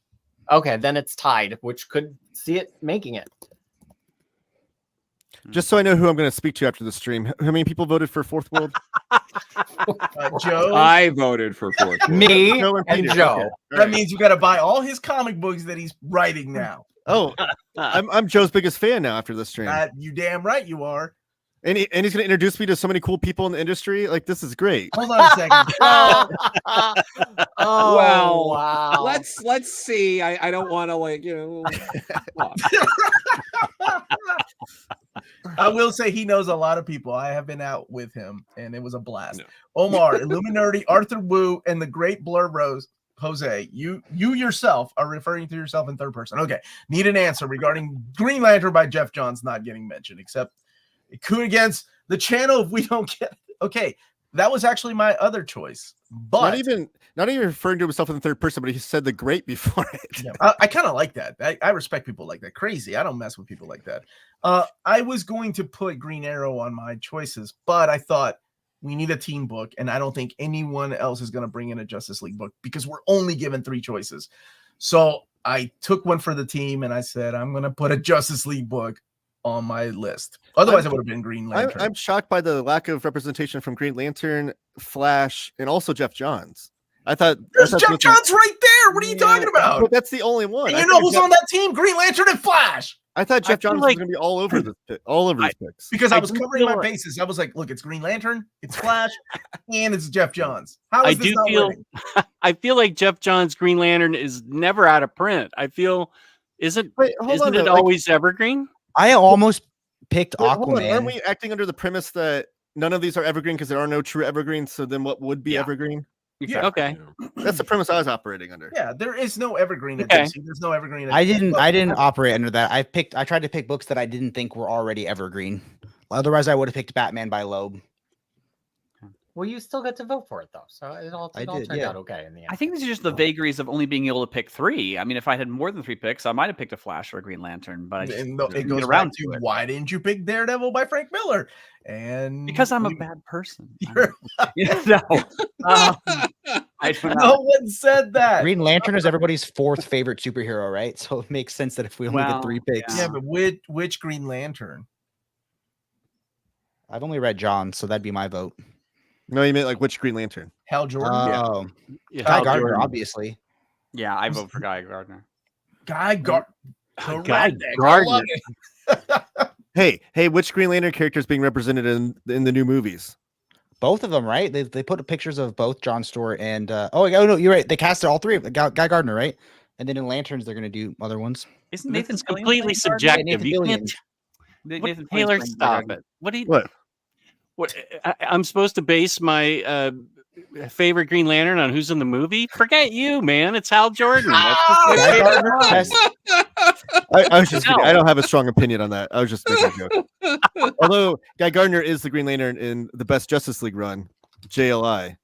Okay, then it's tied, which could see it making it. Just so I know who I'm going to speak to after the stream. How many people voted for Fourth World? Joe. I voted for Fourth World. Me Joe and and Peter. Joe. Okay. All That right. means you got to buy all his comic books that he's writing now. Oh, I'm Joe's biggest fan now after this stream. You damn right you are. And he's going to introduce me to so many cool people in the industry. Like, this is great. Hold on a second. Oh, Well, wow. Let's see. I don't want to I will say he knows a lot of people. I have been out with him, and it was a blast. No. Omar, Illuminati, Arthur Wu, and the great Blur Rose. Jose, you yourself are referring to yourself in third person. Okay, need an answer regarding Green Lantern by Jeff Johns not getting mentioned, except it could against the channel if we don't get it. Okay, that was actually my other choice, but not even referring to himself in the third person, but he said the great before it. yeah, I kind of like that. I respect people like that. Crazy. I don't mess with people like that. I was going to put Green Arrow on my choices, but I thought we need a team book, and I don't think anyone else is going to bring in a Justice League book because we're only given 3 choices. So I took one for the team, and I said I'm going to put a Justice League book on my list. Otherwise, it would have been Green Lantern. I'm shocked by the lack of representation from Green Lantern, Flash, and also Jeff Johns. I thought There's I thought Jeff Johns right there. What are you talking about? But that's the only one. And I you know thought who's Jeff- on that team? Green Lantern and Flash. I thought Jeff feel Johns like- was going to be all over these picks. Because I I was do covering my feel- bases. I was like, look, it's Green Lantern, it's Flash, and it's Jeff Johns. How I is this do not feel winning? I feel like Jeff Johns' Green Lantern is never out of print. I feel isn't Wait, hold on, isn't it though, like- always evergreen? I almost picked Wait, hold on, Aquaman. aren't we acting under the premise that none of these are evergreen because there are no true evergreens? So then what would be Yeah. evergreen? Yeah. Okay. That's the premise I was operating under. Yeah, there is no evergreen at Okay. DC. There's no evergreen. I didn't operate under that. I tried to pick books that I didn't think were already evergreen. Otherwise, I would have picked Batman by Loeb. Well, you still get to vote for it, though. So it all I did, turned yeah. out okay in the end. I think these are just the vagaries of only being able to pick 3. I mean, if I had more than 3 picks, I might have picked a Flash or a Green Lantern, but I just And didn't it get goes around back to to it. why didn't you pick Daredevil by Frank Miller? And Because I'm a we- bad person. You're- No. I don't know. no one said that. Green Lantern is everybody's 4th favorite superhero, right? So it makes sense that if we only Well, get 3 picks. Yeah, but which Green Lantern? I've only read John, so that'd be my vote. No, you meant like which Green Lantern? Hal Jordan. Oh, Yeah, Guy Hal Gardner, Jordan. obviously. Yeah, I vote for Guy Gardner. Guy Gardner. Guy Gardner. Hey, which Green Lantern character is being represented in the new movies? Both of them, right? They put pictures of both John Stewart and oh no, you're right. They casted all 3 of Guy Gardner, right? And then in Lanterns, they're gonna do other ones. Isn't This Nathan is Fillion completely playing Gardner? subjective. Nathan You Fillion. can't Nathan What, Fillion's Taylor, playing stop Gardner. it. What do you? What? I'm supposed to base my favorite Green Lantern on who's in the movie? Forget you, man. It's Hal Jordan. That's just my Guy favorite Gardner one. has- I was just kidding. No. I don't have a strong opinion on that. I was just making a joke. Although Guy Gardner is the Green Lantern in the best Justice League run, JLI.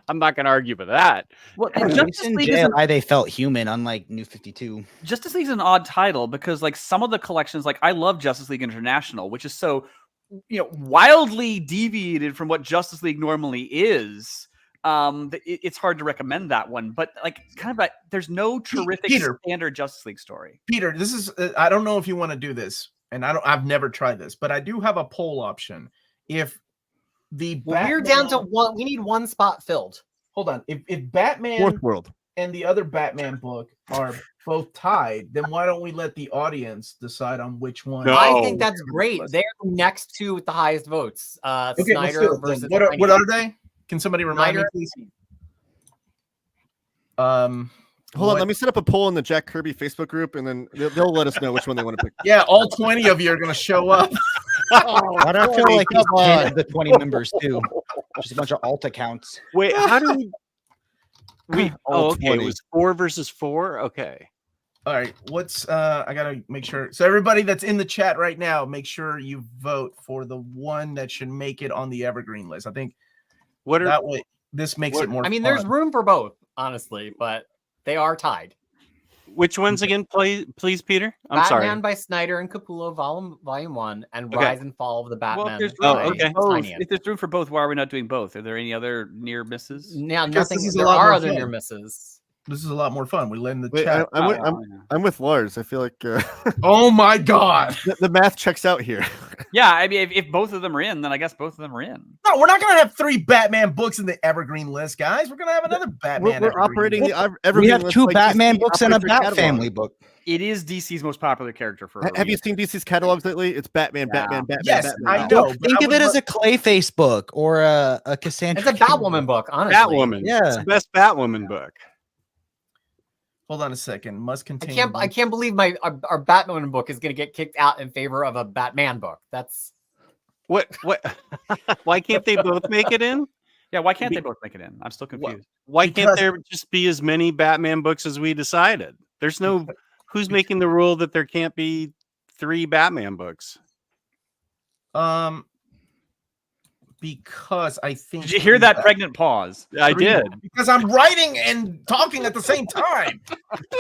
I'm not going to argue with that. Well, At and least Justice in League is JLI, they felt human, unlike New 52. Justice League's an odd title because like some of the collections, like I love Justice League International, which is so wildly deviated from what Justice League normally is. It's hard to recommend that one, but like kind of there's no terrific Peter. standard Justice League story. Peter, this is I don't know if you want to do this, and I've never tried this, but I do have a poll option. If the We're down to Batman- one. We need one spot filled. hold on. If Batman Fourth World. and the other Batman book are both tied, then why don't we let the audience decide on which one? No. I think that's great. They're next 2 with the highest votes. Okay, let's Snyder do it then. versus What Tiny. are they? Can somebody remind Snyder. me, please? Hold on, what- let me set up a poll in the Jack Kirby Facebook group, and then they'll let us know which one they want to pick. Yeah, all 20 of you are going to show up. Why do I feel like he's come 10 on. of the 20 members too? Just a bunch of alt accounts. Wait, how do we? All Oh, okay. 20. It was 4 versus 4. Okay. All right, what's I gotta make sure. So everybody that's in the chat right now, make sure you vote for the one that should make it on the evergreen list. I think What are that way this makes what- it more. I mean, fun. there's room for both, honestly, but they are tied. Which ones again, please, Peter? I'm Batman sorry. by Snyder and Capullo, Volume 1, and Okay. Rise and Fall of the Batman. Well, if there's Oh, room for okay. both, Tynion. if there's room for both, why are we not doing both? Are there any other near misses? Now, Because nothing. this is a There lot are more other fun. near misses. This is a lot more fun. We let in the Wait, chat. I'm with Lars. I feel like Oh my god! the math checks out here. Yeah, I mean, if both of them are in, then I guess both of them are in. No, we're not gonna have 3 Batman books in the Evergreen list, guys. We're gonna have another Batman. We're Evergreen operating list. the Evergreen We have list 2 like Batman DC books and a operates their Bat catalog. Family book. It is DC's most popular character for. Have you seen DC's catalogs lately? It's Batman, Yeah. Batman, Batman, Yes, Batman. I know. Well, but think I of would it as lo- a Clayface book or a Cassandra. It's a Batwoman book, honestly. Batwoman. Yeah. It's the best Batwoman book. Hold on a second. Must I contain. can't believe our Batwoman book is going to get kicked out in favor of a Batman book. That's What? Why can't they both make it in? Yeah, why can't they both make it in? I'm still confused. Why can't Because- there just be as many Batman books as we decided? There's no. Who's making the rule that there can't be 3 Batman books? Because I think. Did you hear that pregnant pause? I did. Because I'm writing and talking at the same time.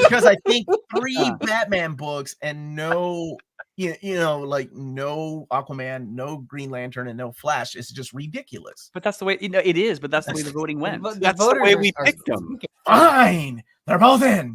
Because I think 3 Batman books and no, you know, like no Aquaman, no Green Lantern, and no Flash is just ridiculous. But that's the way it is. But that's the way the voting went. That's the way we picked them. Fine, they're both in.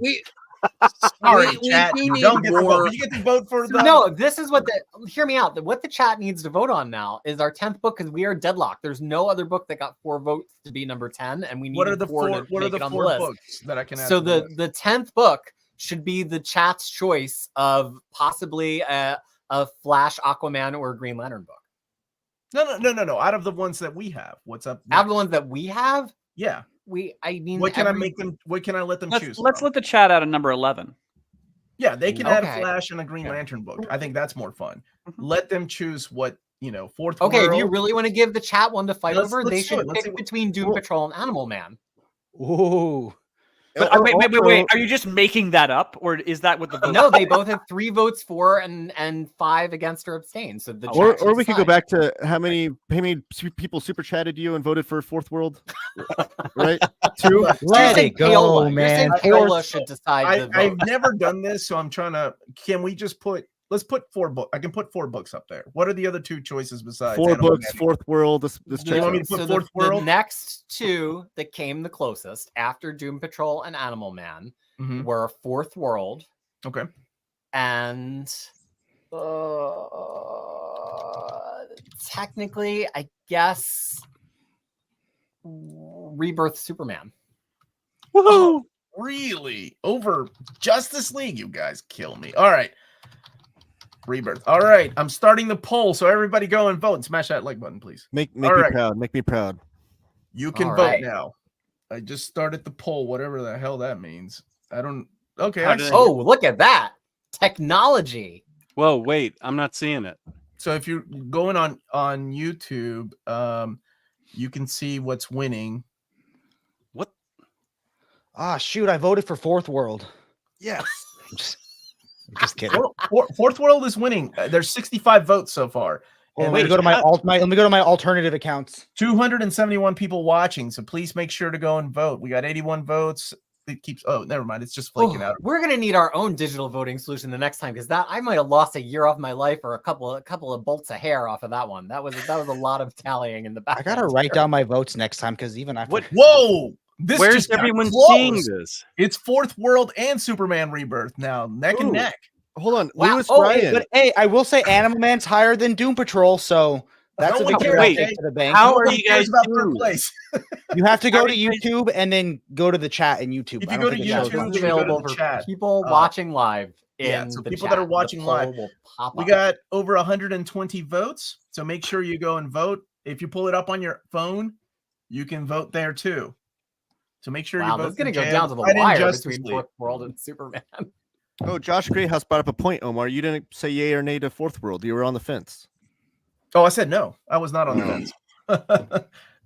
Sorry, chat. we You need don't get to vote. more- But you get to vote for the. no. This is what hear me out. What the chat needs to vote on now is our 10th book because we are deadlocked. There's no other book that got 4 votes to be number 10, and we need What are the 4? to What are make the it on 4 the list. books that I can add? So to the list? the 10th book should be the chat's choice of possibly a Flash, Aquaman, or Green Lantern book. No. Out of the ones that we have, what's up? Out of the ones that we have, Yeah. I mean, What can I make them? What can I let them choose? Let's from? let the chat out of number 11. Yeah, they can add a Okay. Flash and a Green Okay. Lantern book. I think that's more fun. Let them choose what, fourth. Okay, if world. you really want to give the chat one to fight Let's- over, let's they do should it. Let's see pick what- between Doom Patrol and Animal Man. Ooh. But wait. Are you just making that up, or is that what the vote? No, they both have 3 votes for and 5 against or abstain. So the Or chat should we could go decide. back to how many people super chatted you and voted for Fourth World, right? 2. You're Let saying it go, Paola. You're man. saying Paola should decide the I've vote. never done this, so I'm trying to. Can we just let's put 4 books. I can put 4 books up there. What are the other 2 choices besides 4 Animal books, Man? Fourth World. This you checks want me out. to put So Fourth the World? next 2 that came the closest after Doom Patrol and Animal Man Mhm. were Fourth World Okay. and technically, I guess Rebirth Superman. Woohoo! Really? Over Justice League? You guys kill me. All right. Rebirth. All right. I'm starting the poll, so everybody go and vote and smash that like button, please. Make All me right. proud. Make me proud. You can All vote right. now. I just started the poll, whatever the hell that means. I don't. Okay. How I did see. Oh, look at that technology! Whoa, wait, I'm not seeing it. So if you're going on YouTube, you can see what's winning. What? Ah, shoot! I voted for Fourth World. Yes. I'm just kidding. Fourth World is winning. There's 65 votes so far. Well, And let me there's go to let me go to my alternative accounts. 271 people watching. So please make sure to go and vote. We got 81 votes. It keeps. Oh, never mind. It's just flaking out. We're gonna need our own digital voting solution the next time because that I might have lost a year off my life or a couple of bolts of hair off of that one. That was a lot of tallying in the back. I gotta write down my votes next time because even after. What? Whoa! This Where's just got everyone close. seeing this? It's Fourth World and Superman Rebirth now, neck and Ooh. neck. Hold on, Wow. Lewis Oh, Ryan. hey, but hey, I will say Animal Man's higher than Doom Patrol, so that's No a one victory cares, I'll wait, take to the bank. how are Nobody you cares guys about doing third this? place? You have to go How to are you guys- YouTube and then go to the chat in YouTube. If I you don't go to think it Yeah, shows YouTube, up. this is you can go to available the for chat. people watching live. Yeah, so the people that chat. are watching The live. poll will pop We up. got over 120 votes, so make sure you go and vote. If you pull it up on your phone, you can vote there too. So make sure you Wow, vote. this is gonna for go Jam. down to the Right in wire Justice between League. Fourth World and Superman. Oh, Josh Greyhouse brought up a point, Omar. You didn't say yay or nay to Fourth World. You were on the fence. Oh, I said no. I was not on the fence.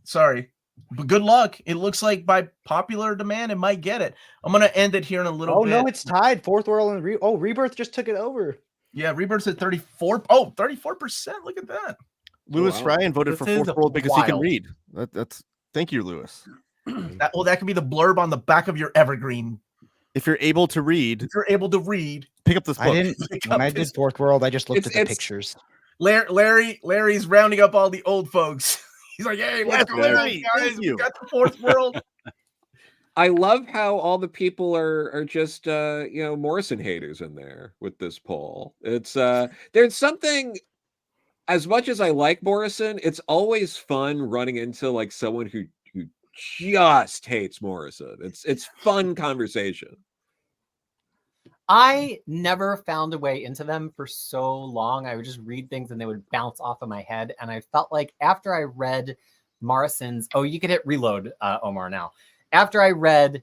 Sorry. But good luck. It looks like by popular demand, it might get it. I'm going to end it here in a little Oh bit. no, it's tied. Fourth World and Rebirth just took it over. Yeah, Rebirth's at 34. Oh, 34%. Look at that. Lewis wow. Ryan voted This for is Fourth World because he can wild. read. That's thank you, Lewis. That could be the blurb on the back of your Evergreen If you're able to read, pick up this book. I didn't. When I did Fourth World, I just looked at the It's- pictures. Larry's rounding up all the old folks. He's like, hey, Yes, what's going on, Larry, guys? thank We you. got the Fourth World. I love how all the people are just Morrison haters in there with this poll. It's there's something, as much as I like Morrison, it's always fun running into like someone who just hates Morrison. It's fun conversation. I never found a way into them for so long. I would just read things and they would bounce off of my head. And I felt like after I read Morrison's, you could hit reload, Omar, now. After I read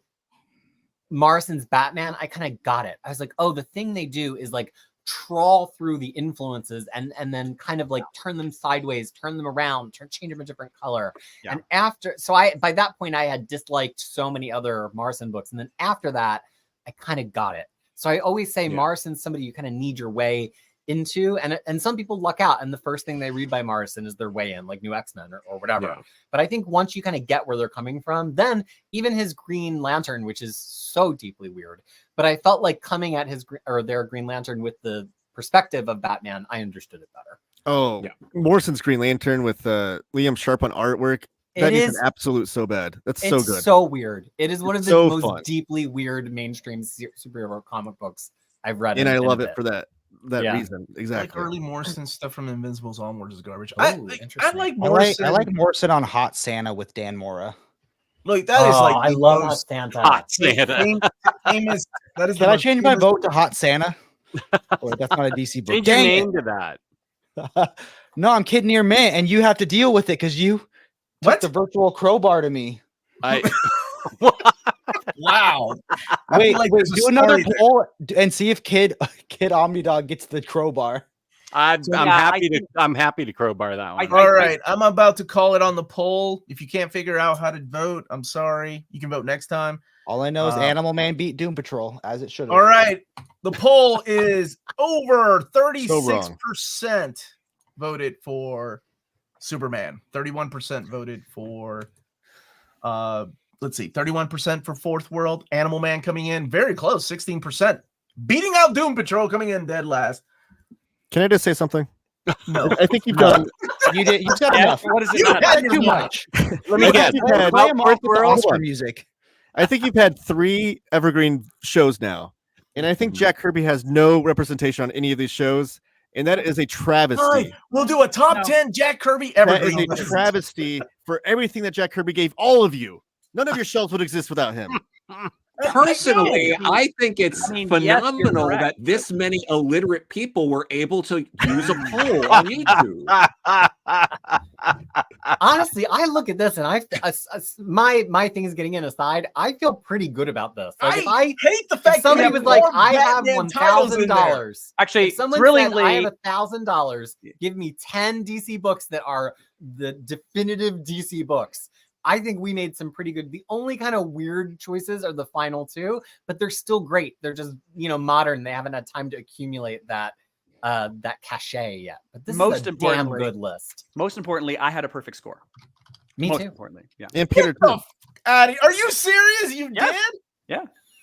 Morrison's Batman, I kind of got it. I was like, oh, the thing they do is like trawl through the influences and then kind of like turn them sideways, turn them around, change them a different color. Yeah. And by that point, I had disliked so many other Morrison books. And then after that, I kind of got it. So I always say Morrison's somebody you kind of need your way into, and some people luck out and the first thing they read by Morrison is their way in, like New X-Men or whatever. Yeah. But I think once you kind of get where they're coming from, then even his Green Lantern, which is so deeply weird, but I felt like coming at their Green Lantern with the perspective of Batman, I understood it better. Oh, Yeah. Morrison's Green Lantern with Liam Sharp on artwork. That is an absolute so bad. That's so good. It's so weird. It is one of the so most fun. deeply weird mainstream superhero comic books I've read. And I love it it for that reason. Like Exactly. early Morrison stuff from Invincibles onwards is garbage. Oh, I interesting. like Morrison. I like Morrison on Hot Santa with Dan Mora. Look, that is like I the love most Santa. Hot Santa. famous. That is the Can I most change my famous- vote to Hot Santa? Or that's not a DC book. Change your Dang name to that. it. No, I'm kidding near mint, and you have to deal with it because you took the virtual crowbar to me. Wow. I Wait, feel like wait, there's a do another story there. poll and see if Kid Omnidog gets the crowbar. I'm yeah, happy to crowbar that one. All right, I'm about to call it on the poll. If you can't figure out how to vote, I'm sorry. You can vote next time. All I know is Animal Man beat Doom Patrol as it should have. All right, the poll is over 36% voted for Superman. 31% voted for let's see, 31% for Fourth World. Animal Man coming in very close, 16%, beating out Doom Patrol, coming in dead last. Can I just say something? No, I think you've done. You did. You said enough. What is it? You not? had Too much. Let me guess. Play him off with the Oscar music. I think you've had 3 Evergreen shows now, and I think Jack Kirby has no representation on any of these shows, and that is a travesty. fine. We'll do a top 10 Jack Kirby Evergreen. That is a travesty for everything that Jack Kirby gave all of you. None of your shelves would exist without him. Personally, I think it's I mean, yes, you're phenomenal correct. that this many illiterate people were able to use a poll on YouTube. Honestly, I look at this and my thing is getting in aside. I feel pretty good about this. Like if I hate the if fact that somebody you was like, more I have Batman titles in there. $1,000. Actually, If someone thrillingly, said I have $1,000, give me 10 DC books that are the definitive DC books. I think we made some pretty good. The only kind of weird choices are the final 2, but they're still great. They're just, modern. They haven't had time to accumulate that cachet yet. But this Most is a damn importantly- good list. most importantly, I had a perfect score. Me Most too. importantly, yeah, And Peter too. Are you serious? You Yeah. did?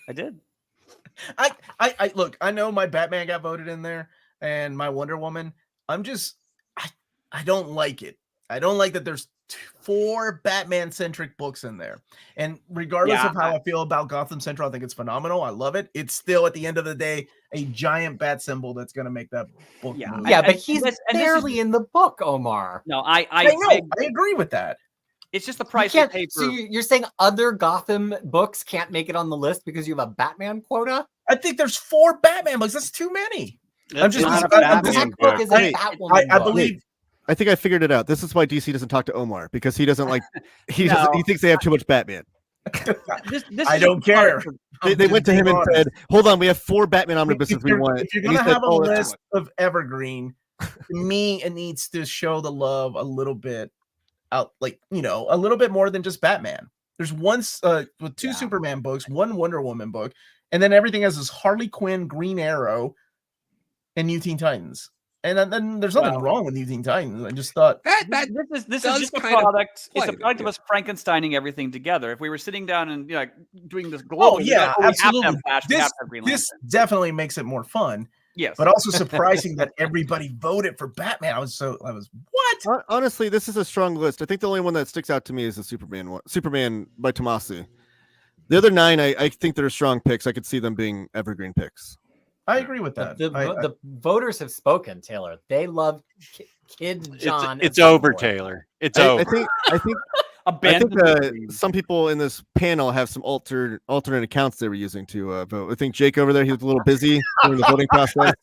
I did. I look, I know my Batman got voted in there and my Wonder Woman. I don't like it. I don't like that there's 4 Batman centric books in there. And regardless Yeah, of how I feel about Gotham Central, I think it's phenomenal. I love it. It's still at the end of the day a giant bat symbol that's going to make that book. Yeah, move. Yeah, And- but and he's this is- barely in the book, Omar. No, I know. I agree with that. it's just the You price they can't, pay so for. you're saying other Gotham books can't make it on the list because you have a Batman quota? I think there's 4 Batman books. That's too many. I'm just- not a I'm Batman just- That book is a Hey, Batwoman I book. believe I think I figured it out. This is why DC doesn't talk to Omar, because he doesn't like he thinks they have too much Batman. This I is don't care. They went to him and said, "Hold on, we have 4 Batman omnibuses we want." If you're And he gonna said, have a "Oh, that's too list of Evergreen, to me, it needs to show the love a little bit out, like a little bit more than just Batman. There's with 2 Superman books, 1 Wonder Woman book, and then everything else is Harley Quinn, Green Arrow, and New Teen Titans. And then there's nothing wrong with using Titans. I just thought that This is does just a kind of product. It's a play, product of yeah. us Frankensteining everything together. If we were sitting down and like doing this globally, oh we'd be yeah, like, we have to absolutely. have Flash, we have to have Green This Lantern. definitely makes it more fun. Yes, But also surprising that everybody voted for Batman. I was what? Honestly, this is a strong list. I think the only one that sticks out to me is the Superman one. Superman by Tomasi. The other 9, I think they're strong picks. I could see them being evergreen picks. I agree with that. The voters have spoken, Taylor. They love Kid John. It's over, Taylor. It's over. I think some people in this panel have some alternate accounts they were using to vote. I think Jake over there, he was a little busy during the voting process.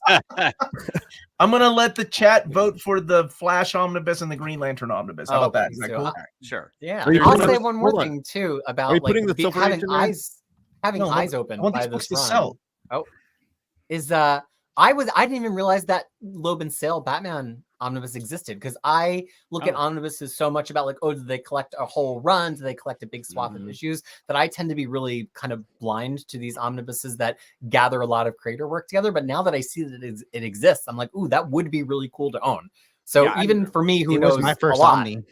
I'm gonna let the chat vote for the Flash Omnibus and the Green Lantern Omnibus. How about that? Is that cool? Sure. Yeah. Are you I'll putting say those- one more hold on. thing too Are about you like putting the Silver Age having in there? eyes open I want by these books this to run. sell. I didn't even realize that Loeb and Sale Batman omnibus existed, because I look at omnibuses so much about like, oh, do they collect a whole run? Do they collect a big swath of issues? That I tend to be really kind of blind to these omnibuses that gather a lot of creator work together. But now that I see that it exists, I'm like, ooh, that would be really cool to own. So even for me, who knows my first a lot, Omni.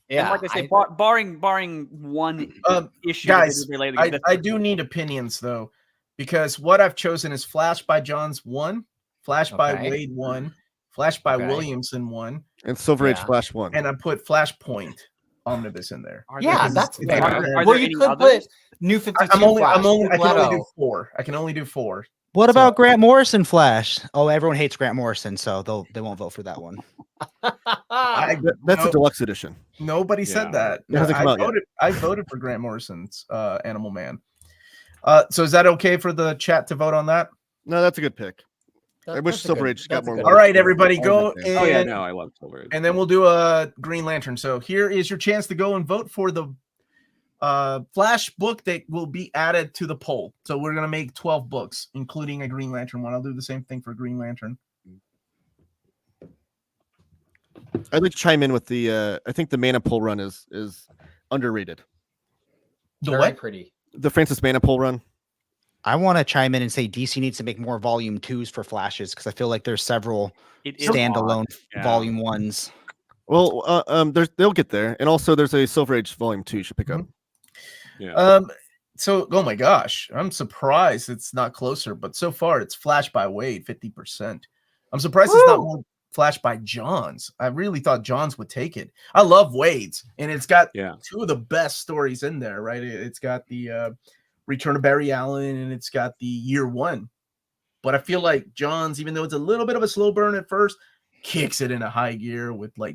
yeah, And like I say, barring one issue, Guys, related, I do need opinions though, because what I've chosen is Flash by Johns 1, Flash by Wade 1, Flash by Williamson 1, and Silver Age Flash 1. and I put Flashpoint Omnibus in there. Yeah, that's fair. Well, you could put New 52 I can only Leto. do 4. I can only do 4. What about Grant Morrison Flash? Oh, everyone hates Grant Morrison, so they won't vote for that one. That's a deluxe edition. Nobody said that. It hasn't come out yet. I voted for Grant Morrison's Animal Man. So is that okay for the chat to vote on that? No, that's a good pick. I wish Silver Age got more. All right, everybody, go. Oh yeah, no, I love Silver Age. And then we'll do a Green Lantern. So here is your chance to go and vote for the Flash book that will be added to the poll. So we're gonna make 12 books, including a Green Lantern one. I'll do the same thing for Green Lantern. I'd like to chime in with the. I think the Mana Poll run is underrated. Very pretty. The Francis Mana Poll run. I want to chime in and say DC needs to make more volume 2s for Flashes, because I feel like there's several standalone volume 1s. Well, they'll get there, and also there's a Silver Age volume 2 you should pick up. Yeah. So oh my gosh, I'm surprised it's not closer, but so far it's Flash by Wade 50%. I'm surprised it's not more Flash by Johns. I really thought Johns would take it. I love Wade's, and it's got 2 of the best stories in there, right? It's got the Return of Barry Allen, and it's got the Year One. But I feel like Johns, even though it's a little bit of a slow burn at first, kicks it into high gear with like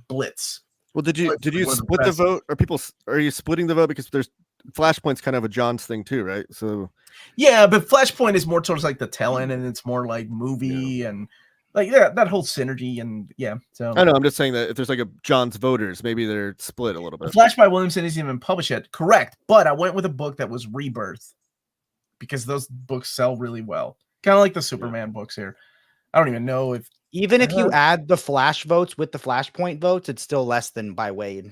Blitz. Well, did you split the vote? Are you splitting the vote, because there's Flashpoint's kind of a Johns thing too, right? So yeah, but Flashpoint is more towards like the tell-in, and it's more like movie and like that whole synergy, and so I know. I'm just saying that if there's like a Johns voters, maybe they're split a little bit. Flash by Williamson isn't even published yet, correct? But I went with a book that was Rebirth, because those books sell really well, kind of like the Superman books here. I don't even know if even if you add the Flash votes with the Flashpoint votes, it's still less than by Wade.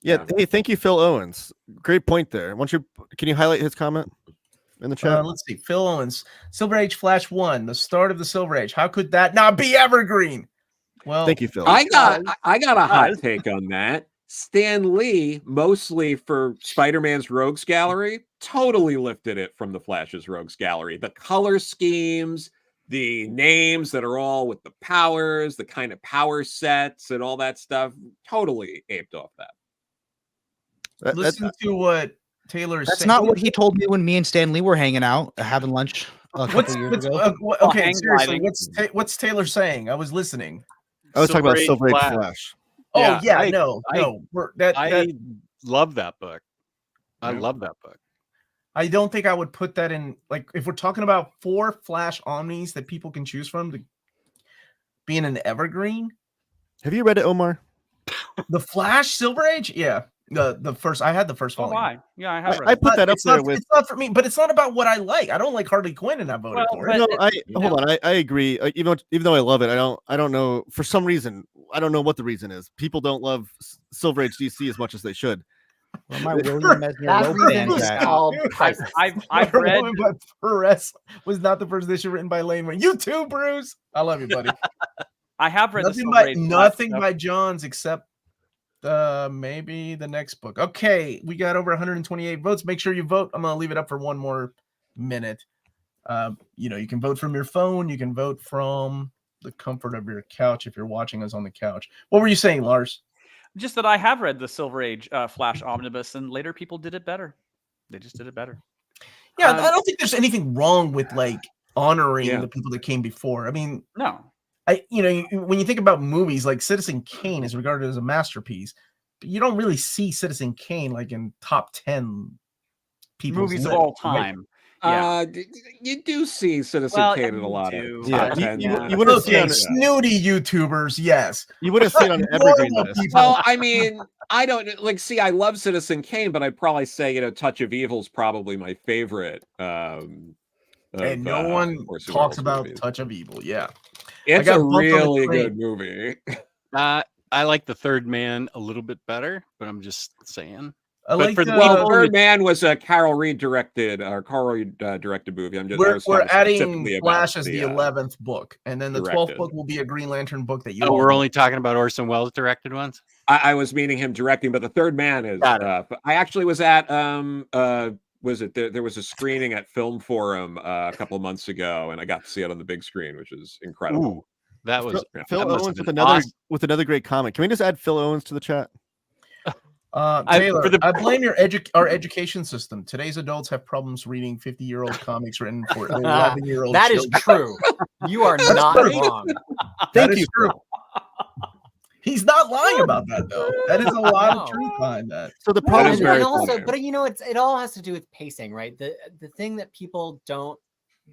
Yeah. Hey, thank you, Phil Owens. Great point there. Can you highlight his comment in the chat? Let's see. Phil Owens, Silver Age Flash 1, the start of the Silver Age. How could that not be evergreen? Well, thank you, Phil. I got a hot take on that. Stan Lee, mostly for Spider-Man's Rogues Gallery, totally lifted it from the Flash's Rogues Gallery. The color schemes, the names that are all with the powers, the kind of power sets and all that stuff, totally aped off that. Listen to what Taylor's That's saying. not what he told me when me and Stan Lee were hanging out, having lunch a couple years ago. Okay, seriously, what's Taylor saying? I was listening. I was talking about Silver Age Flash. Oh Yeah, I love that book. I love that book. I don't think I would put that in, like, if we're talking about 4 Flash Omnis that people can choose from to be in an evergreen. Have you read it, Omar? The Flash Silver Age? Yeah. The first, I had the first volume. Why? Yeah, I have read I put that up there with. It's not for me, but it's not about what I like. I don't like Harley Quinn, and I voted for it. No, hold on. I agree. Even though I love it, I don't know, for some reason, I don't know what the reason is. People don't love Silver Age DC as much as they should. Where my William Mesner That rope reason bands is at? called crisis. I've Wonder read. Woman by Perez was not the first issue written by Lane. You too, Bruce. I love you, buddy. I have read Nothing the by Silver Age nothing stuff. by Johns except maybe the next book. Okay, we got over 128 votes. Make sure you vote. I'm gonna leave it up for one more minute. You can vote from your phone. You can vote from the comfort of your couch if you're watching us on the couch. What were you saying, Lars? Just that I have read the Silver Age Flash Omnibus, and later people did it better. They just did it better. Yeah, I don't think there's anything wrong with like honoring the people that came before. I mean, no. When you think about movies, like Citizen Kane is regarded as a masterpiece, but you don't really see Citizen Kane like in top 10 movies of all time. Yeah. You do see Citizen Kane in a lot of you wouldn't see on snooty YouTubers, yes. You wouldn't see it on Evergreen list. Well, I mean, I don't I love Citizen Kane, but I'd probably say, Touch of Evil is probably my favorite. And no one talks about Touch of Evil. Yeah. It's a really good movie. I like The Third Man a little bit better, but I'm just saying. Third Man was a Carol Reed directed movie. We're adding Flash as the 11th book, and then the 12th book will be a Green Lantern book that you. Oh, we're only talking about Orson Welles directed ones. I was meaning him directing, but The Third Man is. I actually was at was it there was a screening at Film Forum a couple of months ago, and I got to see it on the big screen, which is incredible. Ooh, that was Phil Owens with another great comment. Can we just add Phil Owens to the chat? Taylor, I blame our education system. Today's adults have problems reading 50-year-old comics written for 11-year-old That is true. You are not wrong. Thank you. True. He's not lying about that, though. That is a lot of truth behind that. So the problem is it all has to do with pacing, right? The thing that people don't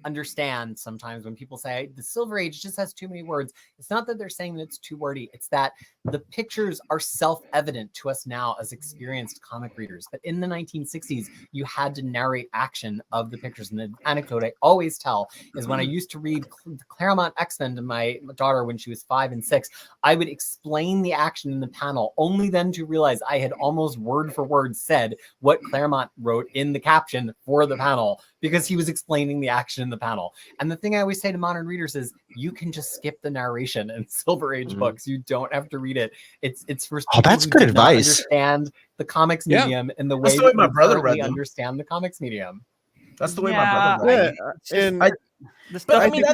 understand sometimes when people say the Silver Age just has too many words, it's not that they're saying that it's too wordy, it's that the pictures are self-evident to us now as experienced comic readers. But in the 1960s, you had to narrate action of the pictures. And the anecdote I always tell is when I used to read Claremont X-Men to my daughter when she was 5 and 6, I would explain the action in the panel, only then to realize I had almost word for word said what Claremont wrote in the caption for the panel, because he was explaining the action in the panel. And the thing I always say to modern readers is you can just skip the narration in Silver Age books. You don't have to read it. It's for that's good advice. Understand the comics medium in the way that's the way my brother read them. Understand the comics medium. That's the way my brother read them. I think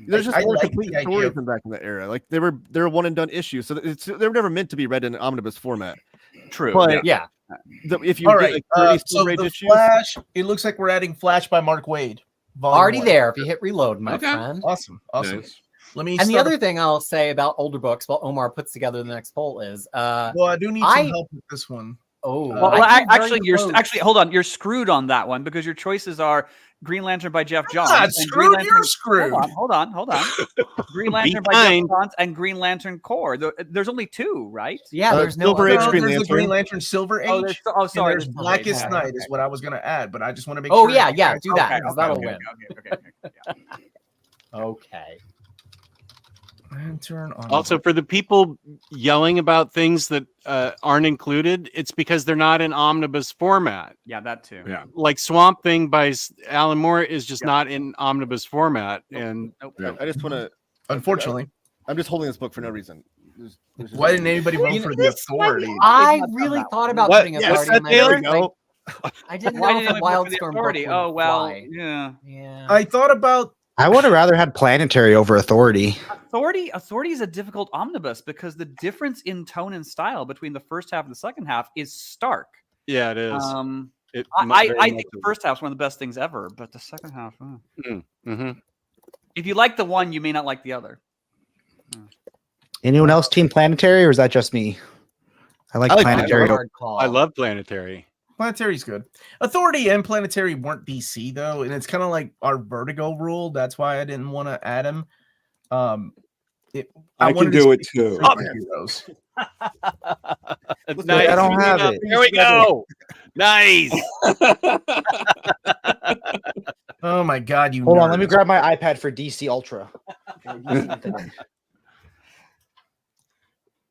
there's just more complete stories from back in that era. Like they were one and done issues, so they were never meant to be read in an omnibus format. True. But yeah. If you so the issues, Flash, it looks like we're adding Flash by Mark Waid. Already there. If you hit reload, my friend. Awesome. Nice. Let me. And the other thing I'll say about older books while Omar puts together the next poll is, I do need some help with this one. Actually, hold on. You're screwed on that one because your choices are Green Lantern by Jeff Johns. I'm not screwed. You're screwed. Hold on. Green Lantern by Jeff Johns and Green Lantern Core. There's only two, right? Yeah, there's no Silver Age. There's the Green Lantern Silver Age. Sorry. There's Blackest Night is what I was going to add, but I just want to make sure. Oh yeah, do that. That'll win. Okay. Also, for the people yelling about things that aren't included, it's because they're not in omnibus format. Yeah, that too. Yeah, like Swamp Thing by Alan Moore is just not in omnibus format. And I just want to. Unfortunately, I'm just holding this book for no reason. Why didn't anybody vote for the Authority? I really thought about putting Authority. There we go. I didn't know if the Wildstorm Authority. Oh well, yeah. I thought about. I would have rather had Planetary over Authority. Authority is a difficult omnibus because the difference in tone and style between the first half and the second half is stark. Yeah, it is. I think the first half is one of the best things ever, but the second half. If you like the one, you may not like the other. Anyone else team Planetary, or is that just me? I like Planetary. I love Planetary. Planetary's good. Authority and Planetary weren't DC though, and it's kind of like our Vertigo rule. That's why I didn't want to add him. I can do it too. Heroes. Nice. I don't have it. Here we go. Nice. Oh my God! Hold on. Let me grab my iPad for DC Ultra.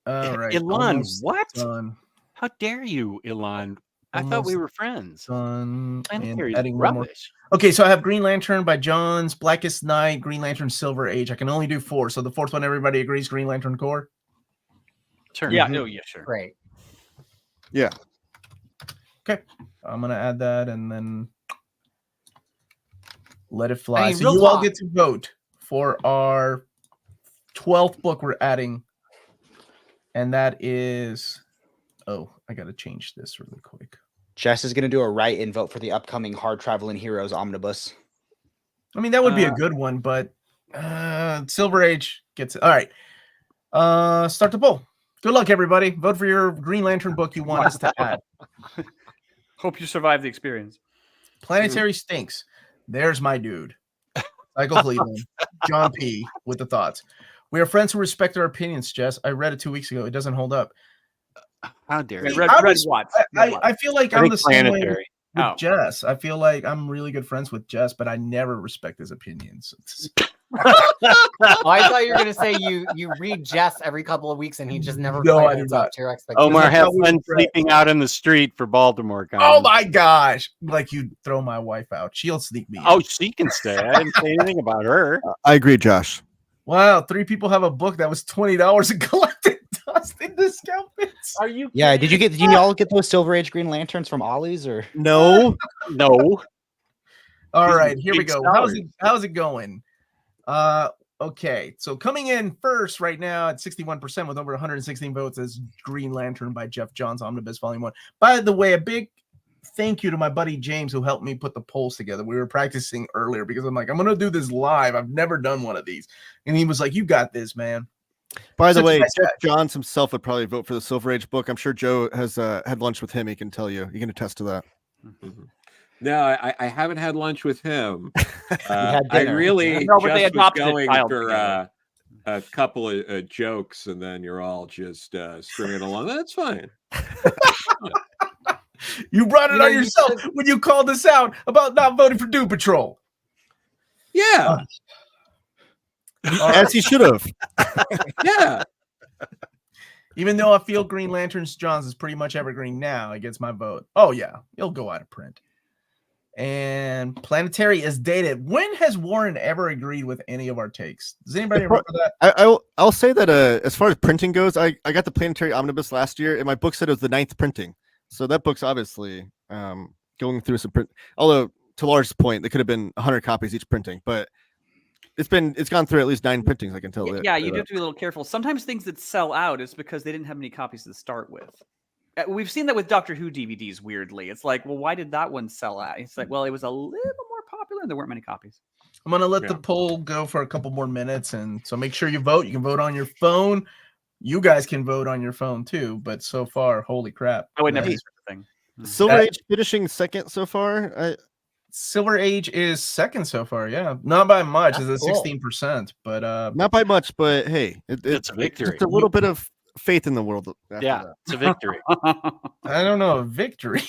All right, Elon, what? Done. How dare you, Elon? I thought we Almost were friends. done. And Planetary adding one more. rubbish. Okay, so I have Green Lantern by Johns, Blackest Night, Green Lantern Silver Age. I can only do 4. So the fourth one, everybody agrees, Green Lantern Core. Sure. Yeah. Oh, yeah. Sure. Great. Yeah. Okay, I'm gonna add that and then let it fly. I mean, So real you all talk. get to vote for our 12th book we're adding, and that is. Oh, I gotta change this really quick. Jess is going to do a write-in vote for the upcoming Hard Traveling Heroes Omnibus. I mean, that would be a good one, but Silver Age gets it. All right. Start the poll. Good luck, everybody. Vote for your Green Lantern book you want us to add. Hope you survive the experience. Planetary stinks. There's my dude. Michael Cleveland. John P. with the thoughts. We are friends who respect our opinions, Jess. I read it 2 weeks ago. It doesn't hold up. How dare Yeah, you? Red I was- Watts. I feel like I I'm think the same way with Planetary. Oh. Jess. I feel like I'm really good friends with Jess, but I never respect his opinions. Oh, I thought you were gonna say you read Jess every couple of weeks and he just never No, quite I do holds not. up to your expectations. Omar, That's have how we fun were friends. sleeping out in the street for Baltimore. Oh my gosh! Like you throw my wife out, she'll sneak me. Oh, in. she can stay. I didn't say anything about her. I agree, Josh. Wow! 3 people have a book that was $20 and collected dust in discount bins. Are you? Yeah, did you all get those Silver Age Green Lanterns from Ollie's or? No. No. All These are right, here we big go. sellers. How's it going? Okay, so coming in first right now at 61% with over 116 votes is Green Lantern by Jeff Johns, Omnibus Volume 1. By the way, a big thank you to my buddy James who helped me put the polls together. We were practicing earlier because I'm like, I'm going to do this live. I've never done one of these. And he was like, you got this, man. By the Such a way, nice Jeff guy. Johns himself would probably vote for the Silver Age book. I'm sure Joe has had lunch with him. He can tell you. He can attest to that. No, I haven't had lunch with him. had I dinner. really No, but they just was adopted a going child for together. a couple of jokes, and then you're all just stringing along. That's fine. You brought it You know, on you yourself when you called us out about not voting for Doom Patrol. Yeah, As he should have. yeah. Even though I feel Green Lantern's Johns is pretty much evergreen now, it gets my vote. Oh, yeah. It'll go out of print. And Planetary is dated. When has Warren ever agreed with any of our takes? Does anybody remember that? I'll say that as far as printing goes, I got the Planetary Omnibus last year, and my book said it was the 9th printing. So that book's obviously going through some print. Although, to Lars' point, there could have been 100 copies each printing, but it's gone through at least 9 printings, I can tell. Yeah, you do have to be a little careful. Sometimes things that sell out is because they didn't have many copies to start with. We've seen that with Doctor Who DVDs, weirdly. It's like, well, why did that one sell out? It's like, well, it was a little more popular and there weren't many copies. I'm going to let the poll go for a couple more minutes. And so make sure you vote. You can vote on your phone. You guys can vote on your phone too. But so far, holy crap. I would never Hey, do such a thing. Silver Age finishing second so far. Silver Age is second so far. Yeah. Not by much. That's It's cool. 16%. But Not by much, but hey, It's a victory. Just a little bit of faith in the world. after Yeah, that. it's a victory. I don't know. Victory.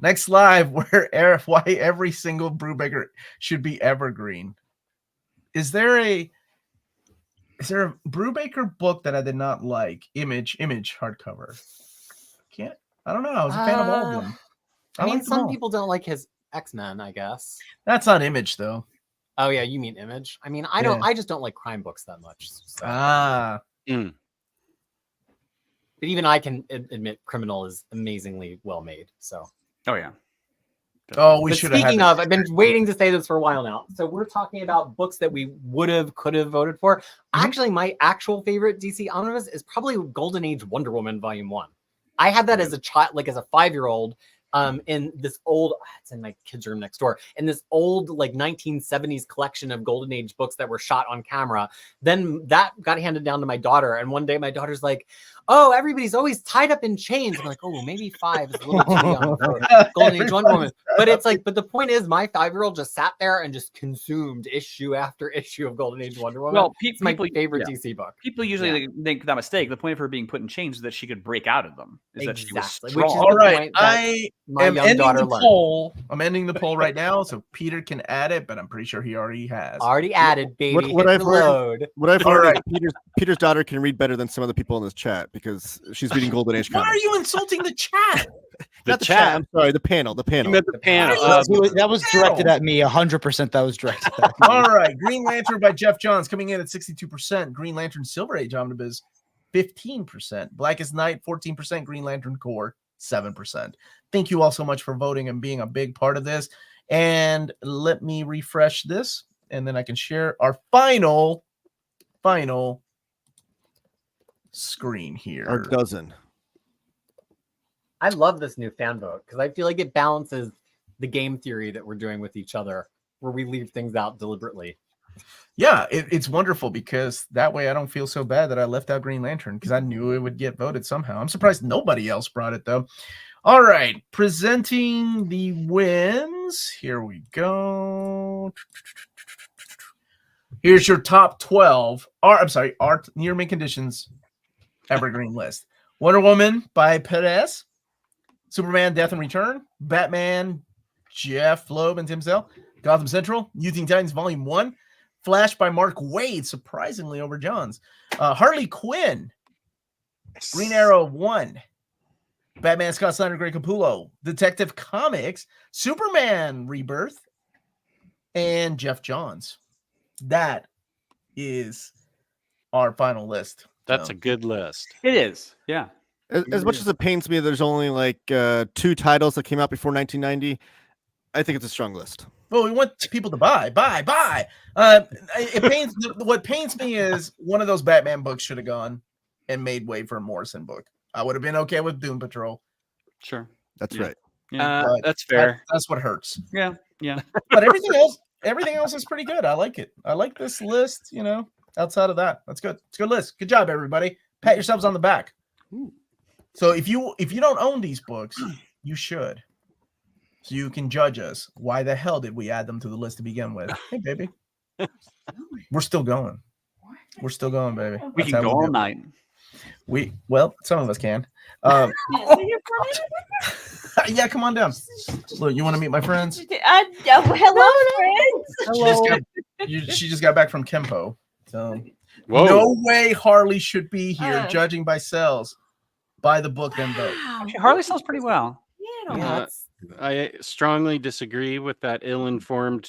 Next live, why every single Brubaker should be evergreen. Is there a Brubaker book that I did not like? Image hardcover. I don't know. I was a fan of all of them. I mean, liked them some all. people don't like his X-Men, I guess. That's not Image though. Oh yeah, you mean Image? I mean, I don't. I just don't like crime books that much. So. Mm. But even I can admit Criminal is amazingly well made. So. Oh, yeah. Oh, we But should have. speaking of, I've been waiting to say this for a while now. So we're talking about books that we could have voted for. Mm-hmm. Actually, my actual favorite DC Omnibus is probably Golden Age Wonder Woman Volume 1. I had that as a child, like as a 5-year-old, in this old, it's in my kids' room next door, in this old like 1970s collection of Golden Age books that were shot on camera. Then that got handed down to my daughter. And one day my daughter's like, oh, everybody's always tied up in chains. I'm like, oh, well, maybe 5 is a little too young for Golden Age Wonder Woman. But it's like, but the point is, my 5-year-old just sat there and just consumed issue after issue of Golden Age Wonder Woman. Well, It's my people, favorite yeah. DC book. People usually make that mistake. The point of her being put in chains is that she could break out of them. Is that she was Exactly, which is strong. All the right, point that I my am young ending daughter the learned. poll. I'm ending the poll right now, so Peter can add it, but I'm pretty sure he already has. Already added, baby. What Hit I've the heard- load. What I've All heard right. is Peter's daughter can read better than some of the people in this chat. because she's reading Golden Age Why are comics. you insulting the chat? Not the chat. I'm sorry, the panel. The You panel. meant the panel. That was directed at me. 100%. That was directed at me. All right, Green Lantern by Jeff Johns coming in at 62%. Green Lantern Silver Age Omnibus 15%. Blackest Night 14%. Green Lantern Core 7%. Thank you all so much for voting and being a big part of this. And let me refresh this, and then I can share our final screen here. Our dozen. I love this new fan vote because I feel like it balances the game theory that we're doing with each other, where we leave things out deliberately. Yeah, it's wonderful because that way I don't feel so bad that I left out Green Lantern because I knew it would get voted somehow. I'm surprised nobody else brought it though. All right, presenting the wins. Here we go. Here's your top 12. Our Near Mint Conditions Evergreen list. Wonder Woman by Perez. Superman Death and Return. Batman Jeff Loeb and Tim Zell. Gotham Central. Youth Teen Titans Volume 1. Flash by Mark Waid, surprisingly over John's. Harley Quinn. Green Arrow 1. Batman Scott Snyder, Greg Capullo. Detective Comics. Superman Rebirth. And Jeff Johns. That is our final list. That's a good list. It is. Yeah. As much as it pains me, there's only like 2 titles that came out before 1990. I think it's a strong list. Well, we want people to buy. It pains. What pains me is one of those Batman books should have gone and made way for a Morrison book. I would have been okay with Doom Patrol. Sure. That's Yeah. right. Yeah. That's fair. That's what hurts. Yeah. Yeah. But everything else is pretty good. I like it. I like this list. You know, outside of that, that's good. It's a good list. Good job, everybody. Pat yourselves on the back. Ooh. So if you don't own these books, you should. So you can judge us. Why the hell did we add them to the list to begin with? Hey, baby. We're still going. We're still going, baby. We That's can how go all do. night. Well, some of us can. Yeah, come on down. Look, you want to meet my friends? Hello, friends. She just got back from Kempo. So Whoa. no way Harley should be here, judging by sales. Buy the book, then vote. Actually, Harley sells pretty well. Yeah, I strongly disagree with that ill-informed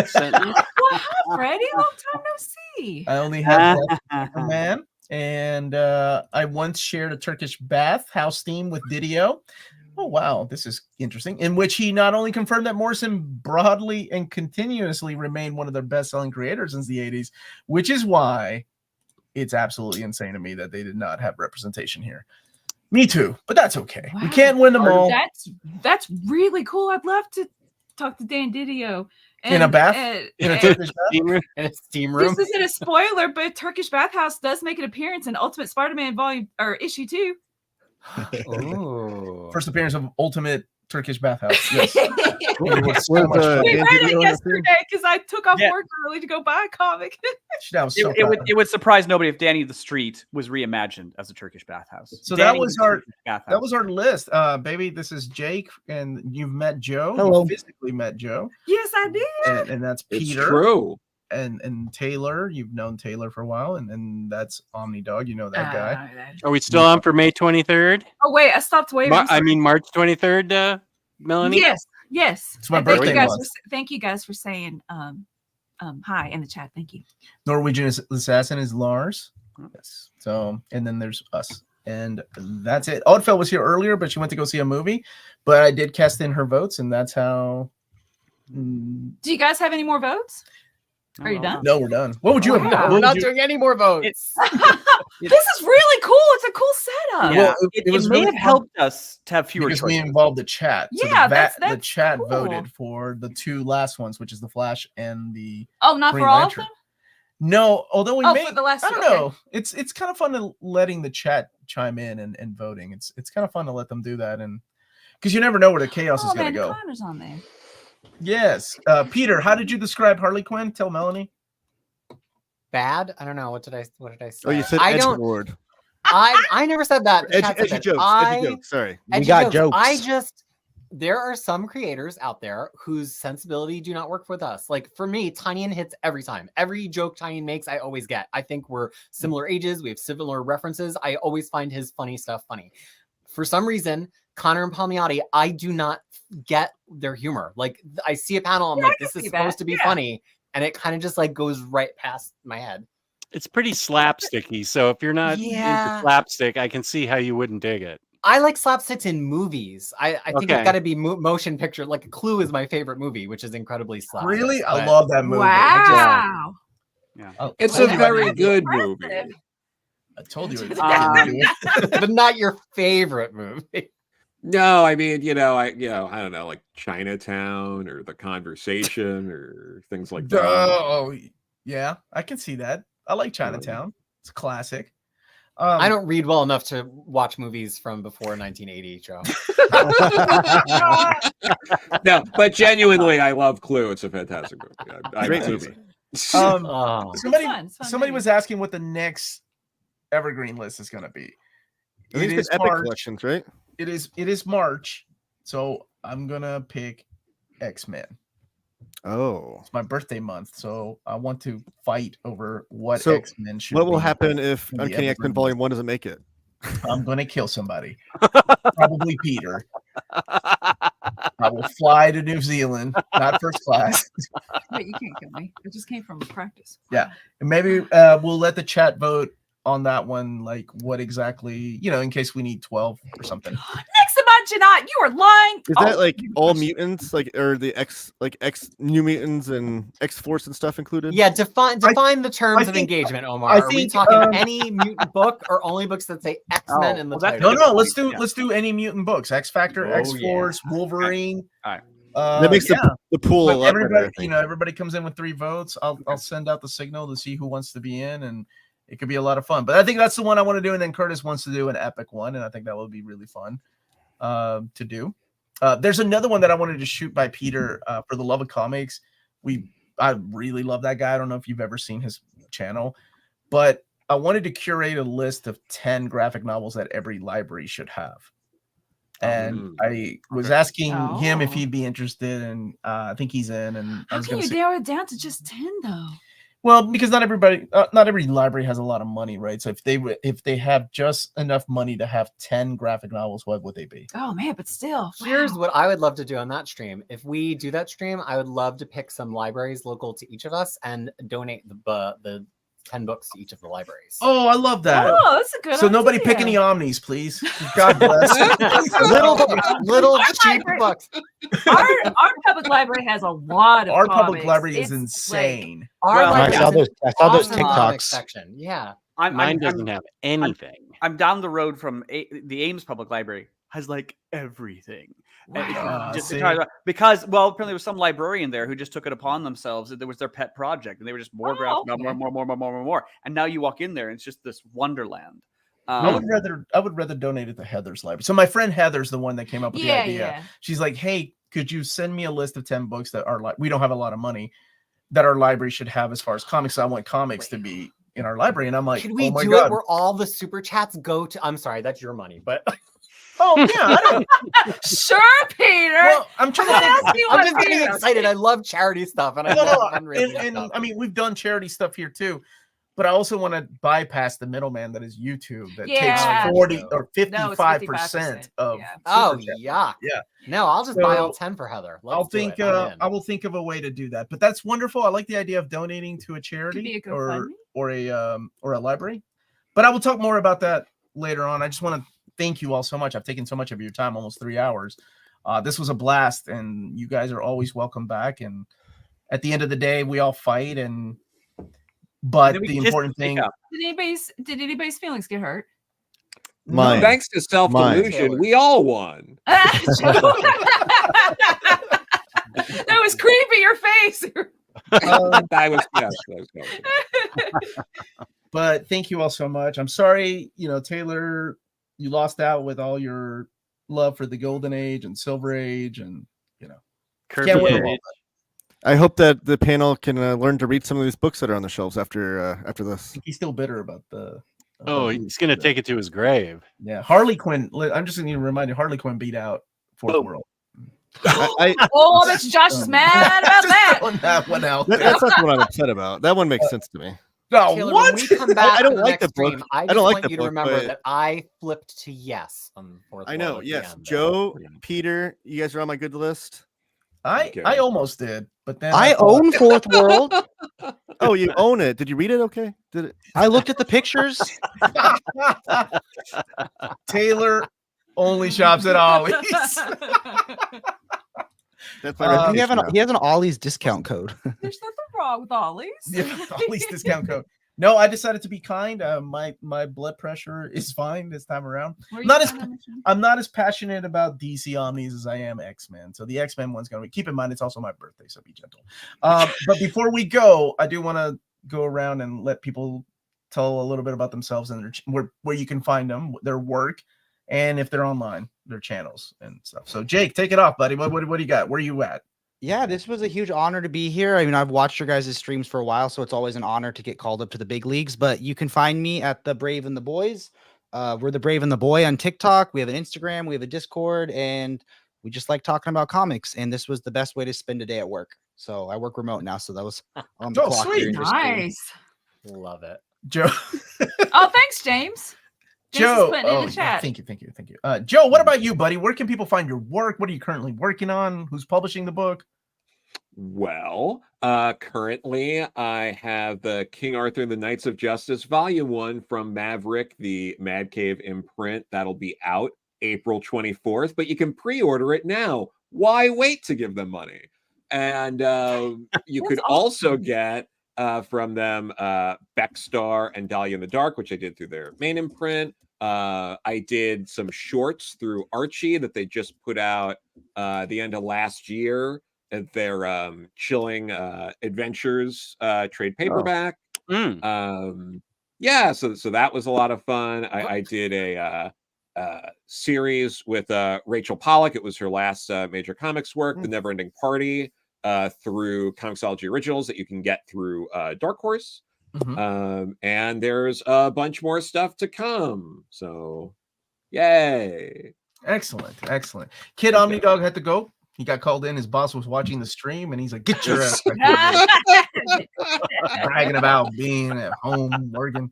sentence. Well, hi, Freddie. Long time no see. I only have that for man. And I once shared a Turkish bath house theme with Didio. Oh, wow. This is interesting. In which he not only confirmed that Morrison broadly and continuously remained one of their best-selling creators since the 80s, which is why it's absolutely insane to me that they did not have representation here. Me too, but that's okay. Wow. We can't win them all. That's really cool. I'd love to talk to Dan Didio. In a bath? In a Turkish bath? In a steam room. This isn't a spoiler, but Turkish Bathhouse does make an appearance in Ultimate Spider-Man issue 2. Oh. First appearance of Ultimate Turkish Bathhouse. Yes. We read it yesterday because I took off work early to go buy a comic. It would surprise nobody if Danny the Street was reimagined as a Turkish bathhouse. So Danny that was our list. Baby, this is Jake, and you've met Joe. Hello. You physically met Joe. Yes, I did. And that's It's Peter. true. And Taylor, you've known Taylor for a while, and that's Omni Dog. You know that guy. Are we still on for May 23rd? Oh wait, I stopped waiting. I mean March 23rd, Melanie? Yes. It's my And thank birthday you guys month. thank you guys for saying hi in the chat. Thank you. Norwegian Assassin is Lars. Yes. So, and then there's us. And that's it. Oddfell was here earlier, but she went to go see a movie. But I did cast in her votes, and that's how. Do you guys have any more votes? Are you done? No, we're done. What would you have done? We're not doing any more votes. This is really cool. It's a cool setup. Yeah, Well, it was may really have fun helped us to have fewer because we choices. involved the chat. So Yeah, the that's chat cool. voted for the 2 last ones, which is the Flash and the Oh, not Green for all Lantern. of them? No, although we Oh, may, for the last I two, don't okay. know. It's kind of fun to letting the chat chime in and voting. It's kind of fun to let them do that, and because you never know where the chaos is going to go. Connor's on there. Yes, Peter, how did you describe Harley Quinn? Tell Melanie. Bad? I don't know. What did I say? Oh, you said I edge don't. lord. I never said that. The chat said Edgy that. jokes. Edgy jokes. Sorry. We got jokes. I just there are some creators out there whose sensibility do not work with us. Like for me, Tynian hits every time. Every joke Tynian makes, I always get. I think we're similar ages. We have similar references. I always find his funny stuff funny. For some reason, Connor and Palmiotti, I do not get their humor. Like I see a panel, I'm like, this is supposed to be funny. And it kind of just like goes right past my head. It's pretty slapsticky. So if you're not into slapstick, I can see how you wouldn't dig it. I like slapsticks in movies. I think it's got to be motion picture. Like Clue is my favorite movie, which is incredly slapstick. Really? I love that movie. Wow. Yeah. It's a very good movie. I told you. But not your favorite movie. No, I mean, I don't know, like Chinatown or The Conversation or things like that. Oh, yeah, I can see that. I like Chinatown. It's a classic. I don't read well enough to watch movies from before 1980, Joe. No, but genuinely, I love Clue. It's a fantastic movie. Great movie. Somebody was asking what the next Evergreen list is going to be. I think it's Epic Collections, right? It is March, so I'm gonna pick X-Men. Oh, it's my birthday month, so I want to fight over what X-Men should. What will happen if Uncanny X-Men Volume 1 doesn't make it? I'm gonna kill somebody, probably Peter. I will fly to New Zealand, not first class. Wait, you can't kill me. I just came from practice. Yeah, and maybe we'll let the chat vote on that one, like what exactly, in case we need 12 or something. Next to not, you are lying. Is that like all mutants, like, or the X New Mutants and X Force and stuff included? Yeah, define the terms of engagement, Omar. Are we talking any mutant book or only books that say X-Men in the title? No, let's do any mutant books. X Factor, X Force, Wolverine. All right. That makes the pool a lot everybody, better, everybody comes in with 3 votes. I'll send out the signal to see who wants to be in, and it could be a lot of fun. But I think that's the one I want to do, and then Curtis wants to do an epic one, and I think that would be really fun to do. There's another one that I wanted to shoot by Peter for the love of comics. I really love that guy. I don't know if you've ever seen his channel, but I wanted to curate a list of 10 graphic novels that every library should have. And I was asking him if he'd be interested, and I think he's in. And how can you narrow it down to just 10 though? Well, because not every library has a lot of money, right? So if they have just enough money to have 10 graphic novels, what would they be? Oh man, but still. Here's what I would love to do on that stream. If we do that stream, I would love to pick some libraries local to each of us and donate the 10 books to each of the libraries. Oh, I love that. Oh, that's a good idea. So nobody pick any Omnis, please. God bless. little cheap books. Our public library has a lot of Our comics. public library is insane. I saw those TikToks. Section. Yeah. Mine doesn't have anything. I'm down the road from the Ames Public Library. Has like everything. Wow. Because apparently there was some librarian there who just took it upon themselves. That was their pet project, and they were just more graphic, more. And now you walk in there, and it's just this wonderland. I would rather donate it to Heather's library. So my friend Heather's the one that came up with the idea. Yeah. She's like, "Hey, could you send me a list of 10 books that are we don't have a lot of money that our library should have as far as comics? So I want comics to be in our library." And I'm like, "Could we do it where all the super chats go to?" I'm sorry, that's your money, but. Oh yeah, I don't. Sure, Peter. Well, I'm trying to I'm just getting excited. I love charity stuff, and I love fundraising stuff. I mean, we've done charity stuff here too, but I also want to bypass the middleman that is YouTube that takes 40 or 55% of. Oh yeah. No, I'll just buy all 10 for Heather. I will think of a way to do that. But that's wonderful. I like the idea of donating to a charity or a library. But I will talk more about that later on. I just want to thank you all so much. I've taken so much of your time, almost 3 hours. This was a blast, and you guys are always welcome back. And at the end of the day, we all fight. But the important thing. Did anybody's feelings get hurt? Mine. Thanks to self-delusion, we all won. That was creepy. Your face. But thank you all so much. I'm sorry, Taylor, you lost out with all your love for the Golden Age and Silver Age, and can't win them all. I hope that the panel can learn to read some of these books that are on the shelves after this. I think he's still bitter about the. He's going to take it to his grave. Yeah, Harley Quinn. I'm just going to remind you, Harley Quinn beat out Fourth World. Oh, it's just mad about that. On that one out. That's not the one I'm upset about. That one makes sense to me. No, Taylor, what? when we come back I don't for the like next the book. stream, I I just don't like want the you to book, remember but- that I flipped to yes on Fourth I know. World at the Yes, end. Joe, Peter, you guys are on my good list. I almost did, but then I own Fourth World. Oh, you own it. Did you read it? Okay. Did it? I looked at the pictures. Taylor only shops at Ollie's. That's my he reputation now. has an Ollie's discount code. There's nothing wrong with Ollie's. Yeah, Ollie's discount code. No, I decided to be kind. My blood pressure is fine this time around. I'm not as passionate about DC Omnis as I am X-Men. So the X-Men one's gonna be. Keep in mind, it's also my birthday, so be gentle. But before we go, I do want to go around and let people tell a little bit about themselves and where you can find them, their work, and if they're online, their channels and stuff. So Jake, take it off, buddy. What do you got? Where are you at? Yeah, this was a huge honor to be here. I mean, I've watched your guys' streams for a while, so it's always an honor to get called up to the big leagues. But you can find me at The Brave and the Boys. We're The Brave and the Boy on TikTok. We have an Instagram. We have a Discord. And we just like talking about comics. And this was the best way to spend a day at work. So I work remote now, so that was on the clock. Sweet. Nice. Love it. Joe. Oh, thanks, James. Joe, putting it in the chat. Thank you. Joe, what about you, buddy? Where can people find your work? What are you currently working on? Who's publishing the book? Well, currently I have the King Arthur and the Knights of Justice Volume 1 from Maverick, the Mad Cave imprint. That'll be out April 24th, but you can pre-order it now. Why wait to give them money? And you could also get from them Beckstar and Dahlia in the Dark, which I did through their main imprint. I did some shorts through Archie that they just put out the end of last year at their Chilling Adventures trade paperback. Yeah, so that was a lot of fun. I did a series with Rachel Pollack. It was her last major comics work, The Neverending Party, through Comixology Originals that you can get through Dark Horse. And there's a bunch more stuff to come. So, yay. Excellent. Kid Omnidog had to go. He got called in. His boss was watching the stream, and he's like, "Get your ass back here." Bragging about being at home working.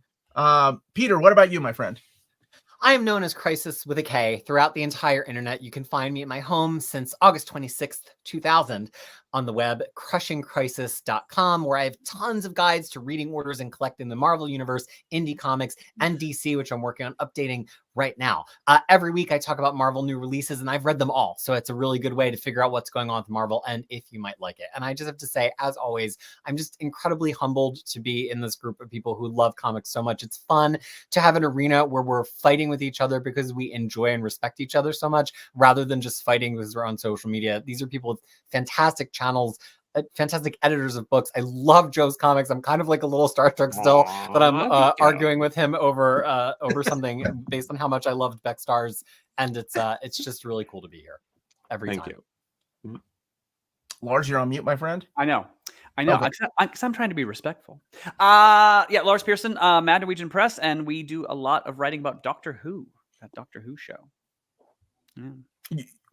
Peter, what about you, my friend? I am known as Crisis with a K throughout the entire internet. You can find me at my home since August 26th, 2000 on the web, crushingcrisis.com, where I have tons of guides to reading orders and collecting the Marvel Universe, indie comics, and DC, which I'm working on updating right now. Every week I talk about Marvel new releases, and I've read them all. So it's a really good way to figure out what's going on with Marvel and if you might like it. And I just have to say, as always, I'm just incredibly humbled to be in this group of people who love comics so much. It's fun to have an arena where we're fighting with each other because we enjoy and respect each other so much, rather than just fighting because we're on social media. These are people with fantastic channels, fantastic editors of books. I love Joe's comics. I'm kind of like a little Star Trek still, but I'm arguing with him over something based on how much I loved Beckstar's, and it's just really cool to be here every time. Thank you. Lars, you're on mute, my friend. I know. Okay. Because I'm trying to be respectful. Yeah, Lars Pearson, Mad Norwegian Press, and we do a lot of writing about Doctor Who, that Doctor Who show.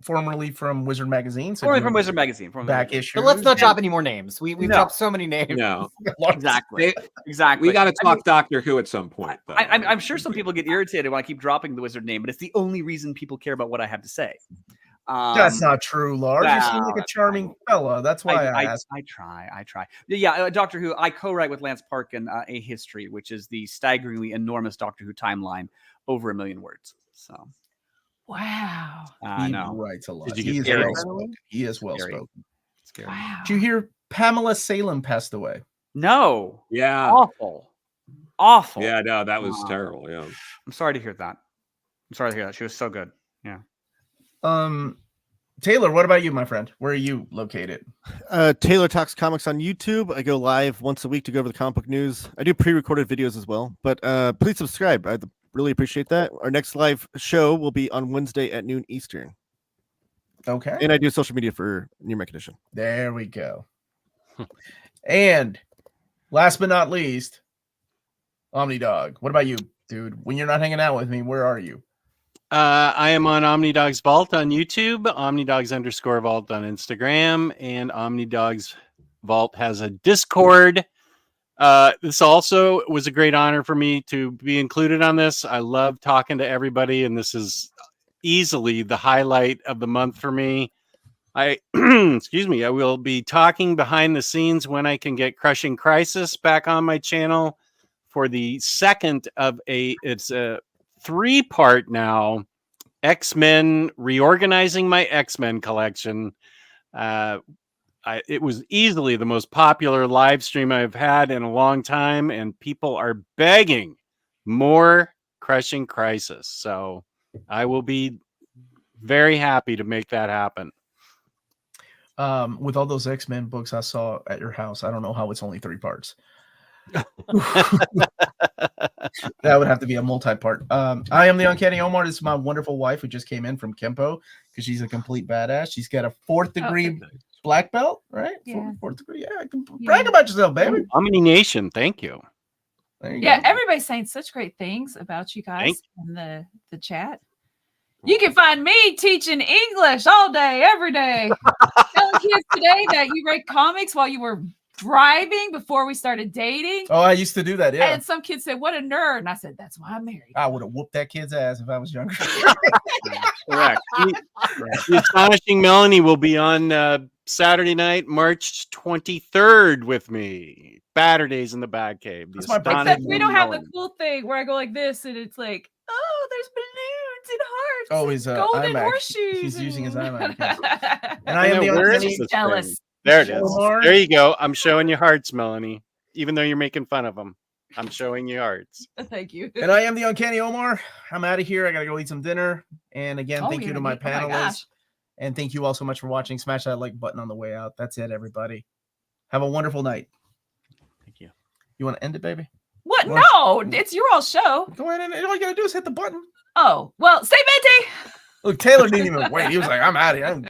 Formerly from Wizard Magazine. Formerly from Wizard Magazine. Back issue. But let's not drop any more names. We've dropped so many names. No, Exactly. we got to talk Doctor Who at some point. Though. I'm sure some people get irritated when I keep dropping the Wizard name, but it's the only reason people care about what I have to say. That's not true, Lars. You seem like a charming fella. That's why I asked. I try. Yeah, Doctor Who. I co-write with Lance Parkin A History, which is the staggeringly enormous Doctor Who timeline, over 1 million words. So, wow. I know. Writes a lot. Did you He is get well scared? spoken. He is well Scary. spoken. Scary. Wow. Did you hear Pamela Salem passed away? No. Yeah. Awful. Yeah, no, that was terrible. Yeah. I'm sorry to hear that. She was so good. Yeah. Taylor, what about you, my friend? Where are you located? Taylor Talks Comics on YouTube. I go live once a week to go over the comic book news. I do pre-recorded videos as well, but please subscribe. I'd really appreciate that. Our next live show will be on Wednesday at noon Eastern. Okay. And I do social media for Near Mint Condition. There we go. And last but not least, Omnidog. What about you, dude? When you're not hanging out with me, where are you? I am on OmniDogs Vault on YouTube, OmniDogs_Vault on Instagram, and OmniDogs Vault has a Discord. This also was a great honor for me to be included on this. I love talking to everybody, and this is easily the highlight of the month for me. I excuse me, I will be talking behind the scenes when I can get Crushing Crisis back on my channel for the second of it's a 3-part now, X-Men, reorganizing my X-Men collection. It was easily the most popular live stream I've had in a long time, and people are begging more Crushing Crisis. So I will be very happy to make that happen. With all those X-Men books I saw at your house, I don't know how it's only 3 parts. That would have to be a multi-part. I am the Uncanny Omar. This is my wonderful wife who just came in from Kempo because she's a complete badass. She's got a 4th degree black belt, right? Yeah. 4th degree. Yeah, brag about yourself, baby. Omni Nation, thank you. There you Yeah, go. everybody's saying such great things about you guys in the chat. You can find me teaching English all day, every day. Telling kids today that you read comics while you were driving before we started dating. Oh, I used to do that. Yeah. And some kids said, "What a nerd!" And I said, "That's why I'm married." I would have whooped that kid's ass if I was younger. Correct. The Astonishing Melanie will be on Saturday night, March 23rd with me. Saturdays in the Batcave. That's my birthday. Except we don't have the Melanie. cool thing where I go like this and it's like, oh, there's balloons and hearts. Oh, and he's golden iMac. horseshoes. He's using his iMac. iMac. And I am the Where is Uncanny. this jealous. thing? There it is. Omar. There you go. I'm showing you hearts, Melanie. Even though you're making fun of them, I'm showing you hearts. Thank you. And I am the Uncanny Omar. I'm out of here. I gotta go eat some dinner. And again, Oh, thank you you're to my gonna eat- oh my panelists. gosh. And thank you all so much for watching. Smash that like button on the way out. That's it, everybody. Have a wonderful night. Thank you. You want to end it, baby? What? Well- No, it's your all show. Go ahead and all you gotta do is hit the button. Oh, well, stay minty. Look, Taylor didn't even wait. He was like, I'm out of here.